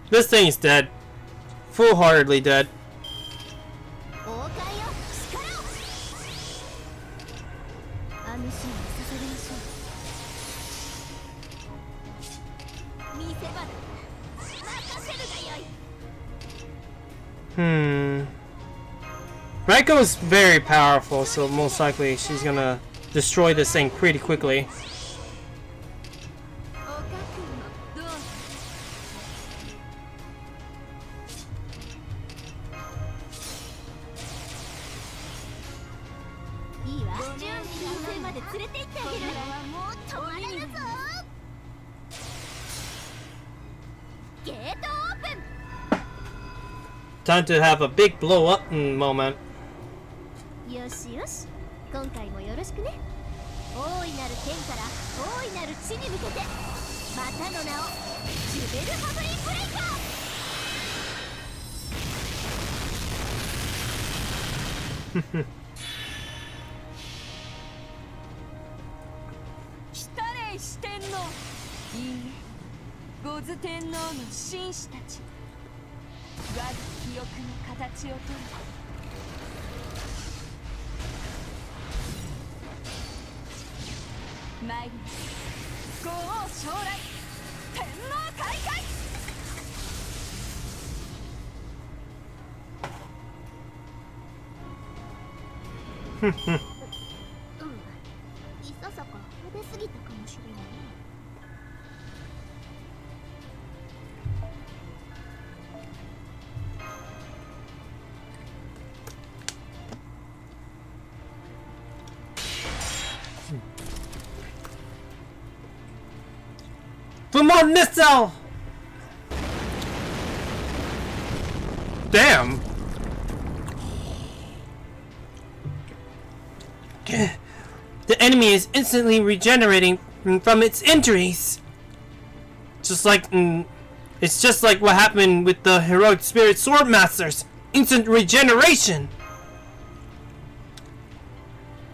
A: This thing is dead. Full-heartedly dead. Raiko is very powerful, so most likely she's gonna destroy this thing pretty quickly. Time to have a big blow up moment.
B: よしよし、今回もよろしくね。大いなる天から大いなる地に向けて、またの名をジュベルハブリンブレイカー。
E: 来たれ四天王。いいえ、ゴズ天皇の紳士たち。我が記憶の形をとる。参ります。ご王将来。天皇開会。
B: いささか派手すぎたかもしれない。
A: Vermont missile! Damn! The enemy is instantly regenerating from its injuries. It's just like what happened with the heroic spirit sword masters. Instant regeneration.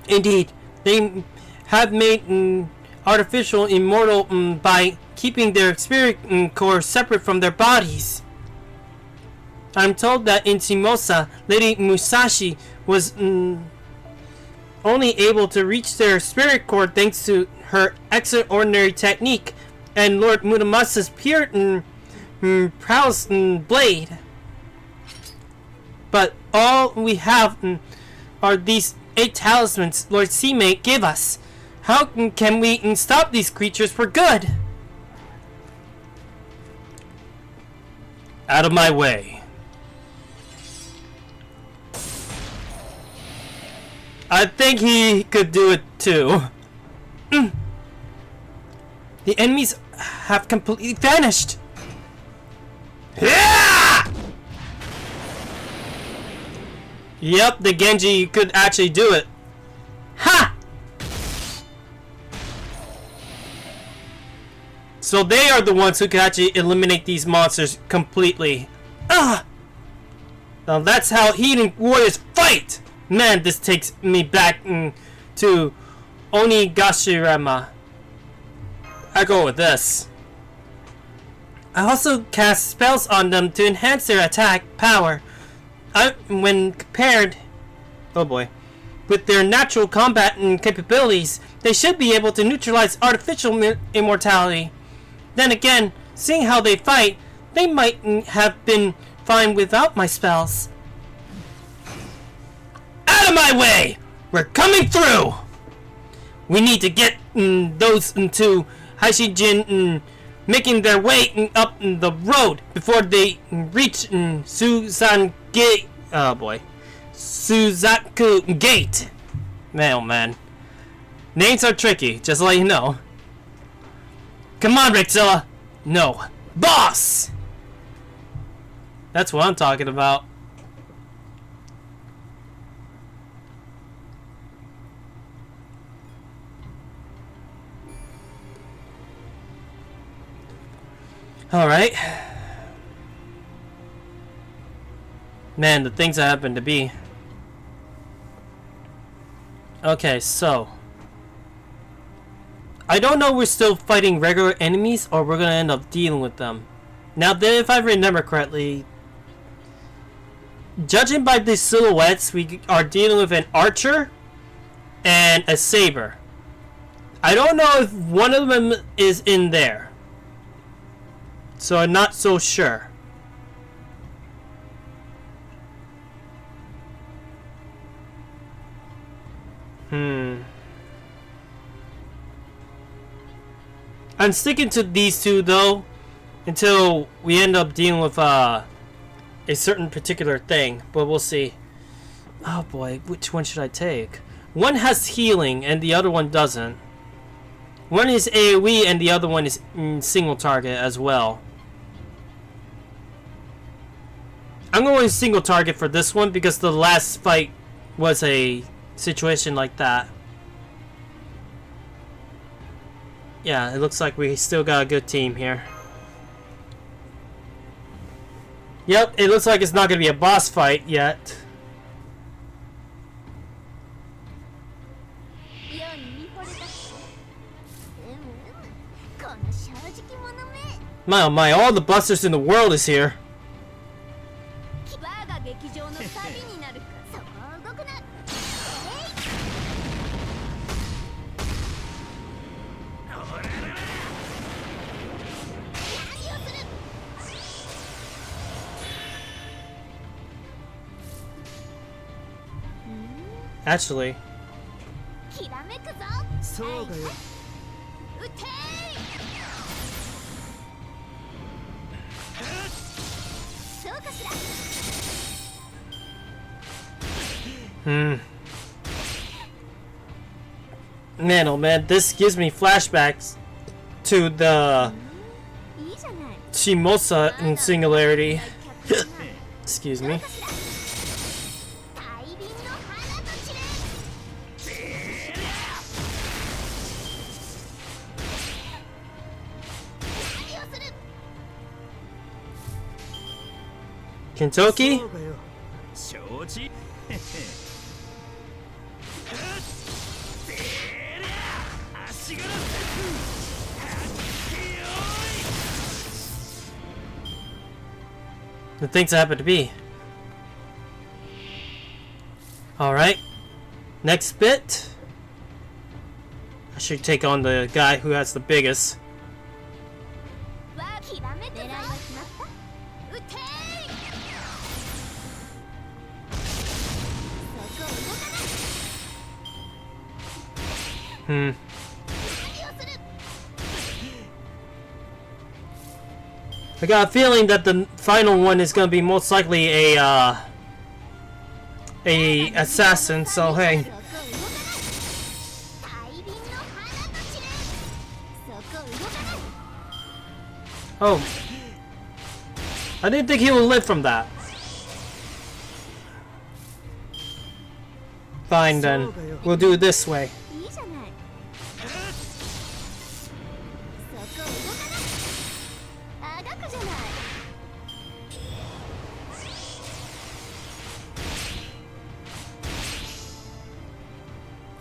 A: Indeed, they have made artificial immortal by keeping their spirit core separate from their bodies. I'm told that in Shimosa, Lady Musashi was only able to reach their spirit core thanks to her extraordinary technique and Lord Muramasa's pure prowess blade. But all we have are these 8 talismans Lord Seamate gave us. How can we stop these creatures for good? Out of my way. I think he could do it too. The enemies have completely vanished. Yeah! Yep, the Genji could actually do it. Ha! So they are the ones who can actually eliminate these monsters completely. Ah! Now that's how heathen warriors fight! Man, this takes me back to Onigashirama. I go with this. I also cast spells on them to enhance their attack power. When compared, oh boy, with their natural combat capabilities, they should be able to neutralize artificial immortality. Then again, seeing how they fight, they might have been fine without my spells. Out of my way! We're coming through! We need to get those to Haishijin making their way up the road before they reach Suzange. Oh boy. Suzaku Gate. Man, oh man. Names are tricky, just to let you know. Come on, Rexilla! No. Boss! That's what I'm talking about. Alright. Man, the things that happen to be. Okay, so. I don't know if we're still fighting regular enemies or we're gonna end up dealing with them. Now, if I remember correctly, judging by the silhouettes, we are dealing with an archer and a saber. I don't know if one of them is in there. So I'm not so sure. I'm sticking to these two though until we end up dealing with a certain particular thing, but we'll see. Oh boy, which one should I take? One has healing and the other one doesn't. One is AoE and the other one is single target as well. I'm going single target for this one because the last fight was a situation like that. Yeah, it looks like we still got a good team here. Yep, it looks like it's not going to be a boss fight yet. My oh my, all the busters in the world is here. actually.
B: きらめくぞ。
C: そうかよ。
B: 撃てー。そうかしら。
A: Hmm. Man, oh man, this gives me flashbacks to the
B: いいじゃない。
A: Shimosa in Singularity. Excuse me.
B: 大輪の花と散れ。何をする。
A: Kentucky?
C: そうかよ。承知。足柄
A: The things that happen to be. Alright. Next bit. I should take on the guy who has the biggest.
B: わあ、きらめくぞ。狙いは決まった。撃てー。そこ動かない。
A: Hmm.
B: 何をする。
A: I got a feeling that the final one is gonna be most likely a assassin, so hey.
B: そこ動かない。大輪の花と散れ。そこ動かない。
A: Oh. I didn't think he would live from that. Fine then. We'll do it this way.
B: いいじゃない。そこ動かない。あがくじゃない。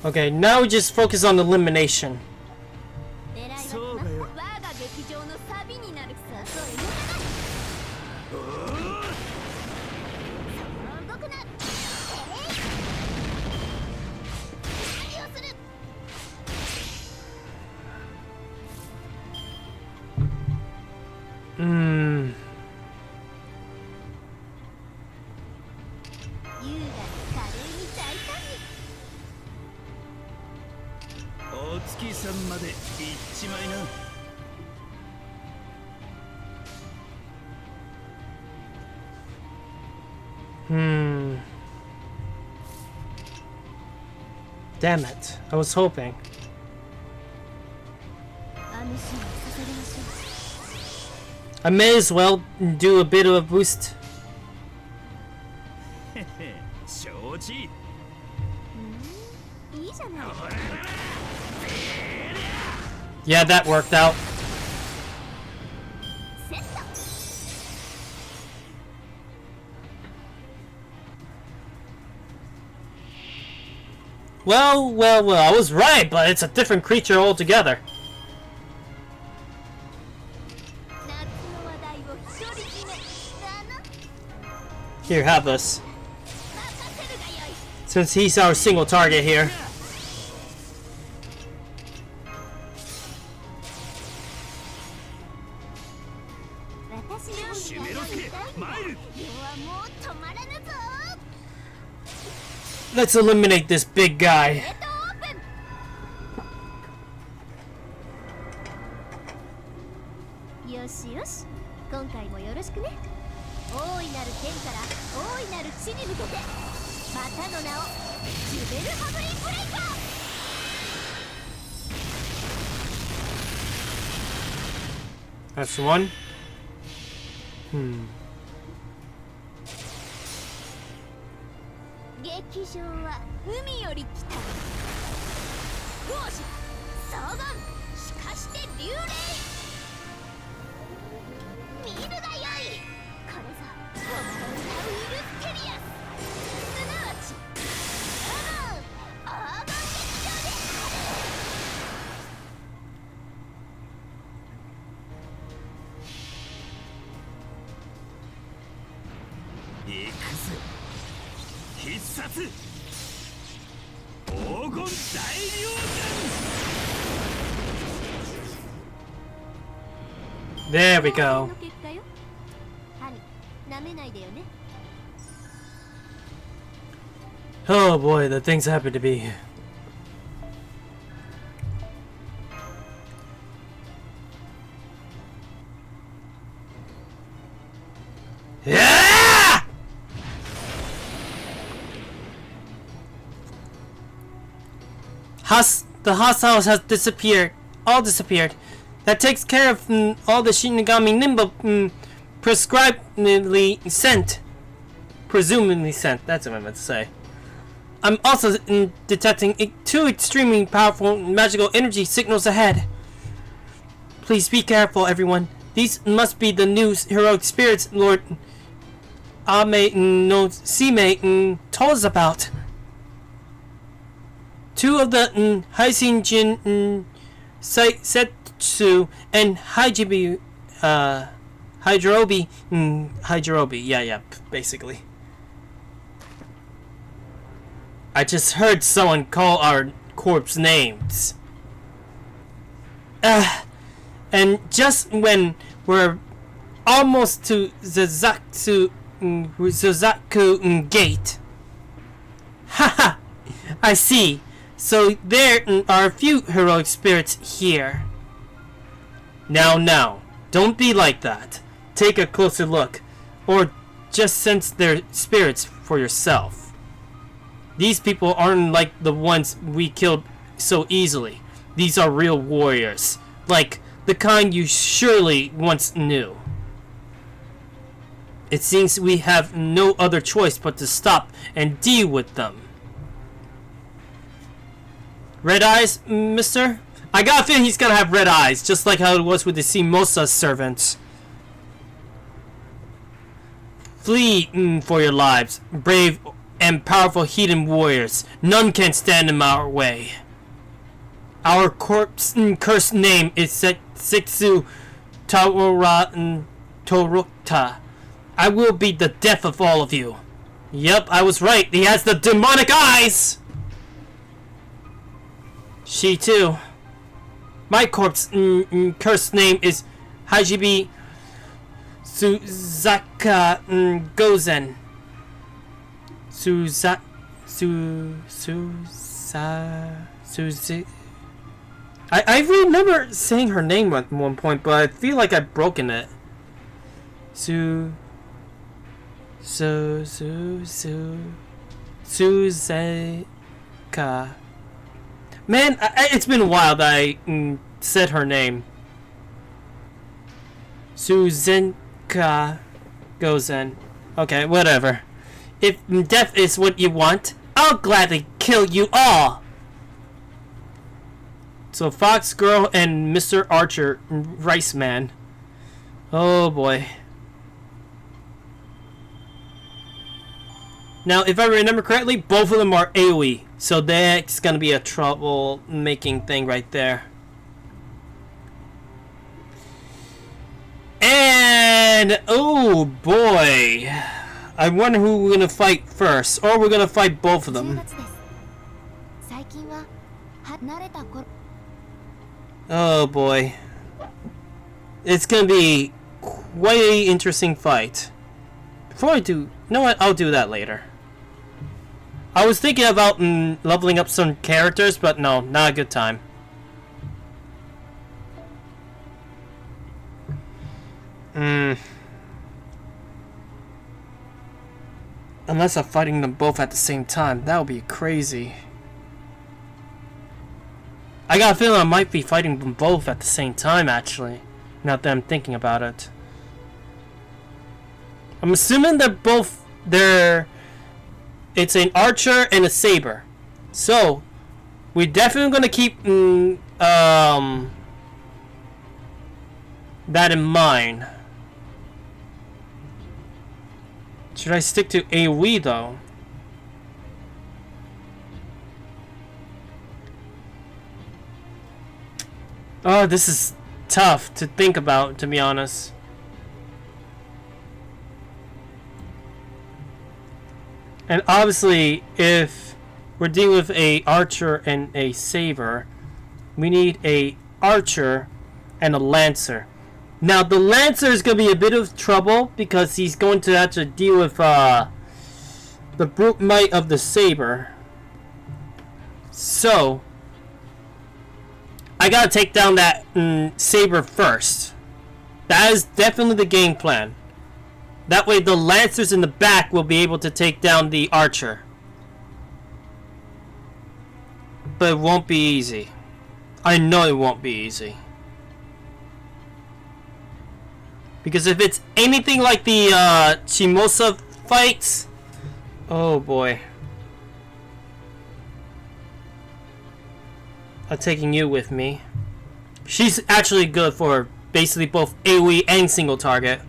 A: Okay, now we just focus on elimination.
B: 狙いは決
C: そうかよ。
B: まった。我が劇場のサビになる。そこ動かない。そこ動くな。何をする。
A: Hmm.
B: 優雅に華麗に大胆に。
C: お月さんまで行っちまいな。
A: Hmm. Damn it. I was hoping.
B: あのシーンを捧げましょう。
A: I may as well do a bit of a boost.
C: 承知。
B: いいじゃない。
A: Yeah, that worked out.
B: セット。
A: Well, well, well, I was right, but it's a different creature altogether.
B: 夏の話題を独り占め。だな。
A: Here, have this.
B: 任せるがよい。
A: Since he's our single target here.
B: 私の
C: シュメロスケ参る。
B: 世はもう止まらぬぞ。
A: Let's eliminate this big guy.
B: ゲートオープン。よしよし、今回もよろしくね。大いなる天から大いなる地に向けて、またの名をジュベルハブリンブレイカー。
A: That's one. Hmm.
B: 劇場は海より来た。ゴーシュ、双眼、しかして流霊。見るがよい。これぞお前を歌うイルステリアス。すなわち黄金劇場で
C: 行くぜ。必殺黄金大量弾。
A: There we go.
B: の結果よ。ハニ、舐めないでよね。
A: Oh boy, the things happen to be. Yeah! The hostiles has disappeared. All disappeared. That takes care of all the Shinigami Nimbo presumably sent. That's what I meant to say. I'm also detecting two extremely powerful magical energy signals ahead. Please be careful, everyone. These must be the new heroic spirits Lord Ame no Sime told us about. Two of the Haishinjin Setsu and Hydrobi, basically. I just heard someone call our corpse names. And just when we're almost to the Suzaku gate. Haha! I see. So there are a few heroic spirits here. Now, don't be like that. Take a closer look, or just sense their spirits for yourself. These people aren't like the ones we killed so easily. These are real warriors, like the kind you surely once knew. It seems we have no other choice but to stop and deal with them. Red eyes, mister? I got a feeling he's gonna have red eyes, just like how it was with the Simosa servants. Flee for your lives, brave and powerful heathen warriors. None can stand in our way. Our corpse cursed name is Setsu Torokta. I will be the death of all of you. Yep, I was right. He has the demonic eyes! She too. My corpse cursed name is Hajibi Suzaka Gozen. I remember saying her name at one point, but I feel like I've broken it. Suzeka. Man, it's been a while that I said her name. Suzenka Gozen. Okay, whatever. If death is what you want, I'll gladly kill you all! So Fox Girl and Mr. Archer, Rice Man. Oh boy. Now, if I remember correctly, both of them are AoE. So that's gonna be a trouble-making thing right there. And, oh boy. I wonder who we're gonna fight first. Or we're gonna fight both of them. Oh boy. It's gonna be quite an interesting fight. Before I do... You know what? I'll do that later. I was thinking about leveling up some characters, but no, not a good time. Unless I'm fighting them both at the same time. That would be crazy. I got a feeling I might be fighting them both at the same time, actually. Now that I'm thinking about it. I'm assuming they're both... It's an archer and a saber. So, we're definitely going to keep that in mind. Should I stick to AoE though? Oh, this is tough to think about, to be honest. And obviously, if we're dealing with a archer and a saber, we need a archer and a lancer. Now, the lancer is going to be a bit of trouble because he's going to have to deal with the brute might of the saber. So, I gotta take down that saber first. That is definitely the game plan. That way the lancers in the back will be able to take down the archer. But it won't be easy. I know it won't be easy. Because if it's anything like the Shimosa fights, oh boy. I'm taking you with me. She's actually good for basically both AoE and single target.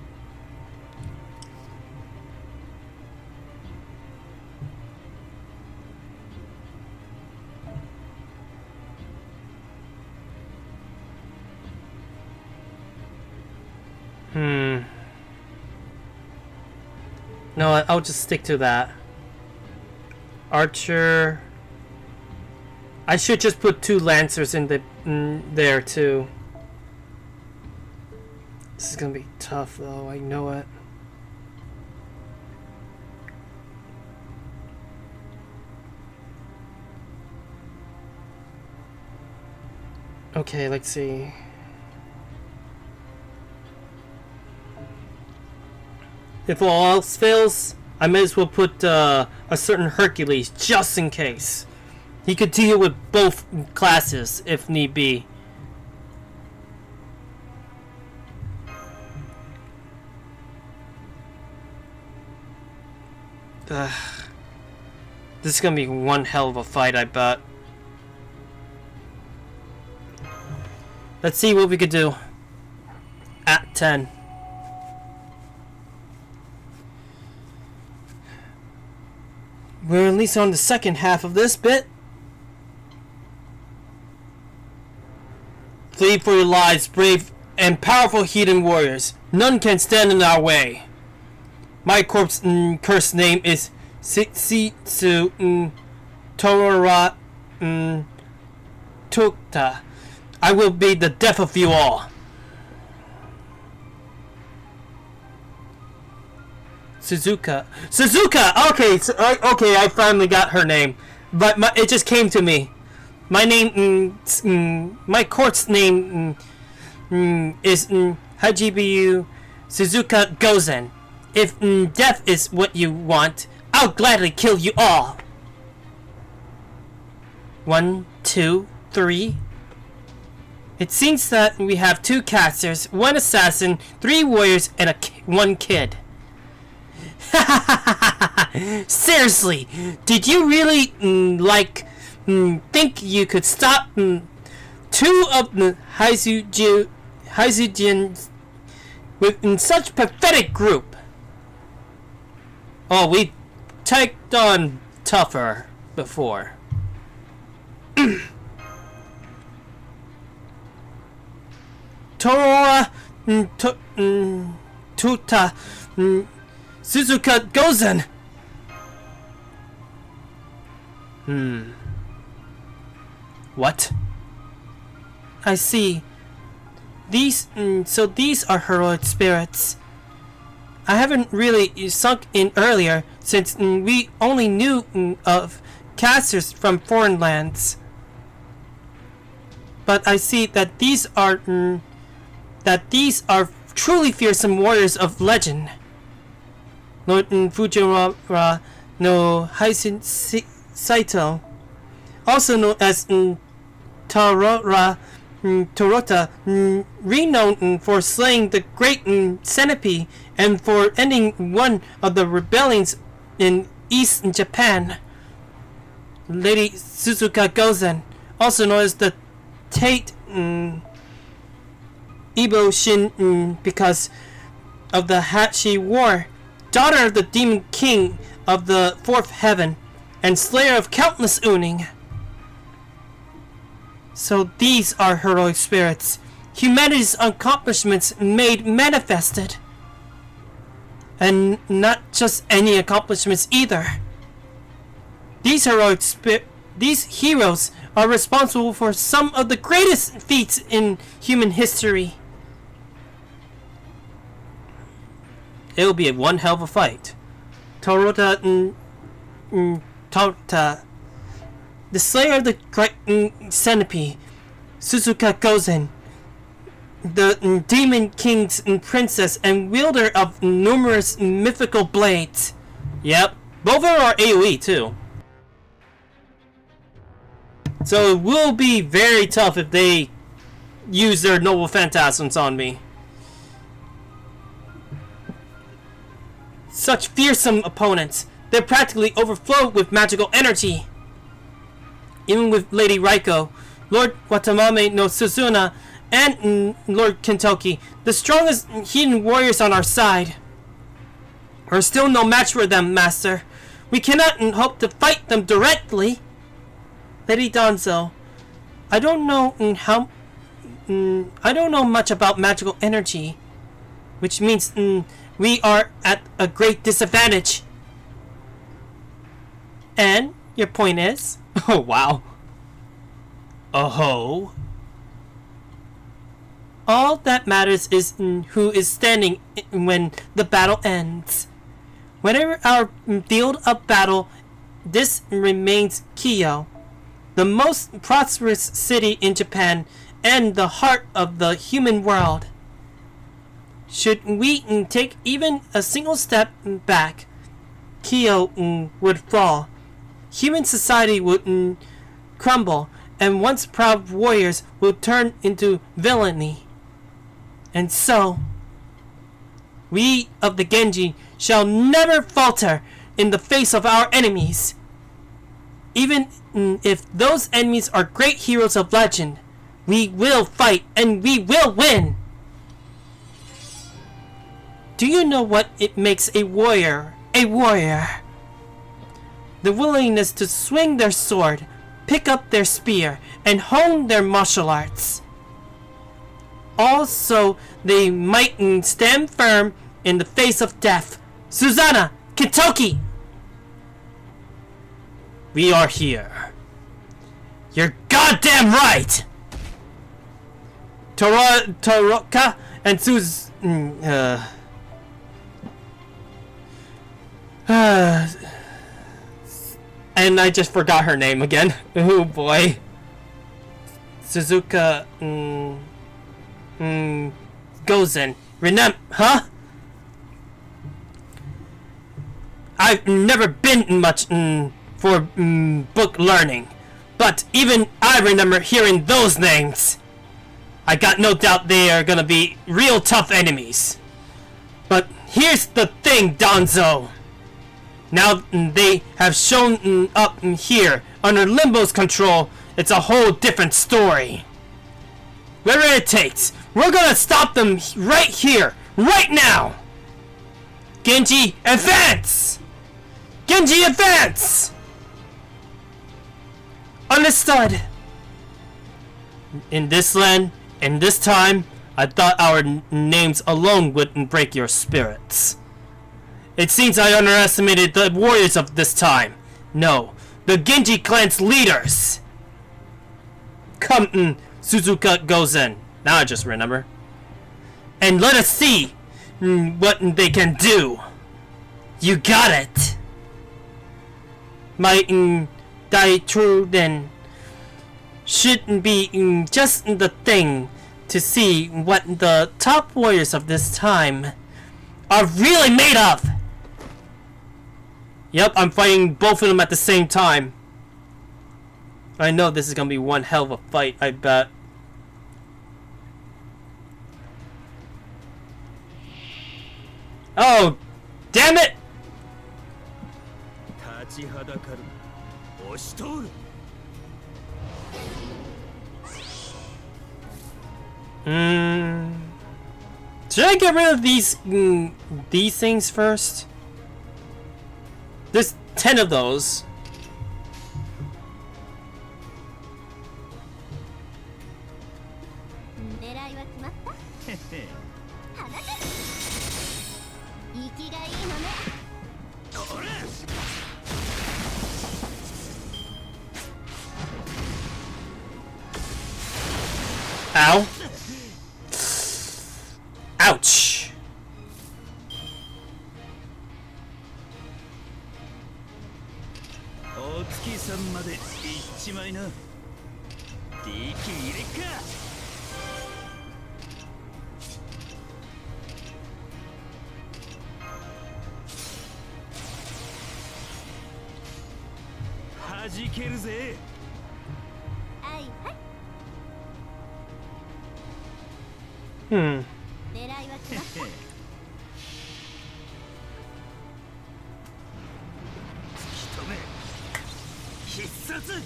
A: No, I'll just stick to that. Archer. I should just put 2 lancers in there too. This is gonna be tough though, I know it. Okay, let's see. If all else fails, I may as well put a certain Hercules just in case. He could deal with both classes if need be. This is gonna be one hell of a fight, I bet. Let's see what we could do at 10. We're at least on the second half of this bit. Flee for your lives, brave and powerful heathen warriors. None can stand in our way. My cursed name is Sitsu Torora Tukta. I will be the death of you all. Suzuka. Okay, okay, I finally got her name, but it just came to me. My name, my court's name is Hajibiyu Suzuka Gozen. If death is what you want, I'll gladly kill you all. 1, 2, 3. It seems that we have 2 casters, 1 assassin, 3 warriors, and 1 kid. Seriously, did you really think you could stop 2 of the Haizujins with such pathetic group? Oh, we taked on tougher before. Torora Tuta Suzuka Gozen. What? I see. These are heroic spirits. I haven't really sunk in earlier since we only knew of casters from foreign lands. But I see that these are truly fearsome warriors of legend. Lord Fujiwara no Haisen Saito, also known as Torota, renowned for slaying the great centipede and for ending one of the rebellions in East Japan. Lady Suzuka Gozen, also known as the Tate Ibo Shin because of the hat she wore, daughter of the demon king of the 4th heaven, and slayer of countless Uning. So these are heroic spirits, humanity's accomplishments made manifested. And not just any accomplishments either. These heroes are responsible for some of the greatest feats in human history. It'll be one hell of a fight. Torota
D: Tota, the slayer of the great centipede, Suzuka Gozen, the demon king's princess and wielder of numerous mythical blades.
A: Yep. Both of them are AoE too. So it will be very tough if they use their noble phantasms on me.
D: Such fearsome opponents. They practically overflow with magical energy. Even with Lady Raiko, Lord Watamame no Suzuna, and Lord Kentoki, the strongest hidden warriors on our side, are still no match for them, Master. We cannot hope to fight them directly. Lady Danzo, I don't know I don't know much about magical energy, which means we are at a great disadvantage. And your point is?
A: Oh, wow. Oh.
D: All that matters is who is standing when the battle ends. Whenever our field of battle, this remains Kyo, the most prosperous city in Japan and the heart of the human world. Should we take even a single step back, Kyo would fall. Human society would crumble, and once proud warriors would turn into villainy. And so, we of the Genji shall never falter in the face of our enemies. Even if those enemies are great heroes of legend, we will fight and we will win. Do you know what it makes a warrior a warrior? The willingness to swing their sword, pick up their spear, and hone their martial arts. Also, they might stand firm in the face of death. Susanna! Kentoki!
A: We are here.
D: You're goddamn right! Toroka and and I just forgot her name again. Oh boy. Suzuka Gozen. Huh? I've never been much for book learning, but even I remember hearing those names. I got no doubt they are gonna be real tough enemies. But here's the thing, Danzo. Now they have shown up here under Limbo's control, it's a whole different story. Whatever it takes, we're gonna stop them right here, right now. Genji, advance! Genji, advance! Understood.
A: In this land, in this time, I thought our names alone wouldn't break your spirits. It seems I underestimated the warriors of this time. No, the Genji clan's leaders. Come, Suzuka Gozen. Now I just remember.
D: And let us see what they can do. You got it. My Daitruden shouldn't be just the thing to see what the top warriors of this time are really made of.
A: Yep, I'm fighting both of them at the same time. I know this is gonna be one hell of a fight, I bet. Oh, damn it! Should I get rid of these things first? There's 10 of those. Ow. Ouch.
C: 月さんまで行っちまいな。力入れっか。弾けるぜ。
B: はいはい。
A: Hmm.
B: 狙いは決まった。
C: 一目必殺ゴ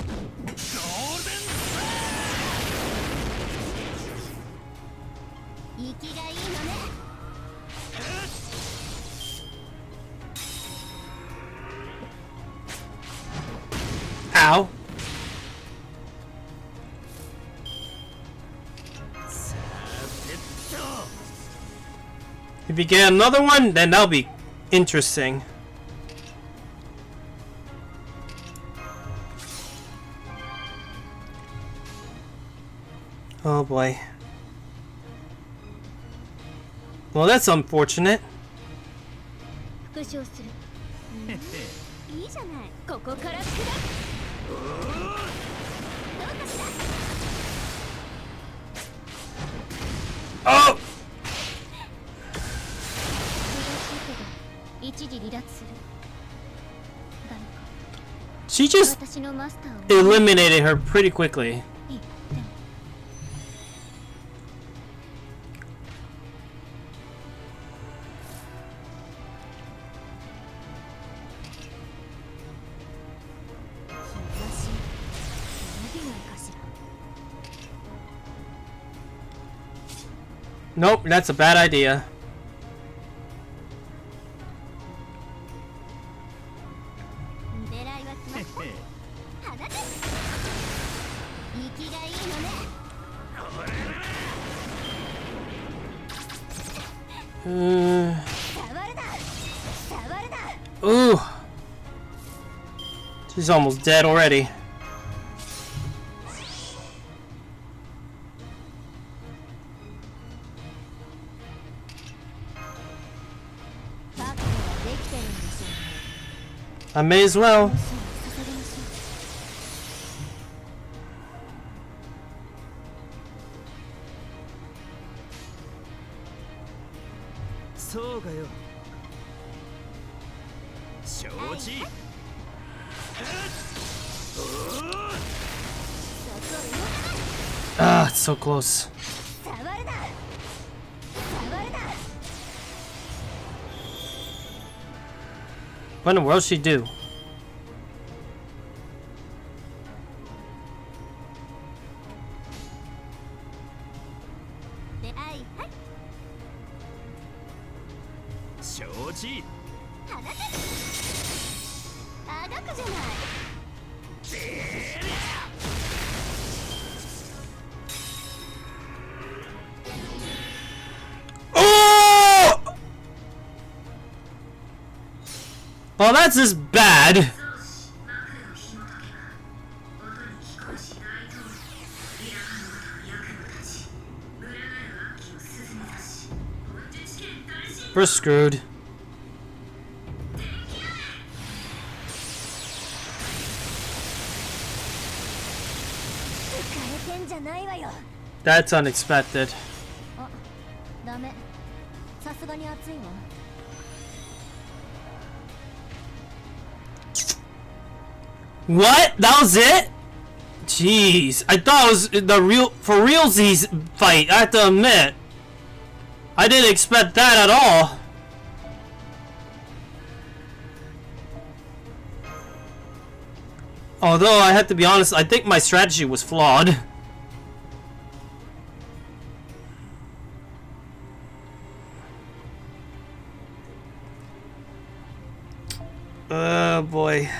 C: ールデン
B: 息がいいのね。
A: Ow. If you get another one, then that'll be interesting. Oh boy. Well, that's unfortunate.
B: 復唱する。いいじゃない。ここから下。どうかしら。
A: Oh!
B: 一時離脱する。誰か
A: She just
B: 私のマスターを。
A: eliminated her pretty quickly.
B: いい。でも
A: Nope, that's a bad idea.
B: 狙いは決まった。放て。息がいいのね。 触るな。触るな。
A: Ooh. She's almost dead already.
B: バックはできてるんでしょうね。
A: I may as well.
B: 捧げましょう。
C: そうかよ。承知。
A: Ah, it's so close.
B: 触るな。触るな。
A: What in the world she do?
B: で、はいはい。
C: 承知。
B: 放て。あがくじゃない。
A: Oh! Well, that's just bad. We're screwed.
B: 浮かれてんじゃないわよ。
A: That's unexpected.
B: あ、ダメ。さすがに熱いわ。
A: What? That was it? Jeez, I thought it was the real for realsies fight. I have to admit, I didn't expect that at all. Although I have to be honest, I think my strategy was flawed. Oh boy.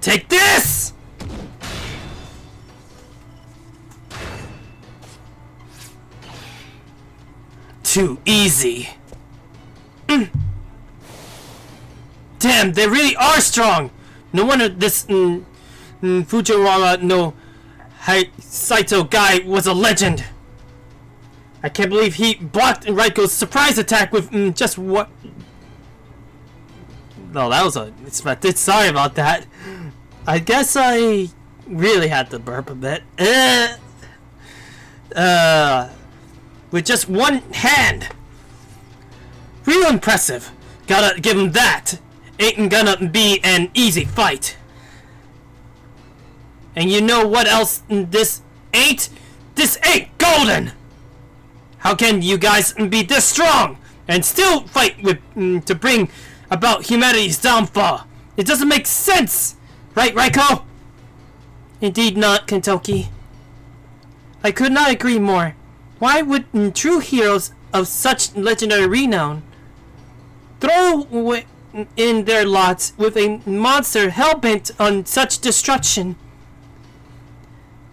A: Take this! Too easy. Damn, they really are strong. No wonder this Fujiwara no Hey, Saito guy was a legend. I can't believe he blocked Raiko's surprise attack with just what. No, that was unexpected. Sorry about that. I guess I really had to burp a bit. With just one hand. Real impressive. Gotta give him that. Ain't gonna be an easy fight. And you know what else this ain't? This ain't golden! How can you guys be this strong and still fight with to bring about humanity's downfall? It doesn't make sense! Right, Raiko? Indeed not, Kentoki. I could not agree more. Why would true heroes of such legendary renown throw in their lots with a monster hell-bent on such destruction?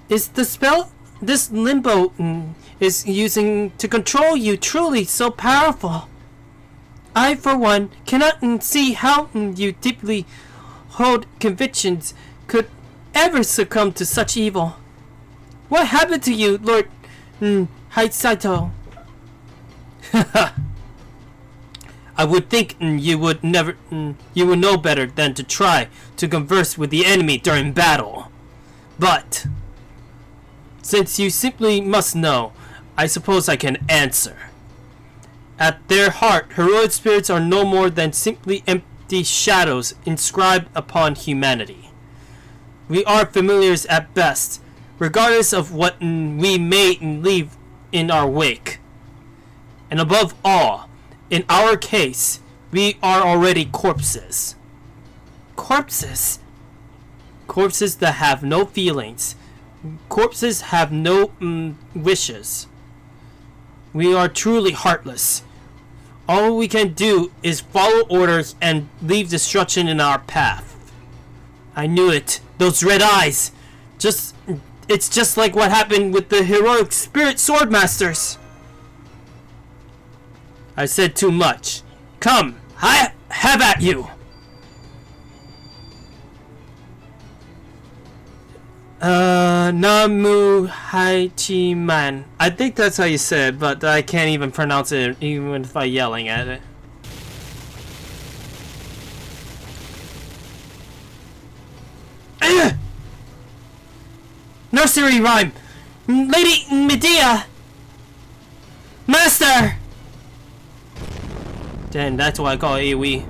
A: Is the spell this limbo is using to control you truly so powerful? I, for one, cannot see how you deeply hold convictions could ever succumb to such evil. What happened to you, Lord Saito? I would think you would know better than to try to converse with the enemy during battle. But since you simply must know, I suppose I can answer. At their heart, heroic spirits are no more than simply empty shadows inscribed upon humanity. We are familiars at best, regardless of what we may leave in our wake. And above all, in our case, we are already corpses. Corpses? Corpses that have no feelings. Corpses have no wishes. We are truly heartless. All we can do is follow orders and leave destruction in our path. I knew it. Those red eyes. It's just like what happened with the heroic spirit swordmasters. I said too much. Come, I have at you. Namu Haichiman. I think that's how you say it, but I can't even pronounce it even if I'm yelling at it. Nursery rhyme! Lady Medea! Master! Damn, that's what I call AoE.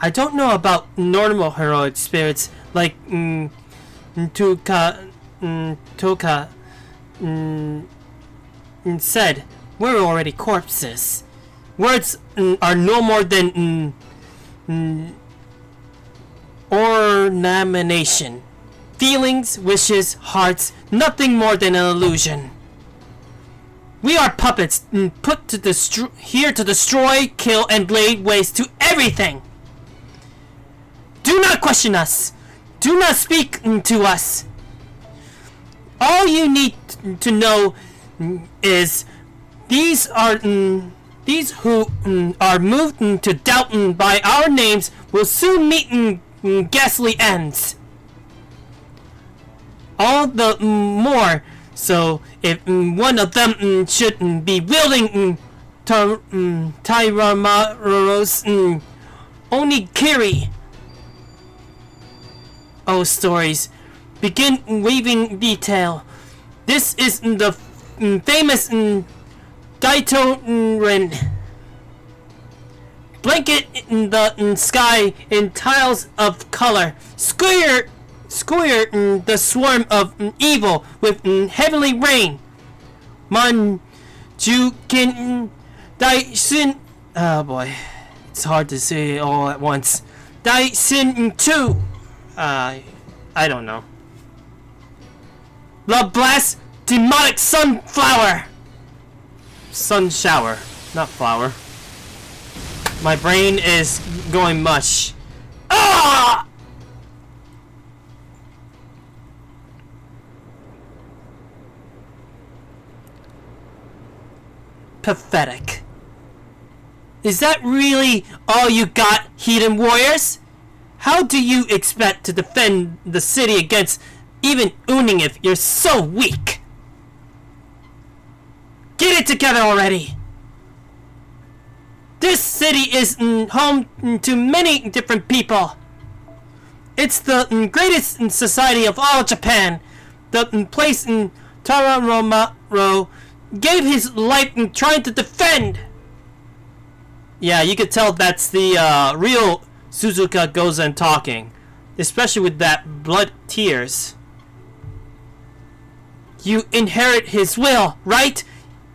A: I don't know about normal heroic spirits like Toka said. We're already corpses. Words are no more than ornamentation. Feelings, wishes, hearts, nothing more than an illusion. We are puppets put to here to destroy, kill, and lay waste to everything. Do not question us. Do not speak to us. All you need to know is these who are moved to doubt by our names will soon meet ghastly ends. All the more so if one of them should be wielding Tairamaru's Onikiri. Oh, stories, begin weaving detail. This is the famous Daito-ren. Blanket in the sky in tiles of color. Square the swarm of evil with heavenly rain. Manjukin Daisin. Oh boy, it's hard to say it all at once. Daisin 2. I don't know. Love blast, demonic sunflower. Sun shower, not flower. My brain is going mush. Ah! Pathetic.
D: Is that really all you got, heathen warriors? How do you expect to defend the city against even Uning if you're so weak? Get it together already! This city is home to many different people. It's the greatest society of all Japan. The place Tararomaru gave his life trying to defend. Yeah, you could tell that's the real Suzuka Gozen talking, especially with that blood tears. You inherit his will, right?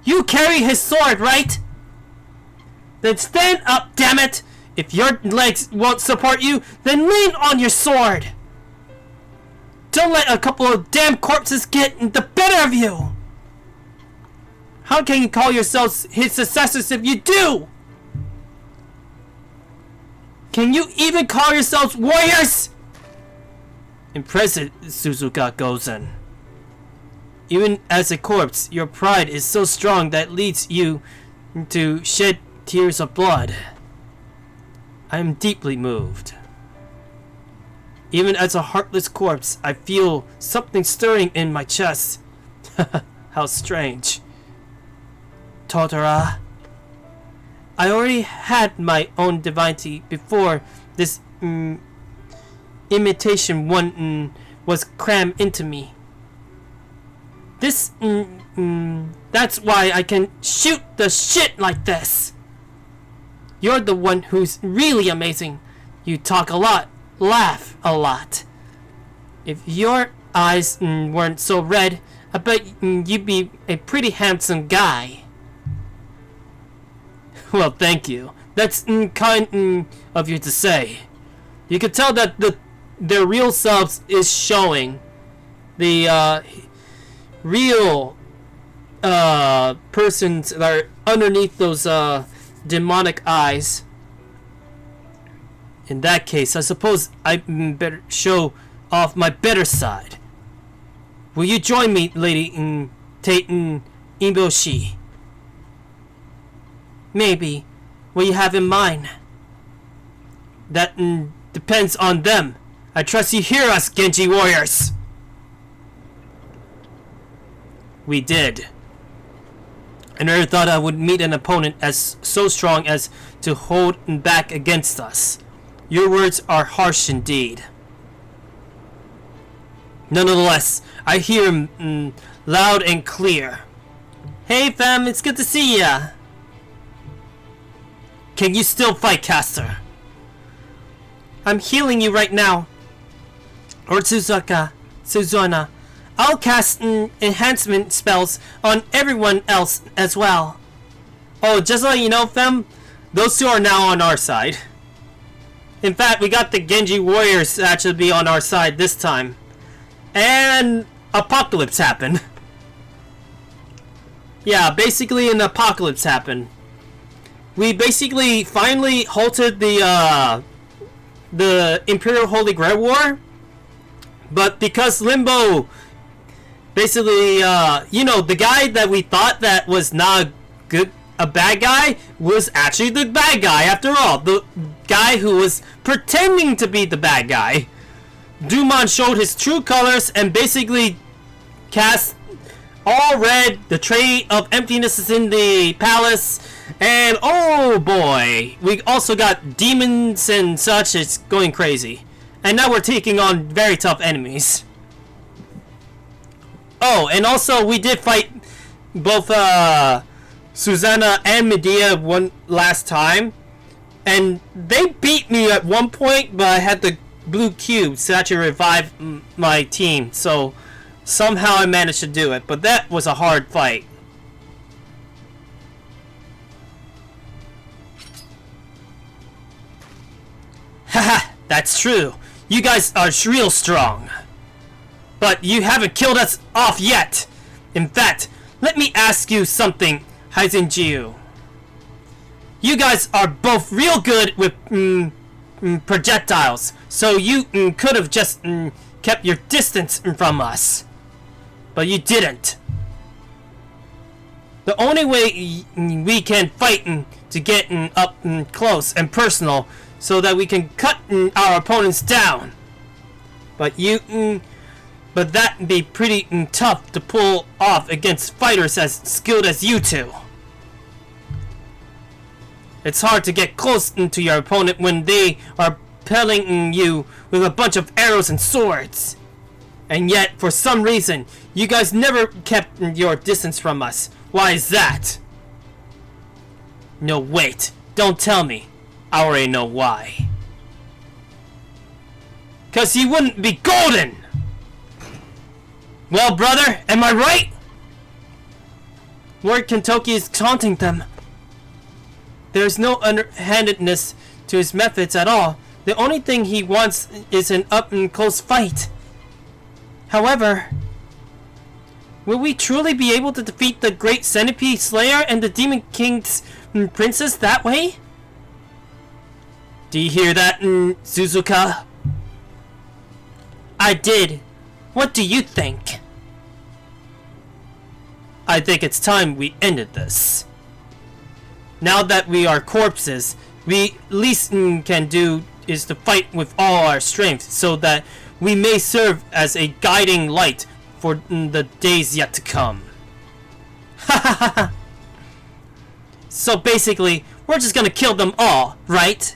D: You carry his sword, right? Then stand up, damn it! If your legs won't support you, then lean on your sword! Don't let a couple of damn corpses get the better of you! How can you call yourselves his successors if you do? Can you even call yourselves warriors? Impressive, Suzuka Gozen. Even as a corpse, your pride is so strong that leads you to shed tears of blood. I am deeply moved. Even as a heartless corpse, I feel something stirring in my chest. How strange. Totara. I already had my own divinity before this imitation one was crammed into me. This, that's why I can shoot the shit like this. You're the one who's really amazing. You talk a lot, laugh a lot. If your eyes weren't so red, I bet you'd be a pretty handsome guy. Well, thank you. That's kind of you to say. You can tell that their real selves is showing. The real persons that are underneath those demonic eyes. In that case, I suppose I better show off my better side. Will you join me, Lady Taiten Iboshi? Maybe. What you have in mind? That depends on them. I trust you hear us, Genji warriors. We did. I never thought I would meet an opponent as so strong as to hold back against us. Your words are harsh indeed. Nonetheless, I hear him loud and clear. Hey fam, it's good to see ya. Can you still fight, Caster? I'm healing you right now. Or Suzuna. I'll cast enhancement spells on everyone else as well. Oh, just so you know, fam, those two are now on our side. In fact, we got the Genji warriors to actually be on our side this time. And apocalypse happened. Yeah, basically an apocalypse happened. We basically finally halted the Imperial Holy Grail War. But because Limbo basically, you know, the guy that we thought that was not a bad guy was actually the bad guy after all. The guy who was pretending to be the bad guy. Dumon showed his true colors and basically cast all red. The tray of emptiness is in the palace. And oh boy, we also got demons and such. It's going crazy. And now we're taking on very tough enemies. Oh, and also we did fight both Susanna and Medea one last time. And they beat me at one point, but I had the blue cube to actually revive my team. So somehow I managed to do it, but that was a hard fight. Haha, that's true. You guys are real strong. But you haven't killed us off yet. In fact, let me ask you something, Heisenjiu. You guys are both real good with projectiles, so you could have just kept your distance from us. But you didn't. The only way we can fight
A: to get up close and personal so that we can cut our opponents down. But that'd be pretty tough to pull off against fighters as skilled as you two. It's hard to get close to your opponent when they are pelling you with a bunch of arrows and swords. And yet, for some reason, you guys never kept your distance from us. Why is that? No, wait. Don't tell me. I already know why. 'Cause he wouldn't be golden! Well, brother, am I right? Lord Kentoki is taunting them. There's no underhandedness to his methods at all. The only thing he wants is an up-and-close fight. However, will we truly be able to defeat the Great Centipede Slayer and the Demon King's princess that way? Do you hear that, Suzuka? I did. What do you think? I think it's time we ended this. Now that we are corpses, we least can do is to fight with all our strength so that we may serve as a guiding light for the days yet to come. Ha ha ha ha! So basically, we're just gonna kill them all, right?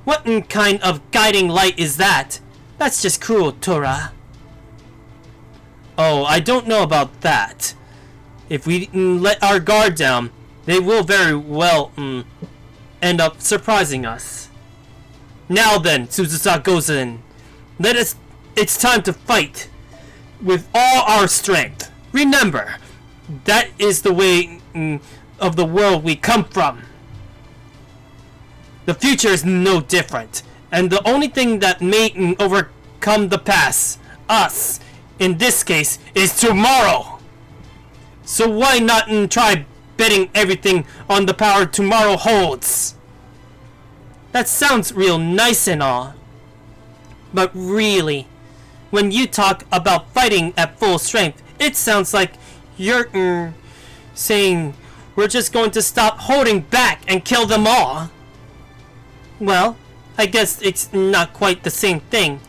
A: What kind of guiding light is that? That's just cruel, Tora. Oh, I don't know about that. If we let our guard down, they will very well end up surprising us. Now then, Suzusa Gozen, it's time to fight with all our strength. Remember, that is the way of the world we come from. The future is no different, and the only thing that may overcome the past, us, in this case, is tomorrow. So why not try betting everything on the power tomorrow holds? That sounds real nice and all, but really, when you talk about fighting at full strength, it sounds like you're saying we're just going to stop holding back and kill them all. Well, I guess it's not quite the same thing.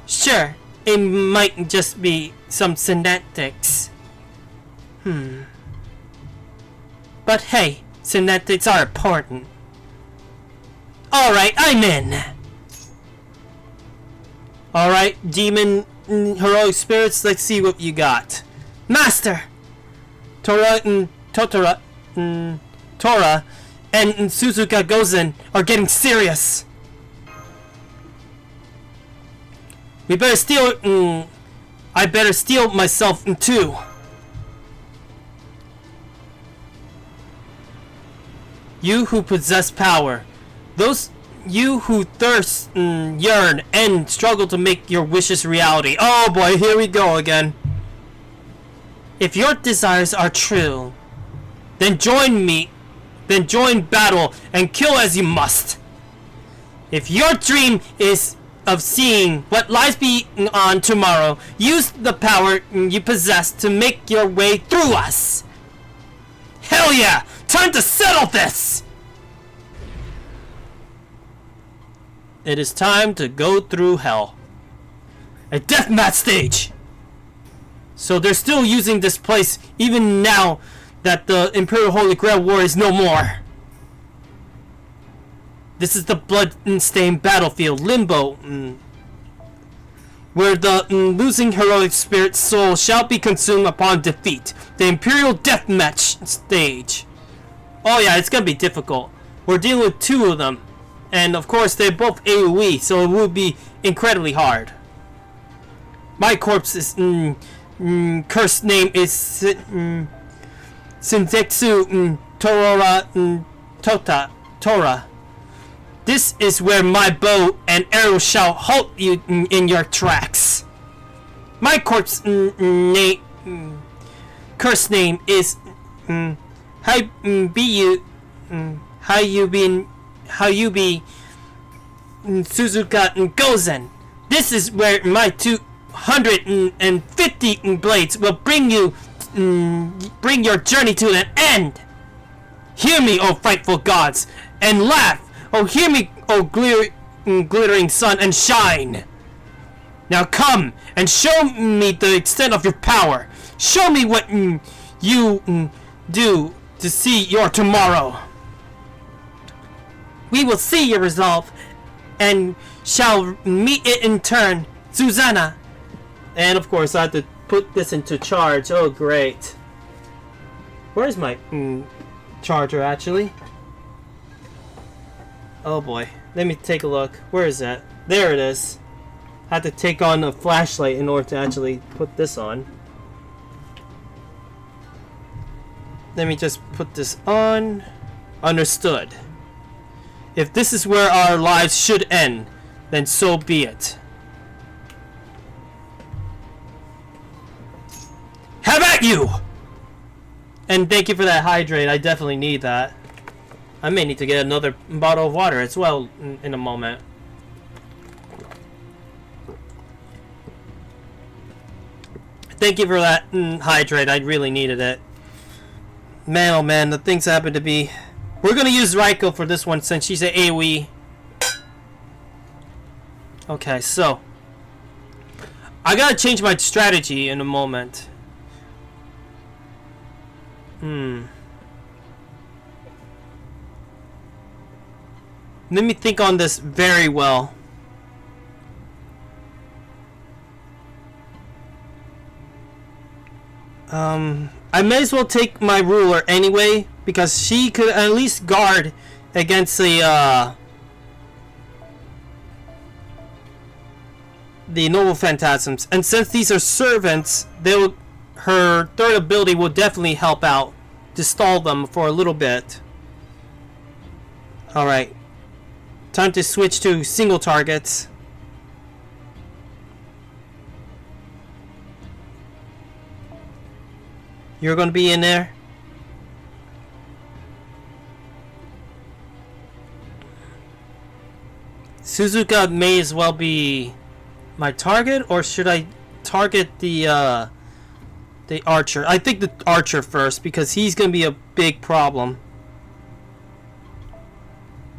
A: Sure, it might just be some semantics. But hey, semantics are important. Alright, I'm in! Alright, demon heroic spirits, let's see what you got. Master! Tora and Tora and Suzuka Gozen are getting serious. We better steal I better steal myself too. You who possess power, those you who thirst, yearn, and struggle to make your wishes reality. Oh boy, here we go again. If your desires are true, then join me. Then join battle and kill as you must. If your dream is of seeing what lies beyond tomorrow, use the power you possess to make your way through us. Hell yeah! Time to settle this! It is time to go through hell. A deathmatch stage! So they're still using this place even now that the Imperial Holy Grail War is no more. This is the blood-stained battlefield, Limbo, where the losing heroic spirit soul shall be consumed upon defeat. The Imperial Deathmatch stage. Oh yeah, it's gonna be difficult. We're dealing with two of them. And of course, they're both AoE, so it will be incredibly hard. My corpse's cursed name is Senzetsu Tora. This is where my bow and arrow shall halt you in your tracks. My corpse cursed name is How you be Suzuka Gozen. This is where my 250 blades will bring your journey to an end. Hear me, O frightful gods, and laugh! Oh, hear me, O glittering sun, and shine! Now come and show me the extent of your power. Show me what you do to see your tomorrow. We will see your resolve and shall meet it in turn, Susanna. And of course, I have to put this into charge. Oh, great. Where's my charger, actually? Oh boy. Let me take a look. Where is that? There it is. I have to take on a flashlight in order to actually put this on. Let me just put this on. Understood. If this is where our lives should end, then so be it. Have at you! And thank you for that hydrate. I definitely need that. I may need to get another bottle of water as well in a moment. Thank you for that hydrate. I really needed it. Man, oh man, the things happen to be... We're gonna use Raiko for this one since she's an AoE. Okay, so... I gotta change my strategy in a moment. Let me think on this very well. I may as well take my ruler anyway, because she could at least guard against the noble phantasms. And since these are servants, her third ability will definitely help out to stall them for a little bit. Alright. Time to switch to single targets. You're gonna be in there? Suzuka may as well be my target, or should I target the archer? I think the archer first, because he's gonna be a big problem.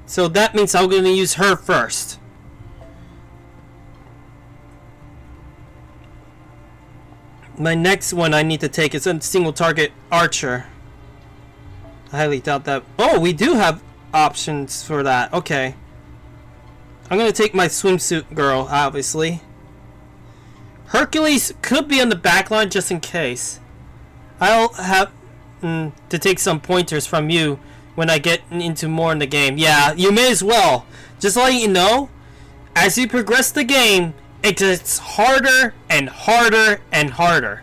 A: So that means I'm gonna use her first. My next one I need to take is a single target archer. I highly doubt that. Oh, we do have options for that. Okay. I'm gonna take my swimsuit girl, obviously. Hercules could be on the back line just in case. I'll have to take some pointers from you when I get into more in the game. Yeah, you may as well. Just letting you know, as you progress the game, it gets harder and harder and harder.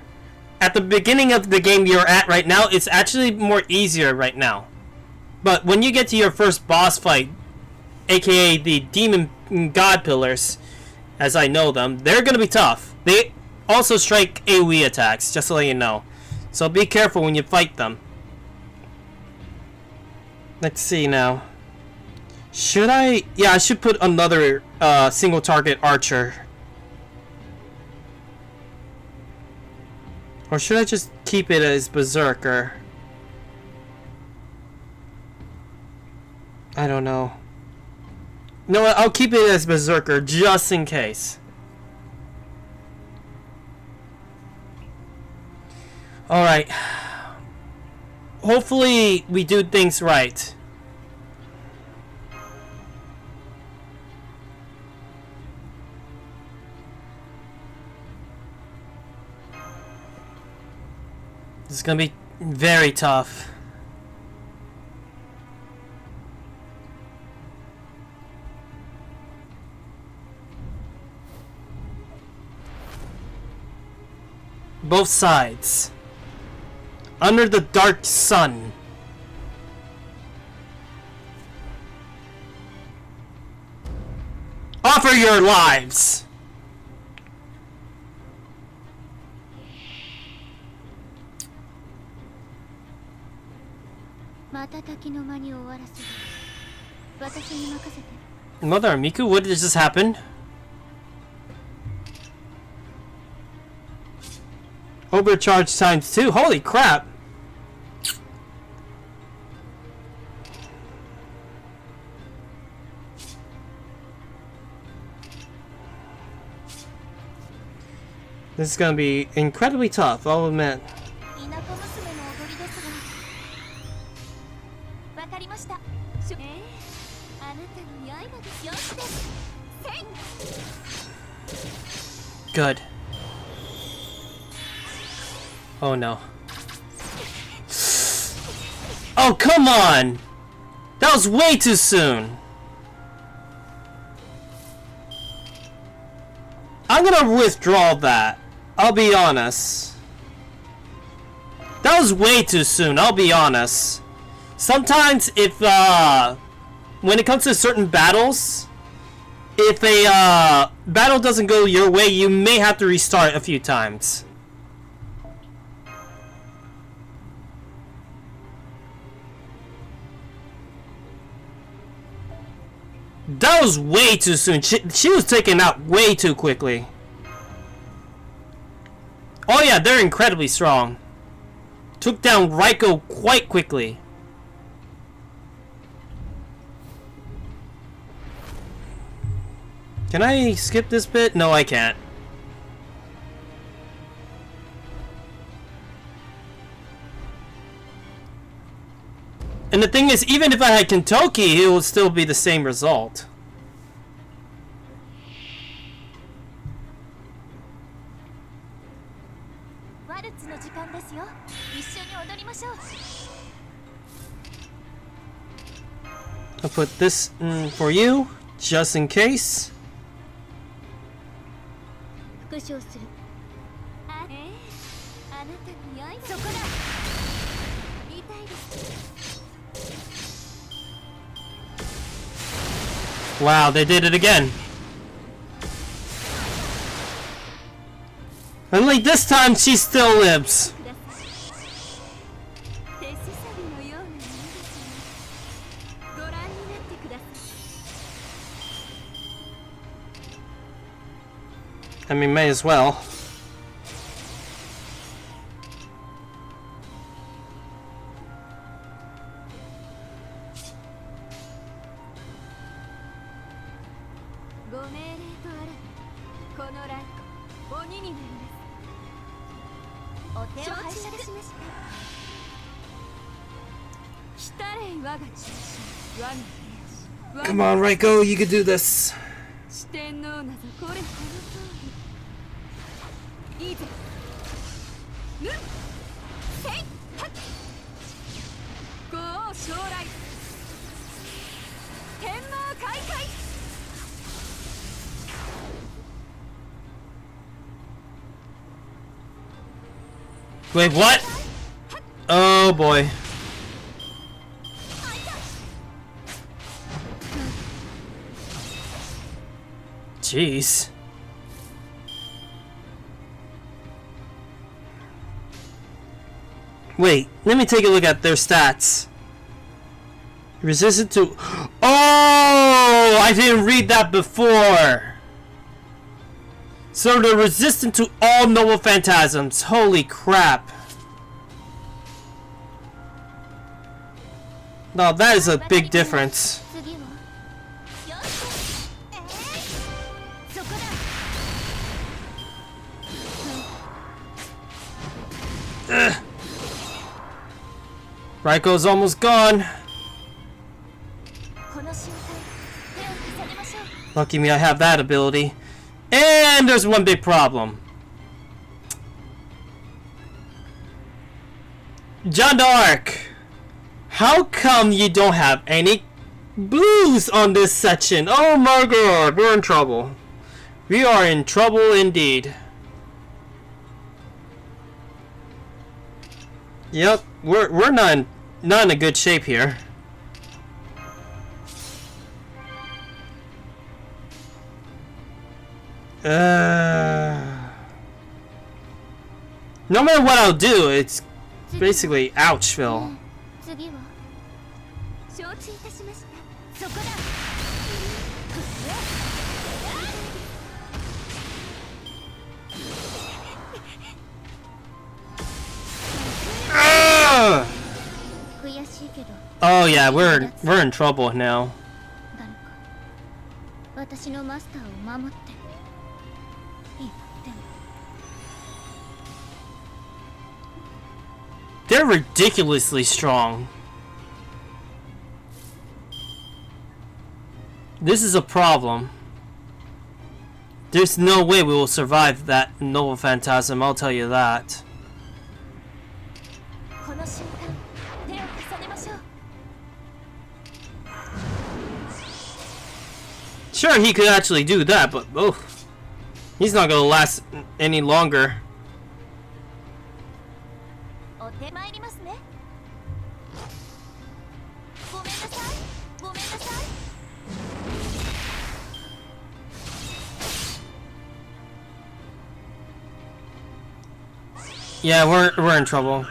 A: At the beginning of the game you're at right now, it's actually more easier right now. But when you get to your first boss fight, aka the demon god pillars, as I know them, they're gonna be tough. They also strike AoE attacks, just to let you know. So be careful when you fight them. Let's see now. Should I? Yeah, I should put another single target archer. Or should I just keep it as berserker? I don't know. No, I'll keep it as berserker just in case. Alright. Hopefully we do things right. This is gonna be very tough. Both sides. Under the dark sun. Offer your lives! Mother Miku, what did just happen? Overcharge times 2. Holy crap! This is gonna be incredibly tough, I'll admit.
B: 田舎娘の踊りですが、わかりました。あなたの刃ですよしです。
A: Good. Oh no. Oh, come on! That was way too soon! I'm gonna withdraw that. I'll be honest. That was way too soon, I'll be honest. Sometimes if, when it comes to certain battles, if a, battle doesn't go your way, you may have to restart a few times. That was way too soon. She was taken out way too quickly. Oh yeah, they're incredibly strong. Took down Raiko quite quickly. Can I skip this bit? No, I can't. And the thing is, even if I had Kentucky, it would still be the same result. I'll put this for you, just in case. Wow, they did it again. Only this time she still lives. I mean, may as well. Come on, Raiko, you can do this. Wait, what? Oh boy. Jeez. Wait, let me take a look at their stats. Resistant to... Oh! I didn't read that before! So they're resistant to all noble phantasms. Holy crap. Now that is a big difference. Raiko's almost gone. Lucky me, I have that ability. And there's one big problem. John d'Arc, how come you don't have any blues on this section? Oh my god, we're in trouble. We are in trouble indeed. Yep, we're not in a good shape here. No matter what I'll do, it's basically Ouchville. Oh yeah, we're in trouble now. They're ridiculously strong. This is a problem. There's no way we will survive that Nova Phantasm, I'll tell you that.
B: この瞬間手を重ねましょう
A: Sure, he could actually do that, but oh, he's not gonna last any longer.
B: お手参りますねごめんなさいごめんなさい
A: Yeah, we're in trouble.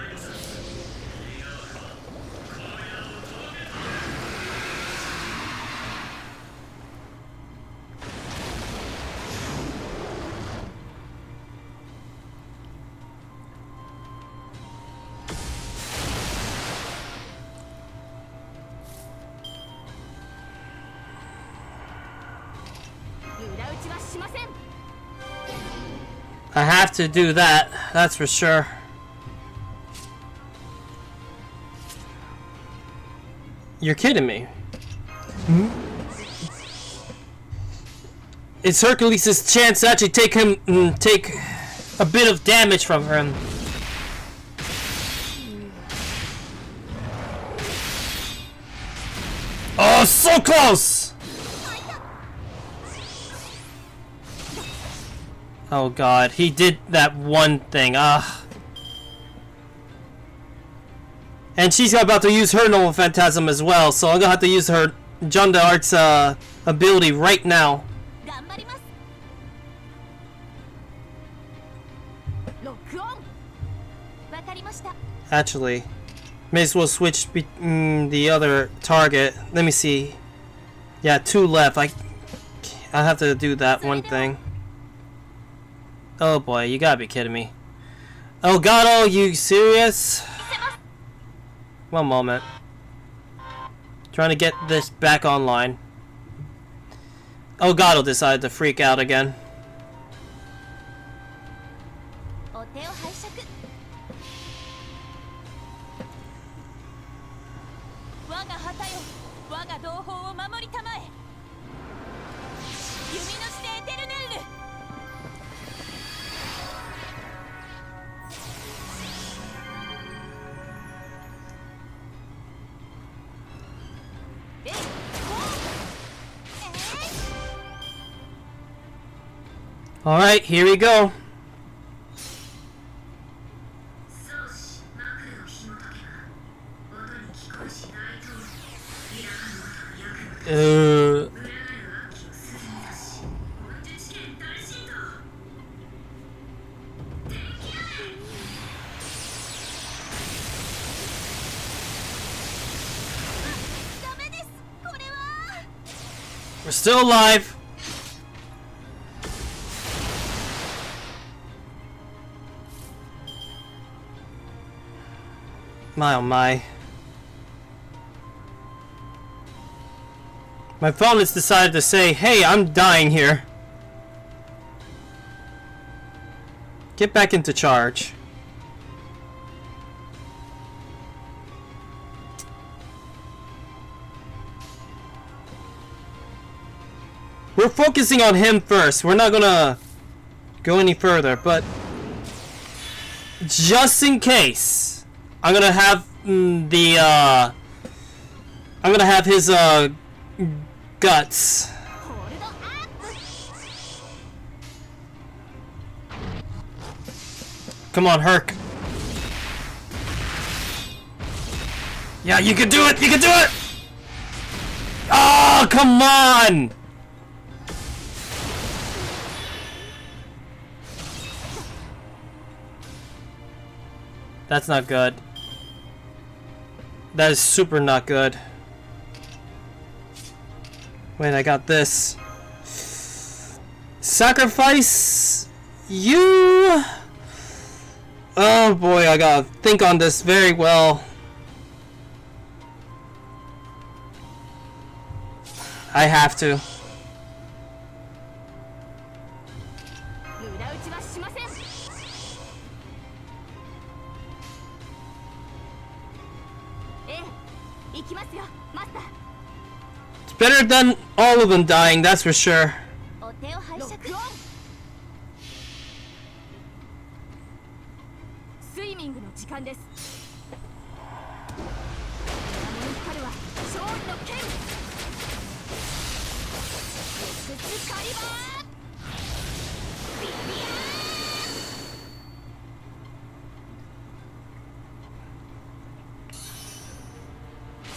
A: I have to do that, that's for sure. You're kidding me. It's Hercules' chance to actually take a bit of damage from him. Oh, so close! Oh god, he did that one thing. And she's about to use her Nova Phantasm as well, so I'm gonna have to use her Jeanne d'Arc's ability right now.
B: 頑張りますロックオンわかりました
A: Actually, may as well switch the other target. Let me see. Yeah, 2 left. I have to do that one thing. Oh boy, you gotta be kidding me. Elgato, you serious? One moment. Trying to get this back online. Elgato decided to freak out again.
B: お手を拝借我が旗よ我が同胞を守りたまえ弓のしてエテルネルル
A: Alright, here we go. We're still alive. My oh my. My phone has decided to say, hey, I'm dying here. Get back into charge. We're focusing on him first. We're not gonna go any further, but just in case, I'm gonna have his guts. Come on, Herc. Yeah, you can do it! You can do it! Oh, come on! That's not good. That is super not good. Wait, I got this. Sacrifice you? Oh boy, I gotta think on this very well. I have to.
B: 行きますよマスター。
A: It's better than all of them dying, that's for sure.
B: お手を拝借。
E: スイミングの時間です。この光は勝利の剣。
B: 口カリバービビアー。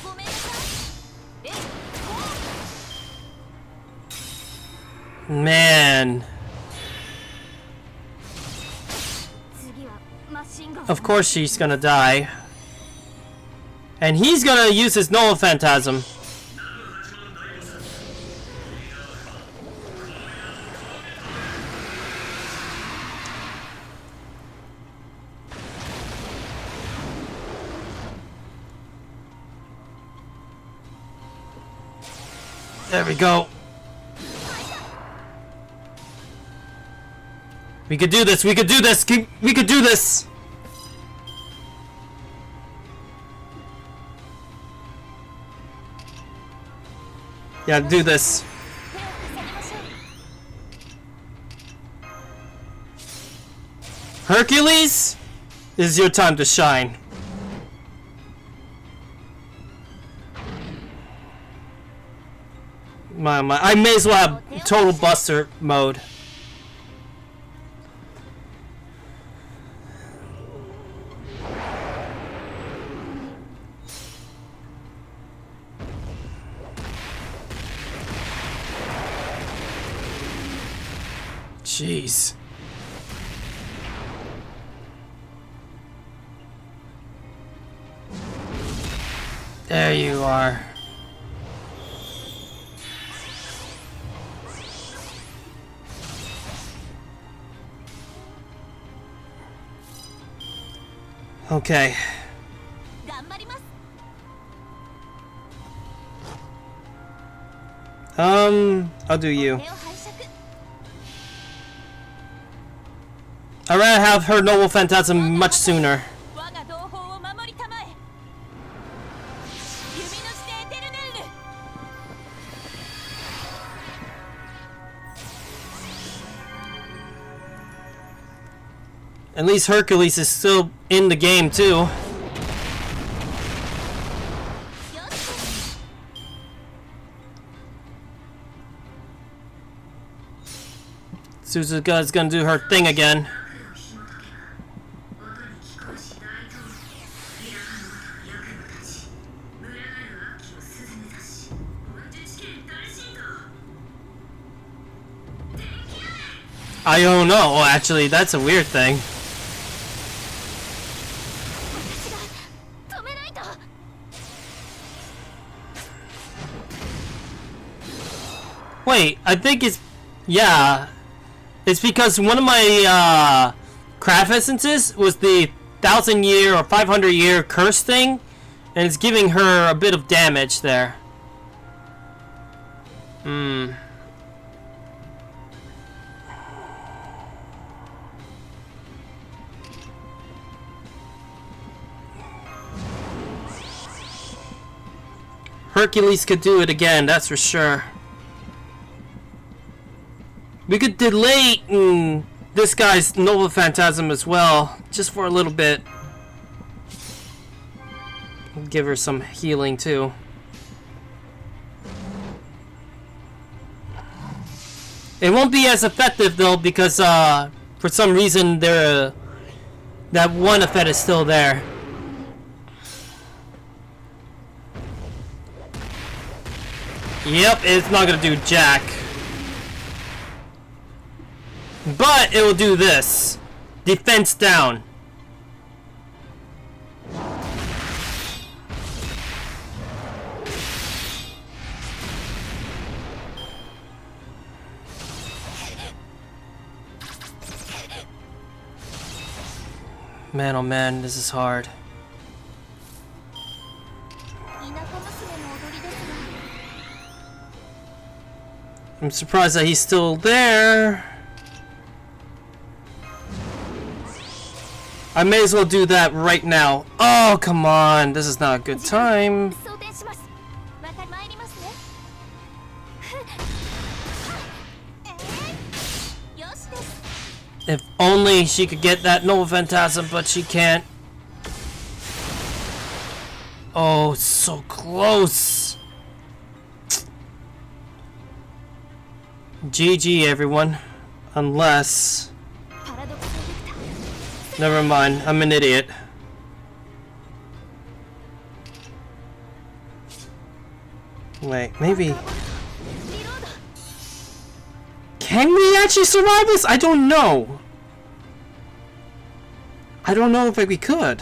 B: ごめんなさい。え、
A: Man.
B: 次はマシンガン。
A: Of course she's gonna die. And he's gonna use his Noah Phantasm. There we go. We could do this. We could do this. We could do this. Yeah, do this.
B: 手を重ねましょう。
A: Hercules, this is your time to shine. My, I may as well have total buster mode. Jeez. There you are. Okay.
B: 頑張ります。
A: I'll do you.
B: 手を拝借。
A: I'd rather have her Noble Phantasm much sooner.
E: 我が同胞を守りたまえ。弓のしてエテルネルヌ。
A: At least Hercules is still in the game too.
B: よし。
A: Suzuka's gonna do her thing again. I don't know. Well, actually, that's a weird thing.
B: 私が止めないと。
A: Wait, I think it's... Yeah. It's because one of my craft essences was the 1,000-year or 500-year curse thing, and it's giving her a bit of damage there. Hmm. Hercules could do it again, that's for sure. We could delay this guy's Noble Phantasm as well, just for a little bit. Give her some healing too. It won't be as effective though because for some reason that one effect is still there. Yep, it's not gonna do jack. But it will do this. Defense down. Man, oh man, this is hard.
B: 田舎娘の踊りですが。
A: I'm surprised that he's still there. I may as well do that right now. Oh, come on. This is not a good time.
B: 装填し
A: If only she could get that Nova Phantasm, but she can't. Oh, so close. GG, everyone. Unless... Never mind, I'm an idiot. Wait, maybe... Can we actually survive this? I don't know. I don't know if we could.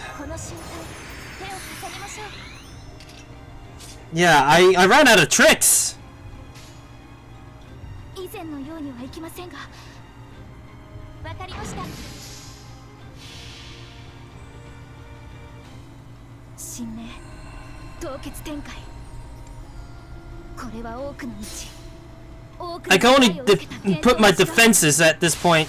A: Yeah, I ran out of tricks.
B: 以前のようにはいきませんが、わかりました。神明、凍結展開。これは多くの道。
A: I can only put my defenses at this point.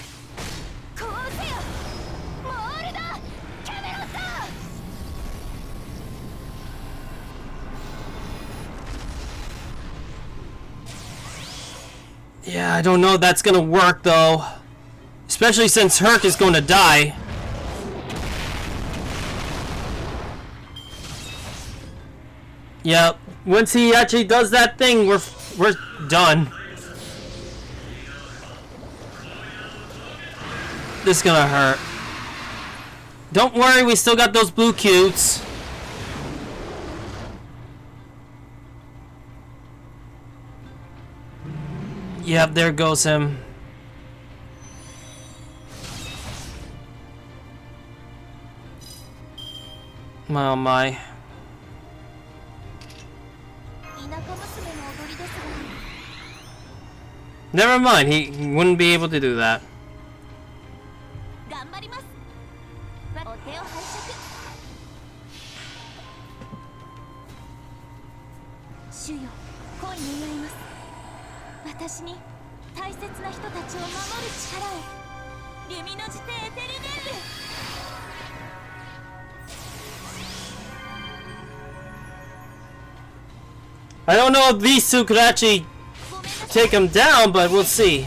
A: Yeah, I don't know if that's gonna work though. Especially since Herc is gonna die. Yep, once he actually does that thing, we're done. This is gonna hurt. Don't worry, we still got those blue cubes. Yep, there goes him. Oh my. Never mind, he wouldn't be able to do that. I don't know if these two could actually take him down, but we'll see.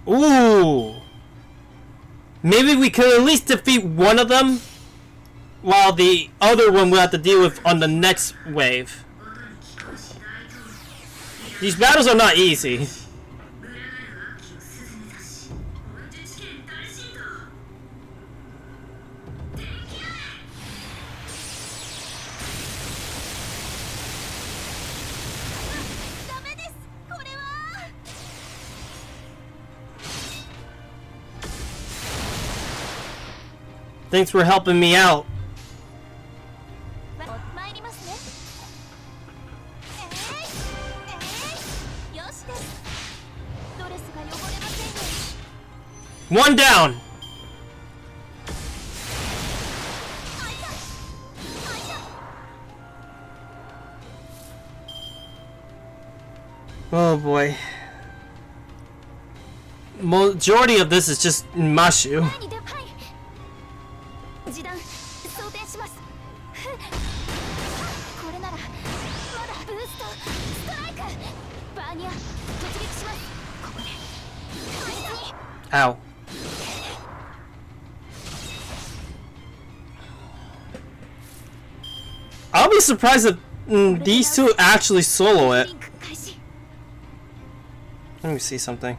A: Ooh! Maybe we could at least defeat one of them, while the other one we'll have to deal with on the next wave. These battles are not easy. Thanks for helping me out. One down. Oh boy. Majority of this is just Mashu. Ow. I'll be surprised if these two actually solo it. Let me see something.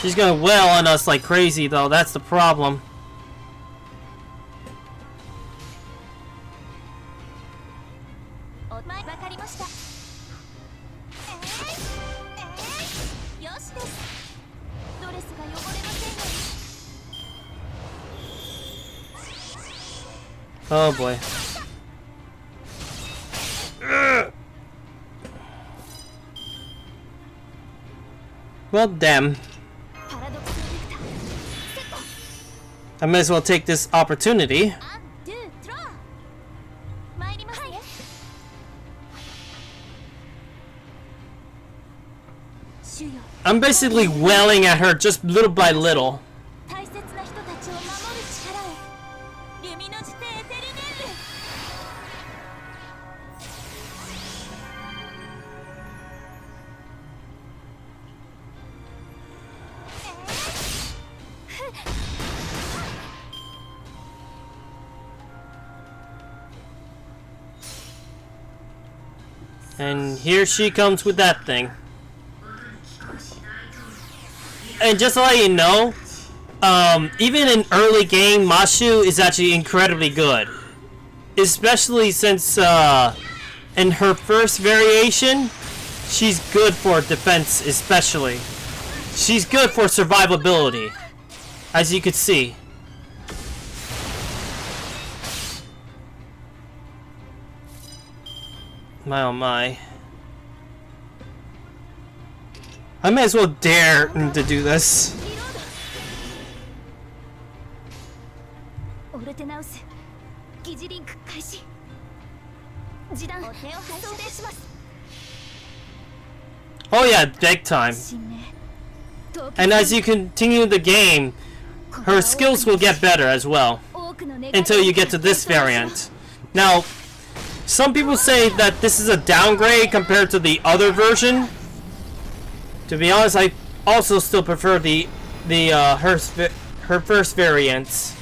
A: She's gonna wail on us like crazy though, that's the problem. Oh boy. Well, damn. I may as well take this opportunity. I'm basically wailing at her just little by little. And here she comes with that thing. And just to let you know, even in early game, Mashu is actually incredibly good. Especially since in her first variation, she's good for defense especially. She's good for survivability, as you could see. My oh my. I may as well dare to do this. Oh yeah, big time. And as you continue the game, her skills will get better as well. Until you get to this variant. Now, some people say that this is a downgrade compared to the other version. To be honest, I also still prefer her first variant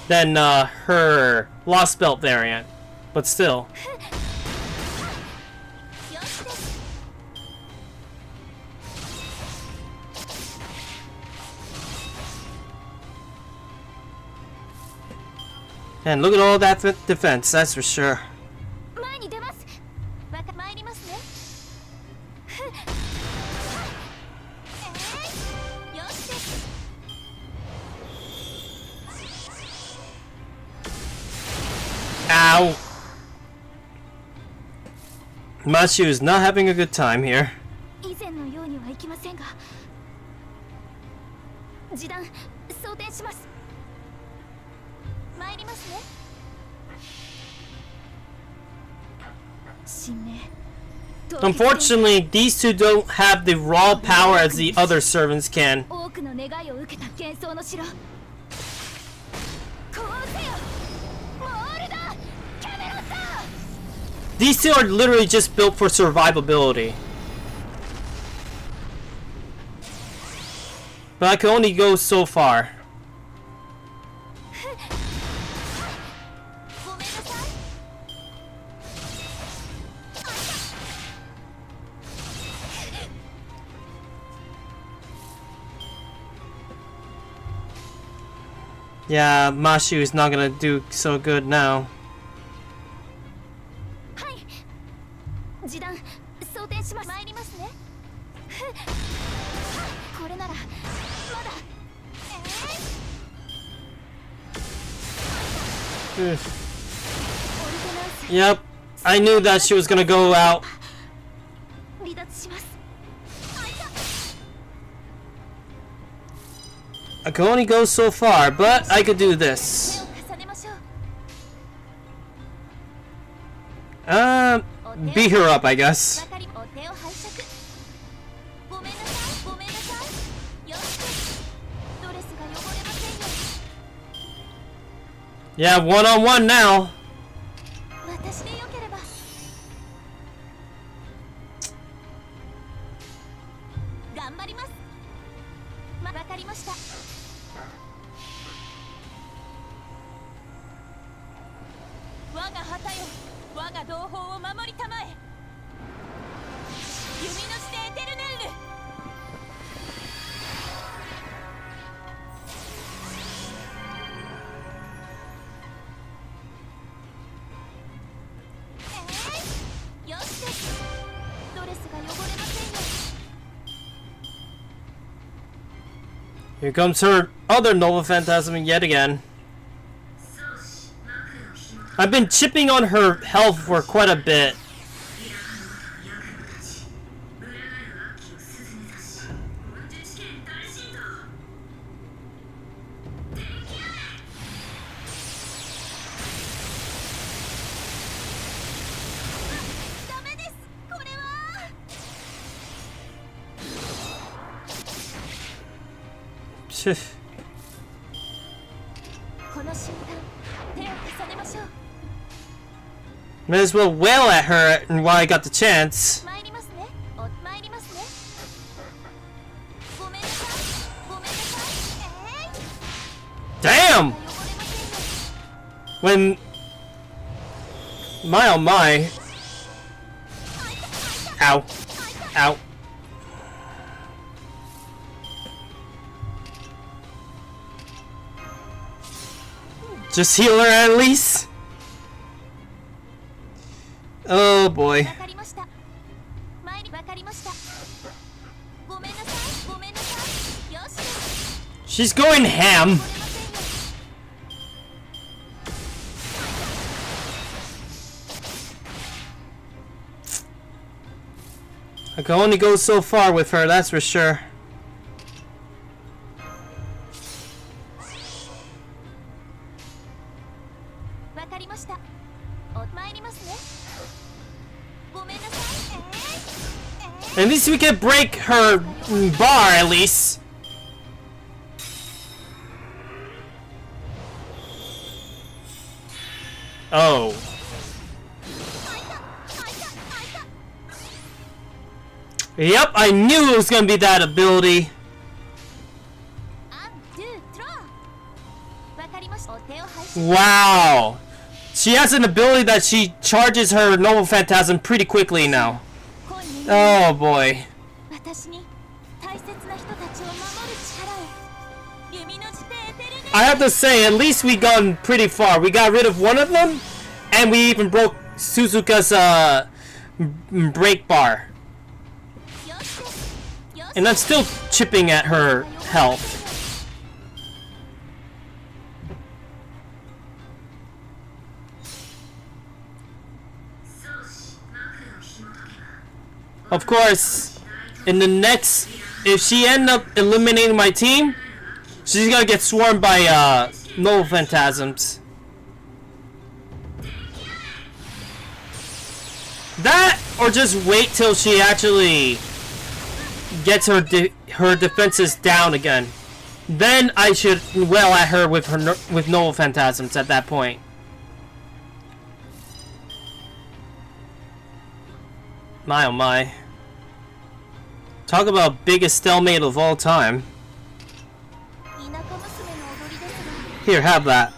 A: than her Lost Belt variant, but still. And look at all that defense, that's for sure. Ow! Mashu is not having a good time here. Unfortunately, these two don't have the raw power as the other servants can. These two are literally just built for survivability. But I can only go so far. Yeah, Mashu is not gonna do so good now. Yep, I knew that she was gonna go out. I can only go so far, but I could do this. Beat her up, I guess. Yeah, one-on-one now. Here comes her other Nova Phantasm yet again. I've been chipping on her health for quite a bit. Phew.
B: この瞬間手を重ねましょう
A: Might as well wail at her while I got the chance.
B: 参りますね参りますねごめんなさいごめんなさい
A: Damn!
B: 汚れませんよ
A: When... My oh my. Ow. Ow. Just heal her at least. Oh boy.
B: わかりました参りわかりましたごめんなさいごめんなさいよしです
A: She's going ham.
B: 汚れませんよ
A: I can only go so far with her, that's for sure.
B: わかりました参りますねごめんなさい
A: At least we can break her bar, at least. Oh. Yep, I knew it was gonna be that ability.
B: アンドゥトローわかりましたお手を拝借
A: Wow. She has an ability that she charges her normal phantasm pretty quickly now.
B: 恋に
A: Oh boy.
B: 私に大切な人たちを守る力を弓の地でエテルネ
A: I have to say, at least we gone pretty far. We got rid of one of them, and we even broke Suzuka's break bar.
B: よしですよし
A: And I'm still chipping at her health. Of course, in the next, if she end up eliminating my team, she's gonna get swarmed by noble phantasms. That, or just wait till she actually gets her her defenses down again. Then I should wail at her with noble phantasms at that point. My oh my. Talk about biggest stalemate of all time.
B: 田舎娘の踊りですが
A: Here, have that.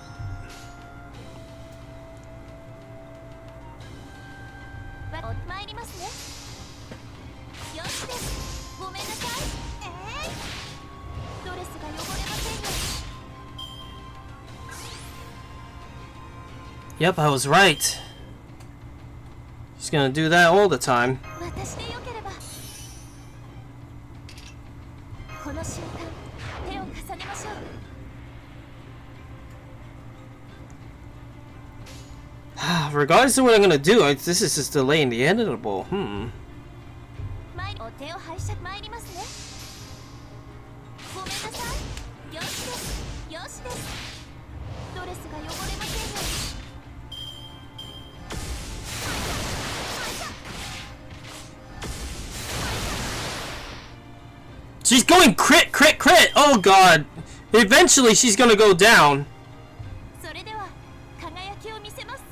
B: 参りますねよしですごめんなさいドレスが汚れませんよ
A: Yep, I was right. She's gonna do that all the time.
B: 私でよければこの瞬間手を重ねましょう
A: Regardless of what I'm gonna do, this is just delaying the inevitable.
B: お手を拝借参りますねごめんなさいよしですよしですドレスが汚れませんよ
A: She's going crit, crit, crit! Oh god! Eventually she's gonna go down.
B: それでは輝きを見せます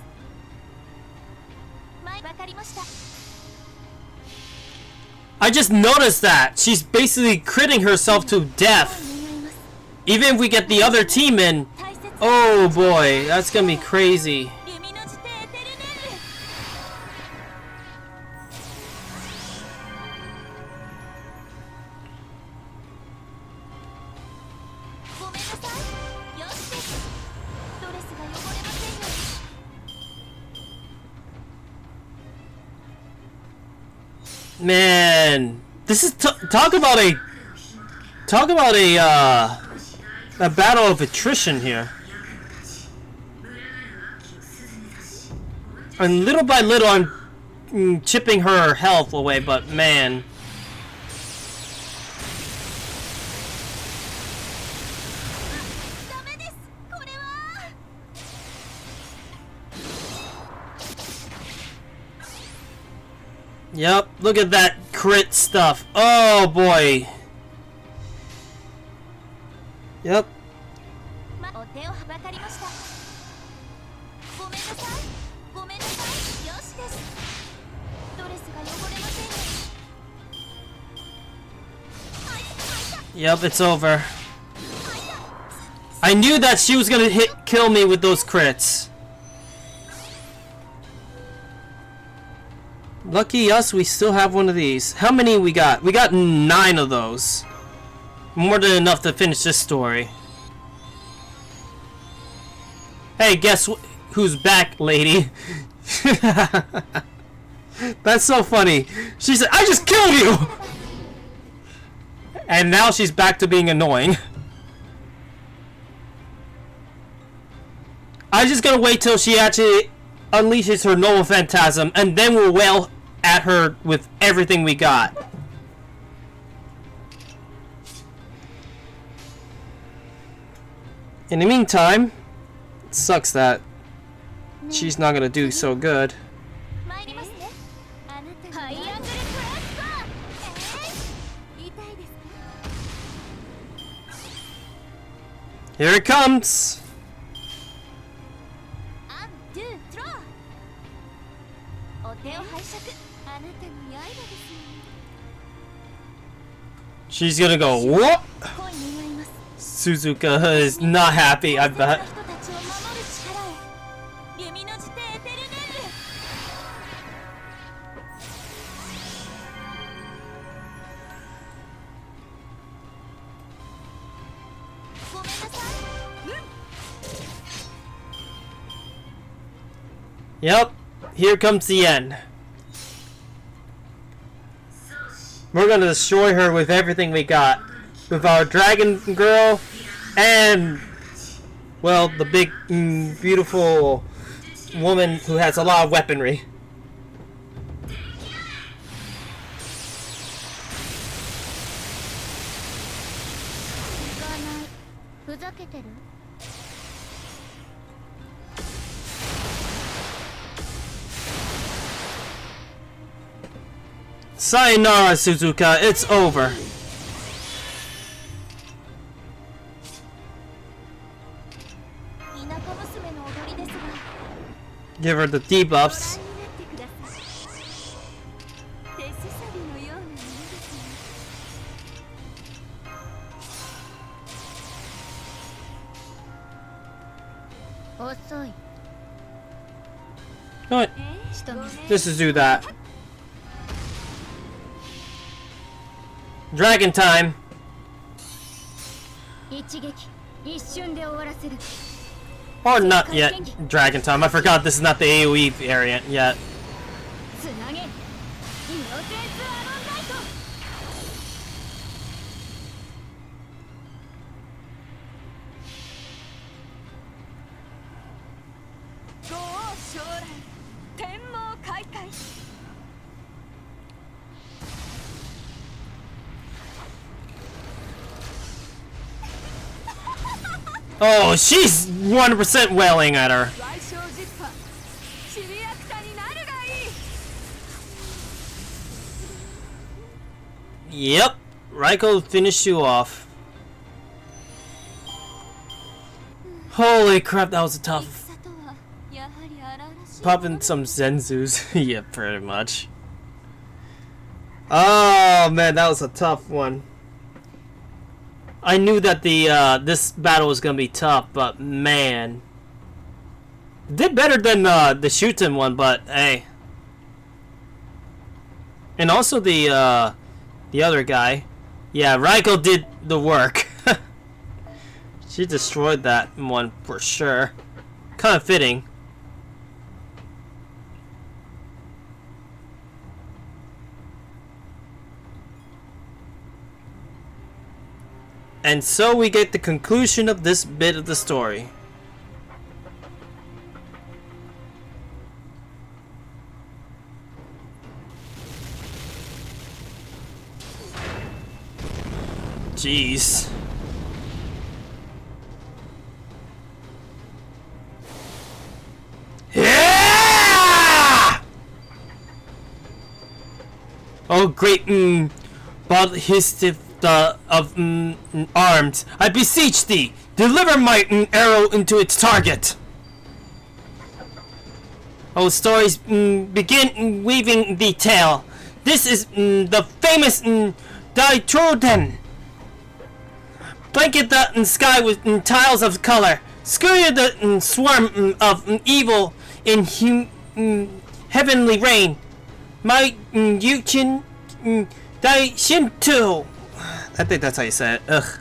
B: わかりました
A: I just noticed that! She's basically critting herself to death.
B: 願います
A: Even if we get the other team in.
B: 大切な
A: Oh boy, that's gonna be crazy.
B: 弓の地でエテルネルごめんなさいよしですドレスが汚れませんよ
A: Man, this is talk about a battle of attrition here. And little by little, I'm chipping her health away, but man. Yep, look at that crit stuff. Oh boy. Yep. Yep, it's over. I knew that she was gonna kill me with those crits. Lucky us, we still have one of these. How many we got? We got 9 of those. More than enough to finish this story. Hey, guess who's back, lady? That's so funny. She said, I just killed you! And now she's back to being annoying. I'm just gonna wait till she actually unleashes her normal phantasm, and then we'll wail at her with everything we got. In the meantime, it sucks that she's not gonna do so good. Here it comes! She's gonna go, what? Suzuka is not happy, I bet. Yep, here comes the end. We're gonna destroy her with everything we got. With our dragon girl and, well, the big, beautiful woman who has a lot of weaponry. Sayonara, Suzuka, it's over. Give her the debuffs. What? Just to do that. Dragon time. Or not yet, Dragon time. I forgot this is not the AoE variant yet. Oh, she's 100% wailing at her. Yep, Raiko finished you off. Holy crap, that was a tough. Popping some Zenzus. Yeah, pretty much. Oh man, that was a tough one. I knew that the this battle was gonna be tough, but man, did better than the Shuten one. But hey, and also the other guy, yeah, Raiko did the work. She destroyed that one for sure. Kind of fitting. And so we get the conclusion of this bit of the story. Jeez. Yeah! Oh, great, but his of arms, I beseech thee, deliver my arrow into its target. Oh, stories begin weaving the tale. This is the famous Daitroden. Blanket the sky with tiles of color. Scurry the swarm of evil in heavenly rain. My Yuchin Daishintu. I think that's how you say it. Ugh.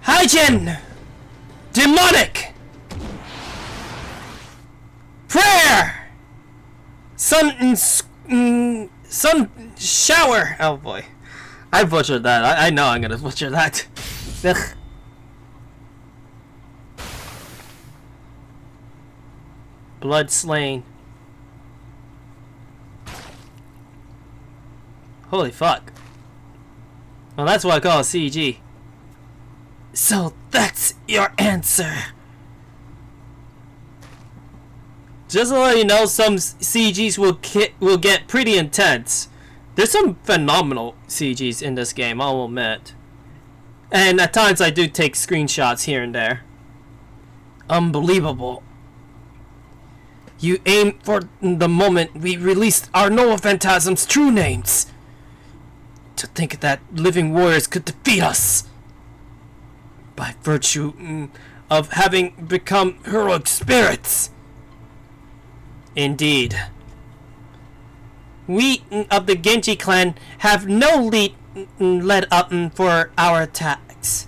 A: Hygiene! Demonic! Prayer! Sun shower! Oh boy. I butchered that. I know I'm gonna butcher that. Ugh. Blood slain. Holy fuck. Well, that's what I call a CG. So that's your answer. Just to let you know, some CGs will get pretty intense. There's some phenomenal CGs in this game, I'll admit. And at times I do take screenshots here and there. Unbelievable. You aim for the moment we released our Noah Phantasm's true names. To think that living warriors could defeat us. By virtue of having become heroic spirits. Indeed. We of the Genji clan have no lead led up for our attacks.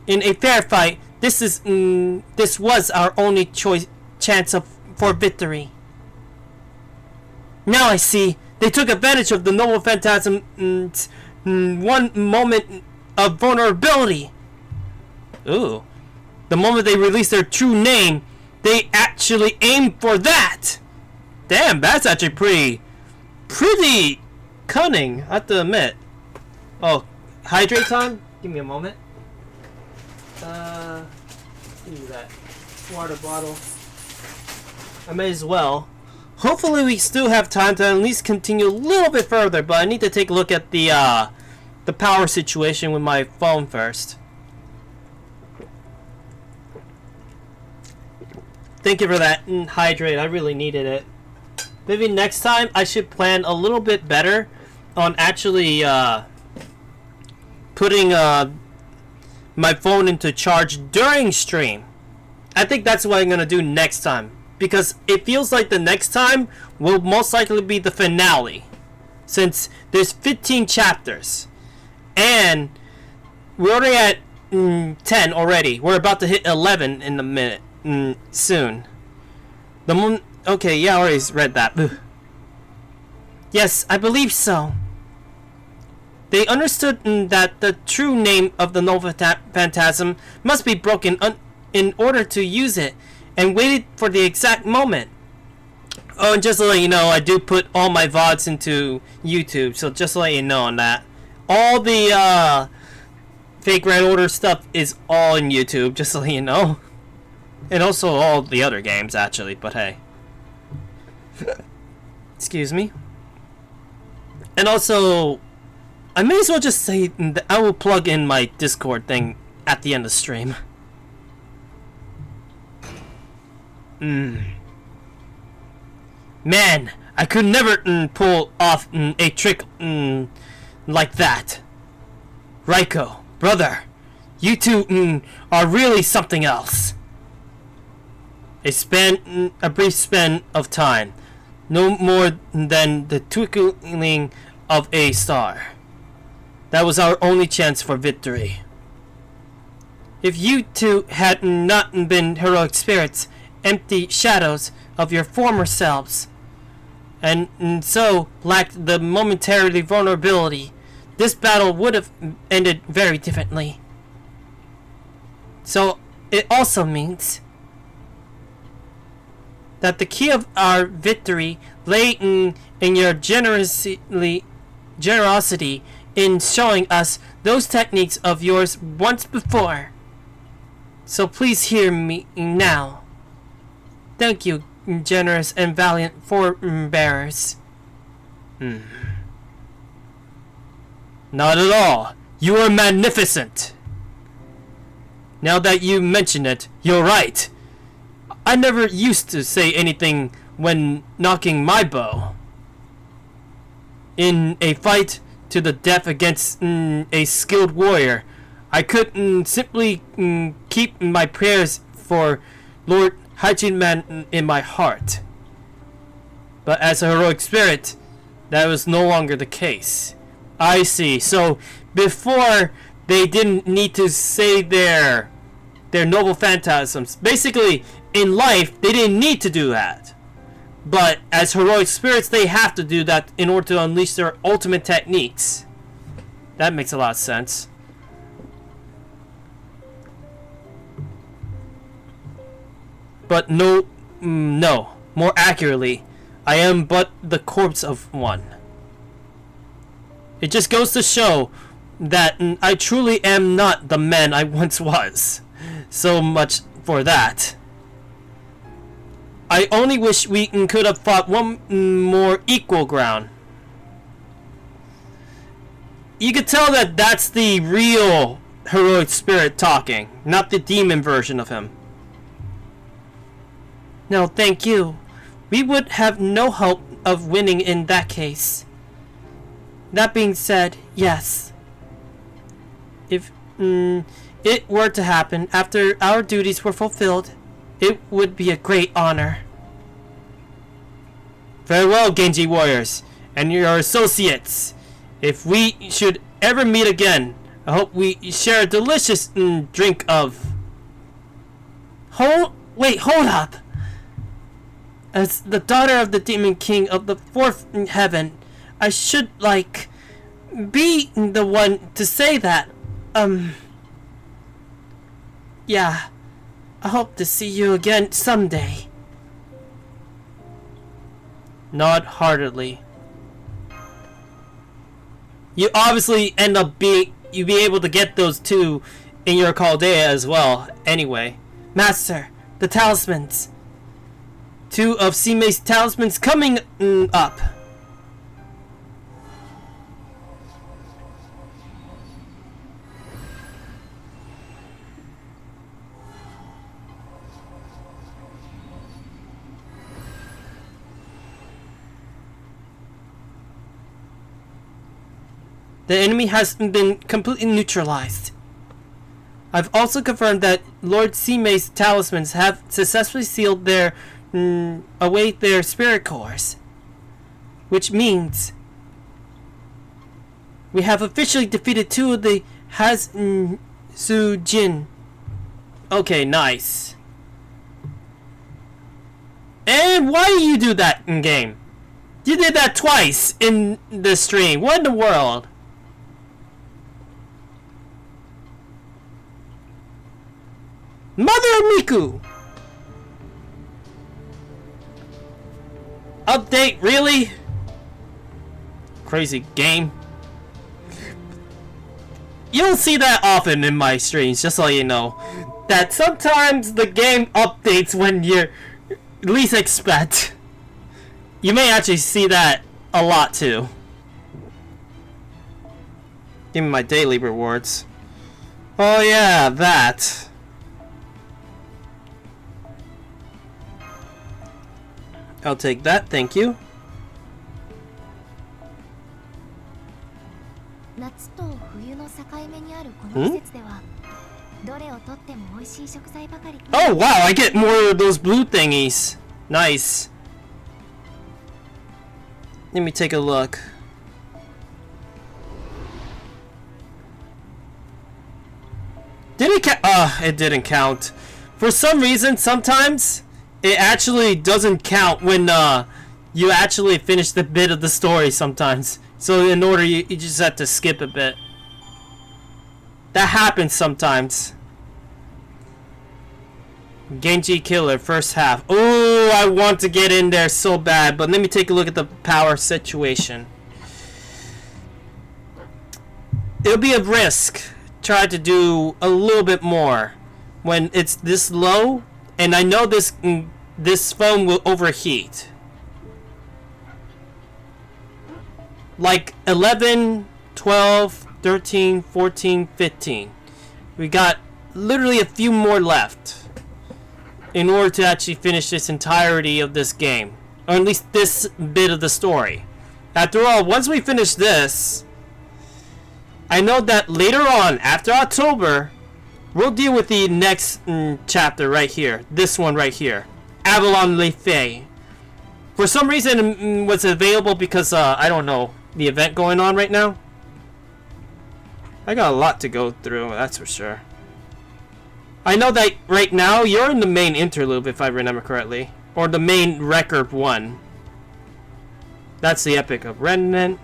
A: In a fair fight, this was our only chance for victory. Now I see they took advantage of the Noble Phantasm's one moment of vulnerability. Ooh. The moment they released their true name, they actually aimed for that. Damn, that's actually pretty cunning, I have to admit. Oh, hydrate time? Give me a moment. Give me that water bottle. I may as well. Hopefully we still have time to at least continue a little bit further, but I need to take a look at the power situation with my phone first. Thank you for that hydrate. I really needed it. Maybe next time I should plan a little bit better on actually putting my phone into charge during stream. I think that's what I'm gonna do next time, because it feels like the next time will most likely be the finale, since there's 15 chapters and we're already at 10 already. We're about to hit 11 in a minute soon. Okay, yeah, I already read that. Ugh. Yes, I believe so. They understood that the true name of the Nova Phantasm must be broken in order to use it, and waited for the exact moment. Oh, and just to let you know, I do put all my VODs into YouTube, so just to let you know on that. All the fake Red Order stuff is all in YouTube, just to let you know. And also all the other games, actually, but hey. Excuse me. And also, I may as well just say that I will plug in my Discord thing at the end of the stream. Man, I could never pull off a trick like that. Raiko, brother, you two are really something else. A brief span of time, no more than the twinkling of a star. That was our only chance for victory. If you two had not been heroic spirits, empty shadows of your former selves, and so lacked the momentary vulnerability, this battle would have ended very differently. So it also means that the key of our victory lay in your generosity
D: in showing us those techniques of yours once before. So please hear me now. Thank you, generous and valiant forebearers.
A: Not at all. You are magnificent. Now that you mention it, you're right. I never used to say anything when knocking my bow. In a fight to the death against a skilled warrior, I could simply keep my prayers for Lord Hachiman in my heart. But as a heroic spirit, that was no longer the case. I see. So before they didn't need to say their noble phantasms. Basically, in life, they didn't need to do that. But as heroic spirits, they have to do that in order to unleash their ultimate techniques. That makes a lot of sense. But no, more accurately, I am but the corpse of one. It just goes to show that I truly am not the man I once was. So much for that. I only wish we could have fought one more equal ground. You could tell that that's the real heroic spirit talking, not the demon version of him.
D: No, thank you. We would have no hope of winning in that case. That being said, yes. If it were to happen after our duties were fulfilled, it would be a great honor.
A: Farewell, Genji warriors, and your associates. If we should ever meet again, I hope we share a delicious drink of...
D: Hold up! As the daughter of the Demon King of the fourth heaven, I should, be the one to say that. Yeah. I hope to see you again someday.
A: Nod heartedly. You obviously end up be able to get those two in your Caldea as well, anyway.
D: Master, the talismans.
A: 2 of Simei's talismans coming up.
D: The enemy has been completely neutralized. I've also confirmed that Lord Simei's talismans have successfully sealed their away their spirit cores, which means we have officially defeated 2 of the Hazujin.
A: Okay, nice. And why do you do that in game? You did that twice in the stream. What in the world? Mother of Miku! Update, really? Crazy game. You don't see that often in my streams, just so you know. That sometimes the game updates when you least expect. You may actually see that a lot too. Give me my daily rewards. Oh yeah, that. I'll take that, thank you.
B: 夏と冬の境目にあるこの季節ではどれをとっても美味しい食材ばかり。
A: Oh wow, I get more of those blue thingies. Nice. Let me take a look. Did it count? It didn't count. For some reason, sometimes it actually doesn't count when you actually finish the bit of the story sometimes. So in order, you just have to skip a bit. That happens sometimes. Genji Killer, first half. Oh, I want to get in there so bad, but let me take a look at the power situation. it'll be a risk try to do a little bit more when it's this low, and I know this phone will overheat. Like 11, 12, 13, 14, 15. We got literally a few more left in order to actually finish this entirety of this game, or at least this bit of the story. After all, once we finish this, I know that later on, after October, we'll deal with the next chapter right here. This one right here. Avalon Le Fay. For some reason, was available because, I don't know, the event going on right now. I got a lot to go through, that's for sure. I know that right now, you're in the main interlude, if I remember correctly. Or the main record one. That's the Epic of Remnant.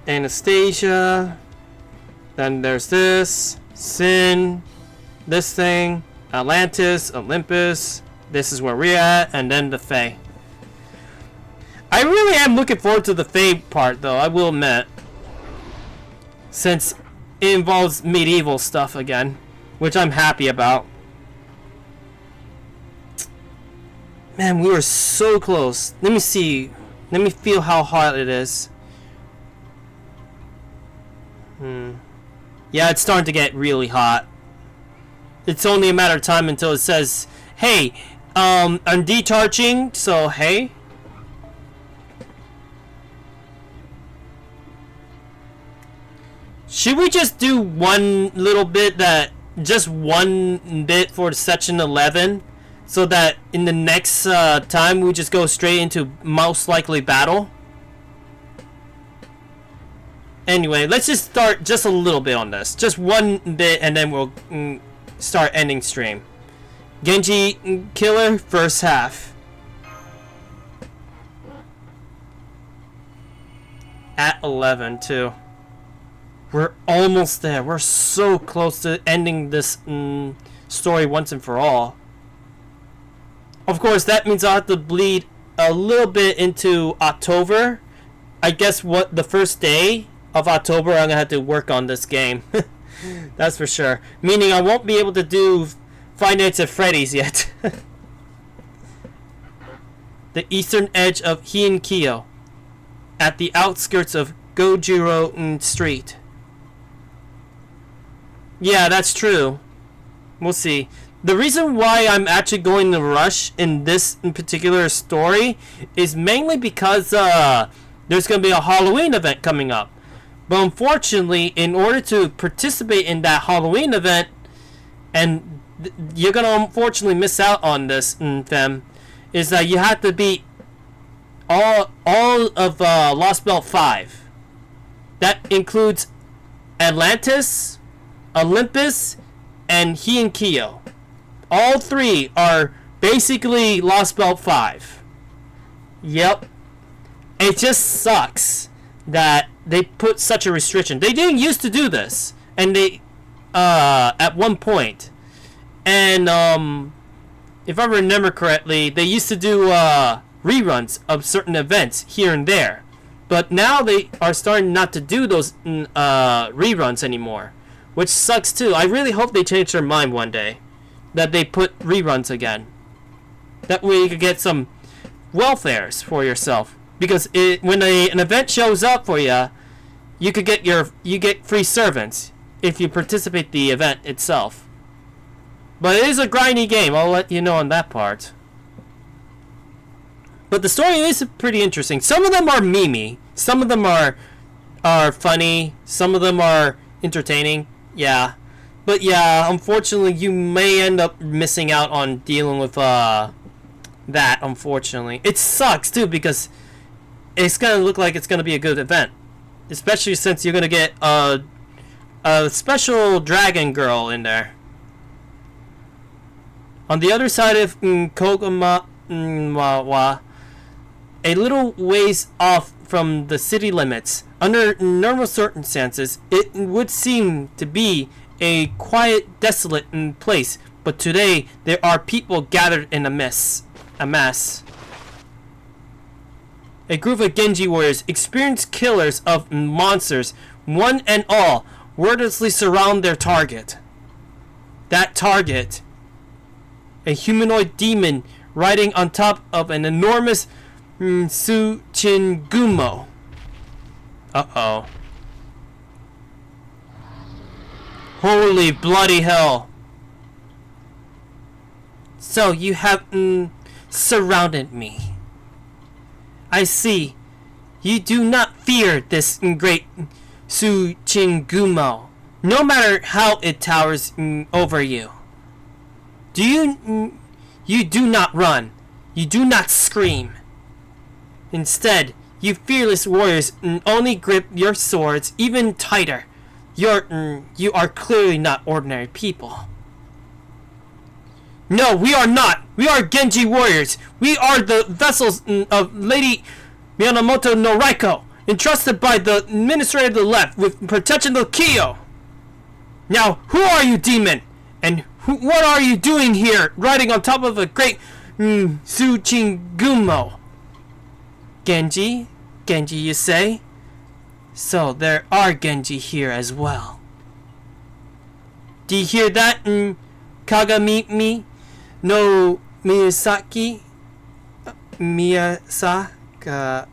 A: Anastasia. Then there's this. Sin. This thing. Atlantis. Olympus. This is where we're at. And then the Fae. I really am looking forward to the Fae part, though, I will admit. Since it involves medieval stuff again. Which I'm happy about. Man, we were so close. Let me see. Let me feel how hot it is. Yeah, it's starting to get really hot. It's only a matter of time until it says, hey, I'm decharging, so hey. Should we just do one little bit just one bit for section 11? So that in the next time we just go straight into most likely battle. Anyway, let's just start just a little bit on this. Just one bit and then we'll start ending stream. Genji Killer, first half. At 11 too. We're almost there. We're so close to ending this story once and for all. Of course, that means I'll have to bleed a little bit into October. I guess what the first day of October, I'm going to have to work on this game. That's for sure. Meaning I won't be able to do Five Nights at Freddy's yet. The eastern edge of Heian-kyo, at the outskirts of Gojiro Street. Yeah, that's true. We'll see. The reason why I'm actually going to rush in this particular story is mainly because there's going to be a Halloween event coming up. But unfortunately, in order to participate in that Halloween event, and you're going to unfortunately miss out on this, fam, is that you have to beat all of Lost Belt 5. That includes Atlantis, Olympus, and Heian-kyo. All three are basically Lost Belt 5. Yep. It just sucks that they put such a restriction. They didn't used to do this. And they, at one point. And, if I remember correctly, they used to do, reruns of certain events here and there. But now they are starting not to do those, reruns anymore. Which sucks too. I really hope they change their mind one day. That they put reruns again. That way you could get some welfares for yourself. Because when an event shows up for you, you could get free servants if you participate the event itself. But it is a grindy game. I'll let you know on that part. But the story is pretty interesting. Some of them are memey. Some of them are funny. Some of them are entertaining. Yeah. But yeah, unfortunately, you may end up missing out on dealing with that, unfortunately. It sucks, too, because it's going to look like it's going to be a good event. Especially since you're going to get a special dragon girl in there. On the other side of Kogamawa, a little ways off from the city limits, under normal circumstances, it would seem to be a quiet, desolate place, but today there are people gathered in a mass. A group of Genji warriors, experienced killers of monsters, one and all, wordlessly surround their target. That target, a humanoid demon riding on top of an enormous Shuten-douji. Uh-oh. Holy bloody hell. So you have surrounded me. I see. You do not fear this great Shuten-douji, no matter how it towers over you. You do not run. You do not scream. Instead, you fearless warriors only grip your swords even tighter. You are clearly not ordinary people. No, we are not. We are Genji warriors. We are the vessels of Lady Minamoto no Raiko, entrusted by the Administrator of the Left with protection of Kyo. Now, who are you, demon? And what are you doing here, riding on top of a great Shuten-douji? Genji? Genji, you say? So there are Genji here as well. Do you hear that, Kagami no Miyasaki? Miyasaka.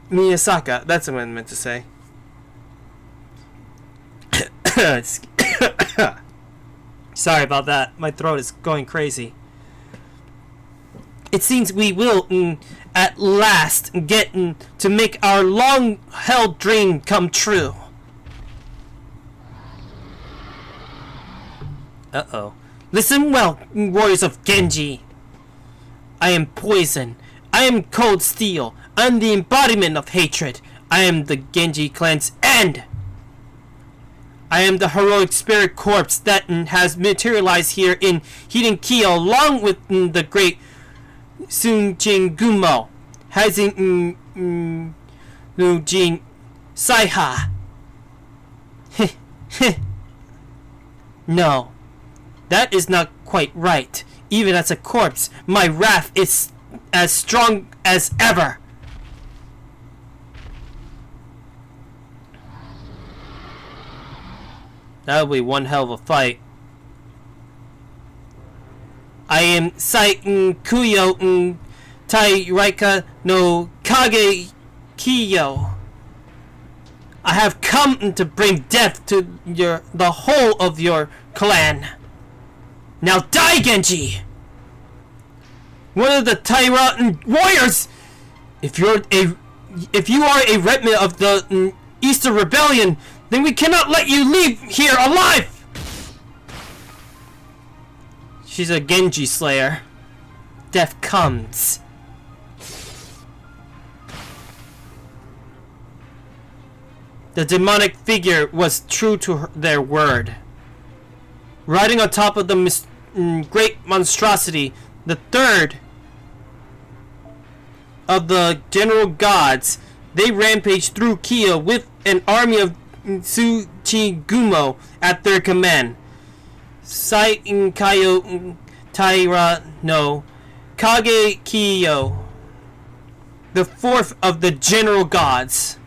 A: That's what I meant to say. Sorry about that. My throat is going crazy. It seems we will at last get to make our long-held dream come true. Uh-oh. Listen well, warriors of Genji. I am poison. I am cold steel. I am the embodiment of hatred. I am the Genji clan's end. I am the heroic spirit corpse that has materialized here in Hiden Kyo along with the great Shuten-douji, Hazing Nujin Saiha. No, that is not quite right. Even as a corpse, my wrath is as strong as ever. That'll be one hell of a fight. I am Kuyo Tairaika no Kage Kiyo. I have come to bring death to the whole of your clan. Now die, Genji! One of the Taira warriors! If you are a remnant of the Easter Rebellion, then we cannot let you leave here alive! She's a Genji slayer. Death comes. The demonic figure was true to their word. Riding on top of the great monstrosity, the third of the general gods, they rampaged through Kyo with an army of Shuten-douji at their command. Kayo Taira no Kage Kiyo, the fourth of the general gods.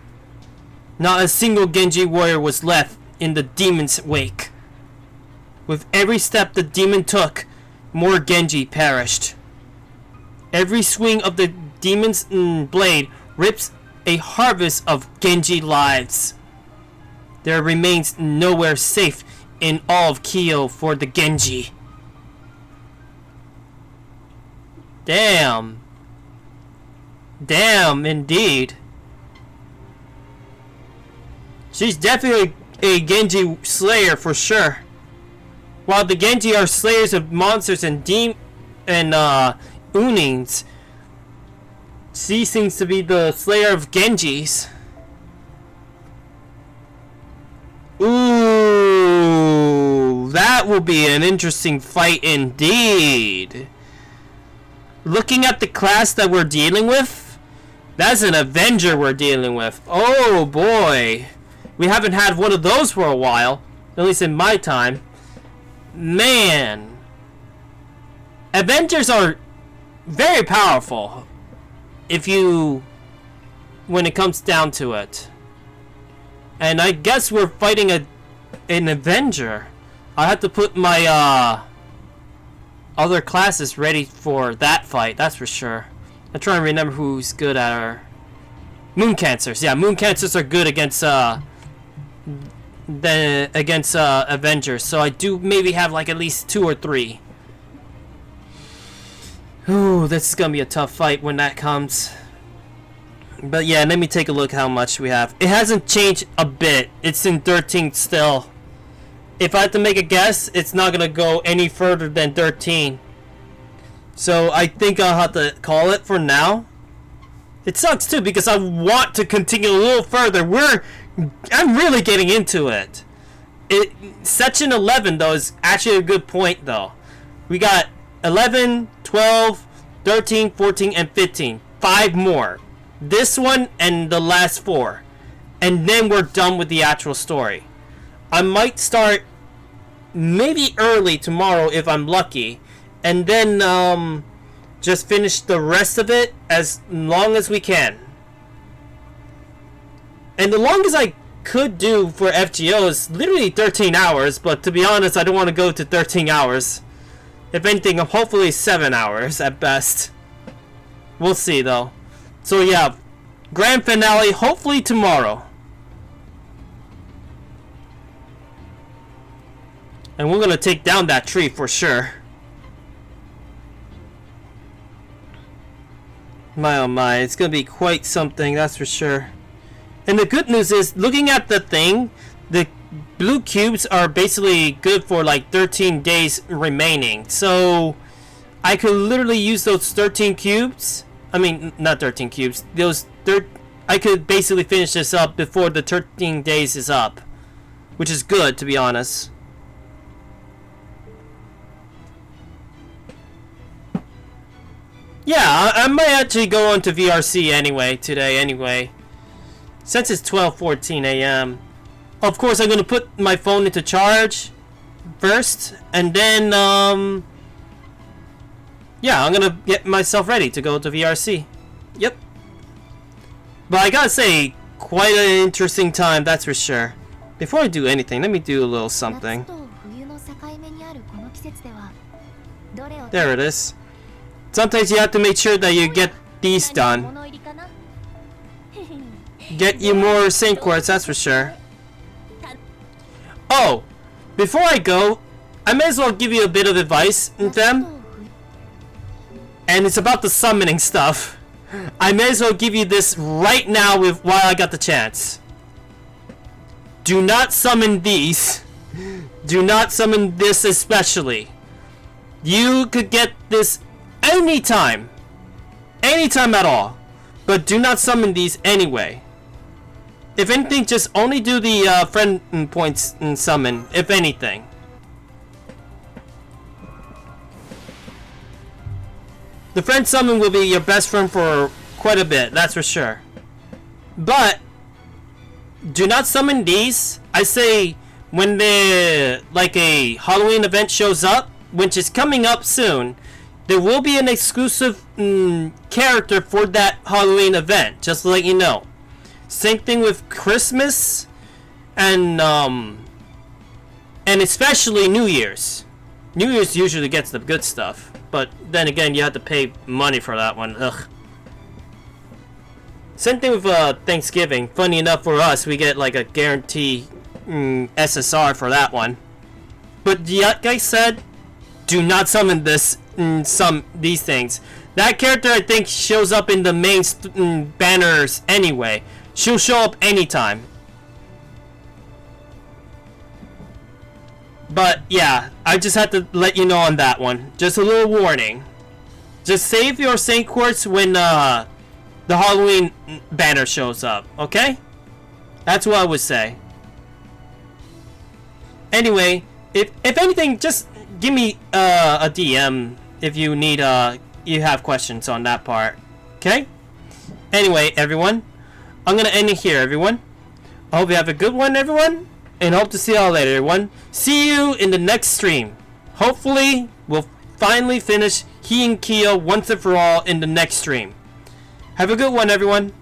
A: Not a single Genji warrior was left in the demon's wake. With every step the demon took, more Genji perished. Every swing of the demon's blade rips a harvest of Genji lives. There remains nowhere safe in all of Kyo for the Genji. Damn. Damn, indeed. She's definitely a Genji slayer for sure. While the Genji are slayers of monsters and Unins, she seems to be the slayer of Genjis. Ooh, that will be an interesting fight indeed. Looking at the class that we're dealing with, that's an Avenger we're dealing with. Oh boy. We haven't had one of those for a while, at least in my time. Man. Avengers are very powerful if you when it comes down to it. And I guess we're fighting an Avenger. I have to put my other classes ready for that fight, that's for sure. I'm trying to remember who's good at her. Moon Cancers. Yeah, Moon Cancers are good against Avengers. So I do maybe have like at least 2 or 3. Ooh, this is gonna be a tough fight when that comes. But yeah, let me take a look how much we have. It hasn't changed a bit. It's in 13 still. If I had to make a guess, it's not gonna go any further than 13. So I think I'll have to call it for now. It sucks too because I want to continue a little further. I'm really getting into it. Section 11 though is actually a good point though. We got 11, 12, 13, 14, and 15. 5 more. This one and the last 4. And then we're done with the actual story. I might start maybe early tomorrow if I'm lucky. And then just finish the rest of it as long as we can. And the longest I could do for FGO is literally 13 hours. But to be honest, I don't want to go to 13 hours. If anything, hopefully 7 hours at best. We'll see though. So yeah, grand finale hopefully tomorrow. And we're gonna take down that tree for sure. My oh my, it's gonna be quite something, that's for sure. And the good news is, looking at the thing, the blue cubes are basically good for like 13 days remaining. So I could literally use those 13 cubes. I mean, not 13 cubes. I could basically finish this up before the 13 days is up, which is good to be honest. Yeah, I might actually go on to VRC anyway today anyway. Since it's 12:14 a.m. Of course, I'm gonna put my phone into charge first, and then yeah, I'm gonna get myself ready to go to VRC. Yep. But I gotta say, quite an interesting time, that's for sure. Before I do anything, let me do a little something. There it is. Sometimes you have to make sure that you get these done. Get you more Saint Quartz, that's for sure. Oh, before I go, I may as well give you a bit of advice, them. And it's about the summoning stuff. I may as well give you this right now while I got the chance. Do not summon these. Do not summon this especially. You could get this anytime. Anytime at all. But do not summon these anyway. If anything, just only do the friend points and summon, if anything. The friend summon will be your best friend for quite a bit, that's for sure. But do not summon these. I say when like a Halloween event shows up, which is coming up soon, there will be an exclusive character for that Halloween event, just to let you know. Same thing with Christmas and especially New Year's. New Year's usually gets the good stuff, but then again you have to pay money for that one. Ugh. Same thing with Thanksgiving. Funny enough for us, we get like a guarantee SSR for that one. But like I said, do not summon these things. That character I think shows up in the main banners anyway. She'll show up anytime. But yeah, I just had to let you know on that one. Just a little warning. Just save your Saint Quartz when the Halloween banner shows up, okay? That's what I would say. Anyway, if anything, just give me a DM if you need you have questions on that part, okay? Anyway, everyone, I'm gonna end it here, everyone. I hope you have a good one, everyone, and hope to see y'all later, everyone. See you in the next stream. Hopefully, we'll finally finish He and Kyo once and for all in the next stream. Have a good one, everyone.